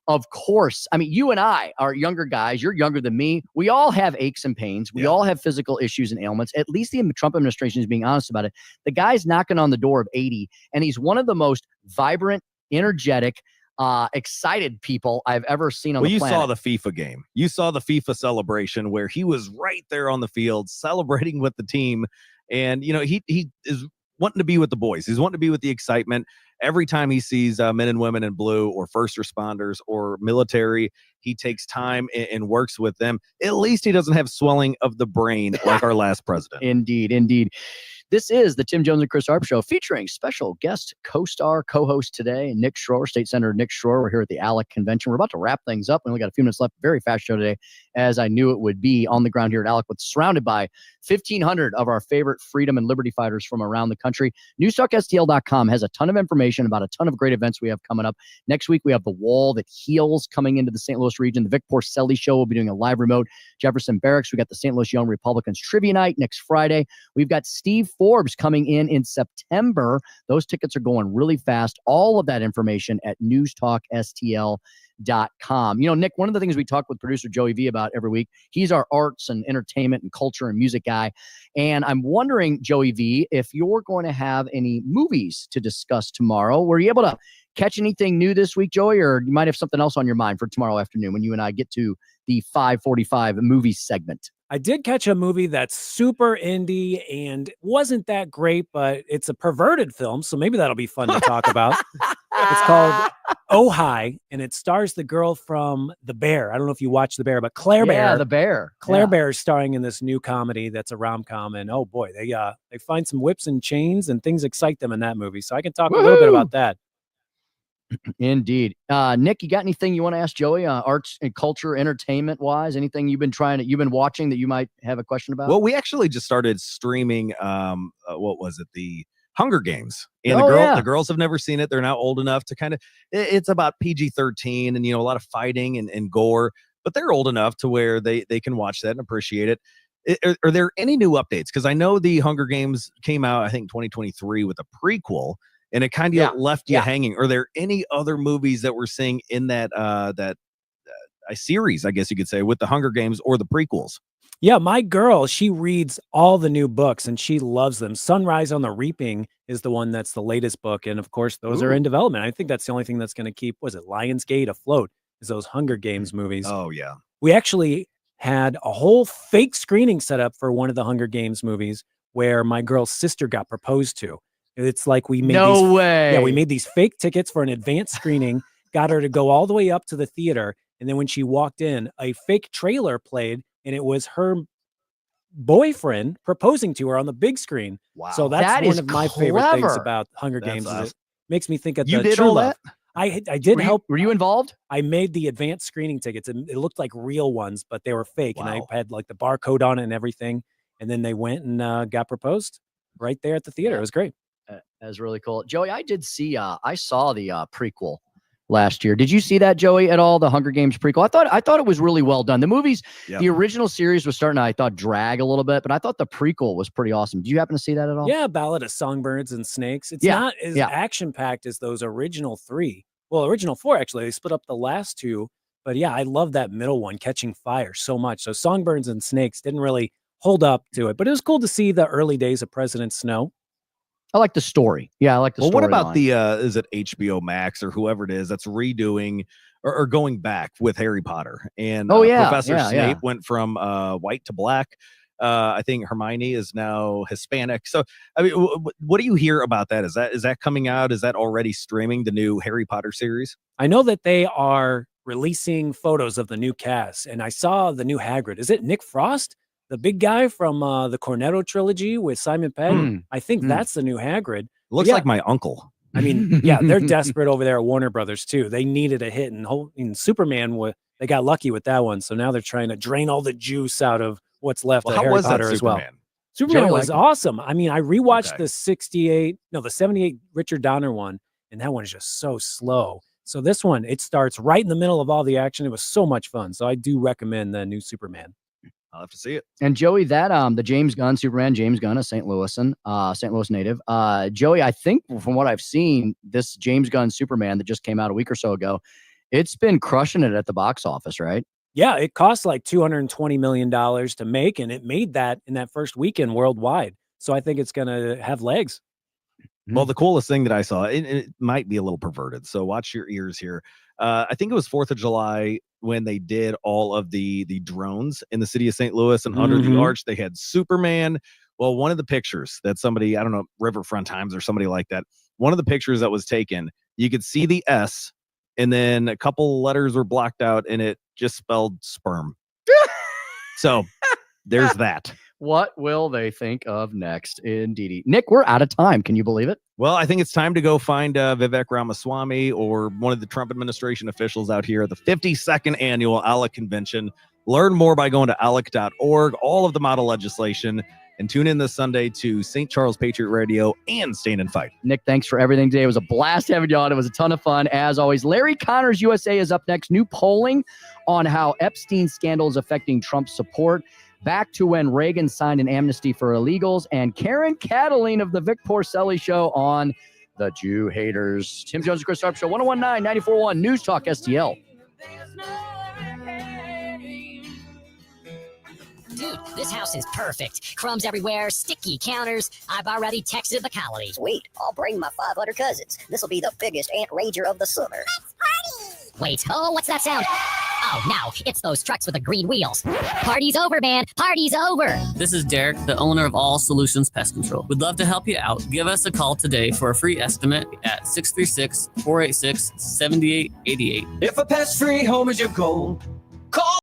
of course, I mean, you and I are younger guys. You're younger than me. We all have aches and pains. We all have physical issues and ailments. At least the Trump administration is being honest about it. The guy's knocking on the door of 80, and he's one of the most vibrant, energetic, excited people I've ever seen on the planet. You saw the FIFA game. You saw the FIFA celebration where he was right there on the field celebrating with the team. And, you know, he is wanting to be with the boys. He's wanting to be with the excitement. Every time he sees men and women in blue or first responders or military, he takes time and works with them. At least he doesn't have swelling of the brain like our last president. Indeed, indeed. This is the Tim Jones and Chris Arps Show, featuring special guest co-star, co-host today, Nick Schroer, State Senator Nick Schroer. We're here at the ALEC convention. We're about to wrap things up. We only got a few minutes left. Very fast show today, as I knew it would be, on the ground here at ALEC, surrounded by 1,500 of our favorite freedom and liberty fighters from around the country. NewsTalkSTL.com has a ton of information about a ton of great events we have coming up. Next week, we have The Wall That Heals coming into the St. Louis region. The Vic Porcelli Show will be doing a live remote. Jefferson Barracks, we got the St. Louis Young Republicans Trivia Night next Friday. We've got Steve Forbes coming in September. Those tickets are going really fast. All of that information at newstalkstl.com. You know, Nick, one of the things we talk with producer Joey V about every week, he's our arts and entertainment and culture and music guy. And I'm wondering, Joey V, if you're going to have any movies to discuss tomorrow. Were you able to catch anything new this week, Joey, or you might have something else on your mind for tomorrow afternoon when you and I get to the 5:45 movie segment? I did catch a movie that's super indie and wasn't that great, but it's a perverted film, so maybe that'll be fun to talk about. It's called Oh Hi, and it stars the girl from The Bear. I don't know if you watched The Bear, but Claire Bear. Yeah, The Bear. Claire Bear is starring in this new comedy that's a rom-com, and oh boy, they find some whips and chains, and things excite them in that movie. So I can talk a little bit about that. Indeed. Nick, you got anything you want to ask Joey, arts and culture, entertainment wise? Anything you've been watching that you might have a question about? Well, we actually just started streaming, what was it? The Hunger Games. And the girls have never seen it. They're now old enough to kind of, it's about PG-13 and, you know, a lot of fighting and gore, but they're old enough to where they can watch that and appreciate it. Are there any new updates? Because I know the Hunger Games came out, I think, 2023 with a prequel. And it kind of left you hanging. Are there any other movies that we're seeing in that series, I guess you could say, with the Hunger Games or the prequels? Yeah, my girl, she reads all the new books and she loves them. Sunrise on the Reaping is the one that's the latest book. And of course, those are in development. I think that's the only thing that's going to keep, Lionsgate afloat, is those Hunger Games movies. Oh, yeah. We actually had a whole fake screening set up for one of the Hunger Games movies where my girl's sister got proposed to. It's like we made we made these fake tickets for an advanced screening, got her to go all the way up to the theater, and then when she walked in, a fake trailer played, and it was her boyfriend proposing to her on the big screen. Wow. So that's one of my favorite things about Hunger Games. Is it makes me think of the did True all Love. that? I did help. Were you involved? I made the advanced screening tickets, and it looked like real ones, but they were fake, and I had like the barcode on it and everything. And then they went and got proposed right there at the theater. It was great. That's really cool. Joey, I did see, I saw the prequel last year. Did you see that, Joey, at all? The Hunger Games prequel? I thought it was really well done. The movies, the original series was starting to, I thought, drag a little bit, but I thought the prequel was pretty awesome. Do you happen to see that at all? Yeah, Ballad of Songbirds and Snakes. It's not as action-packed as those original three. Well, original four, actually. They split up the last two. But yeah, I love that middle one, Catching Fire, so much. So Songbirds and Snakes didn't really hold up to it, but it was cool to see the early days of President Snow. I like the story. Yeah, I like the story. Well, what about the, is it HBO Max or whoever it is that's redoing or going back with Harry Potter? And Professor Snape went from white to black. I think Hermione is now Hispanic. So, I mean, what do you hear about that? Is that coming out? Is that already streaming, the new Harry Potter series? I know that they are releasing photos of the new cast, and I saw the new Hagrid. Is it Nick Frost? The big guy from the Cornetto trilogy with Simon Pegg. I think that's the new Hagrid. Looks like my uncle. I mean, yeah, they're desperate over there at Warner Brothers too. They needed a hit, and Superman, they got lucky with that one. So now they're trying to drain all the juice out of what's left of Harry Potter as well. Superman was awesome. I mean, I rewatched the 78 Richard Donner one, and that one is just so slow. So this one, it starts right in the middle of all the action. It was so much fun. So I do recommend the new Superman. I'll have to see it. And Joey, that the James Gunn, Superman, James Gunn, a St. Louis native. Joey, I think from what I've seen, this James Gunn Superman that just came out a week or so ago It's been crushing it at the box office, right? Yeah, it cost like $220 million to make, and it made that in that first weekend worldwide. So I think it's going to have legs. Well, the coolest thing that I saw, it might be a little perverted, so watch your ears here. I think it was 4th of July when they did all of the drones in the city of St. Louis, and under the arch, they had Superman. Well, one of the pictures that somebody, I don't know, Riverfront Times or somebody like that, one of the pictures that was taken, you could see the S, and then a couple letters were blocked out, and it just spelled sperm. So there's that. What will they think of next? Indeed. Nick, we're out of time. Can you believe it? Well, I think it's time to go find Vivek Ramaswamy or one of the Trump administration officials out here at the 52nd annual ALEC convention. Learn more by going to alec.org, all of the model legislation, and tune in this Sunday to St. Charles Patriot Radio and Stand and Fight. Nick, thanks for everything today. It was a blast having you on. It was a ton of fun, as always. Larry Connors USA is up next. New polling on how Epstein scandal is affecting Trump's support. Back to when Reagan signed an amnesty for illegals, and Karen Cataline of the Vic Porcelli Show on the Jew Haters. Tim Jones and Chris Arps Show, 1019, 94.1 News Talk STL. Dude, this house is perfect. Crumbs everywhere, sticky counters. I've already texted the colonies. Sweet, I'll bring my 500 cousins. This'll be the biggest ant rager of the summer. Let's party! Wait, oh, what's that sound? Oh, no, it's those trucks with the green wheels. Party's over, man. Party's over. This is Derek, the owner of All Solutions Pest Control. We'd love to help you out. Give us a call today for a free estimate at 636-486-7888. If a pest-free home is your goal,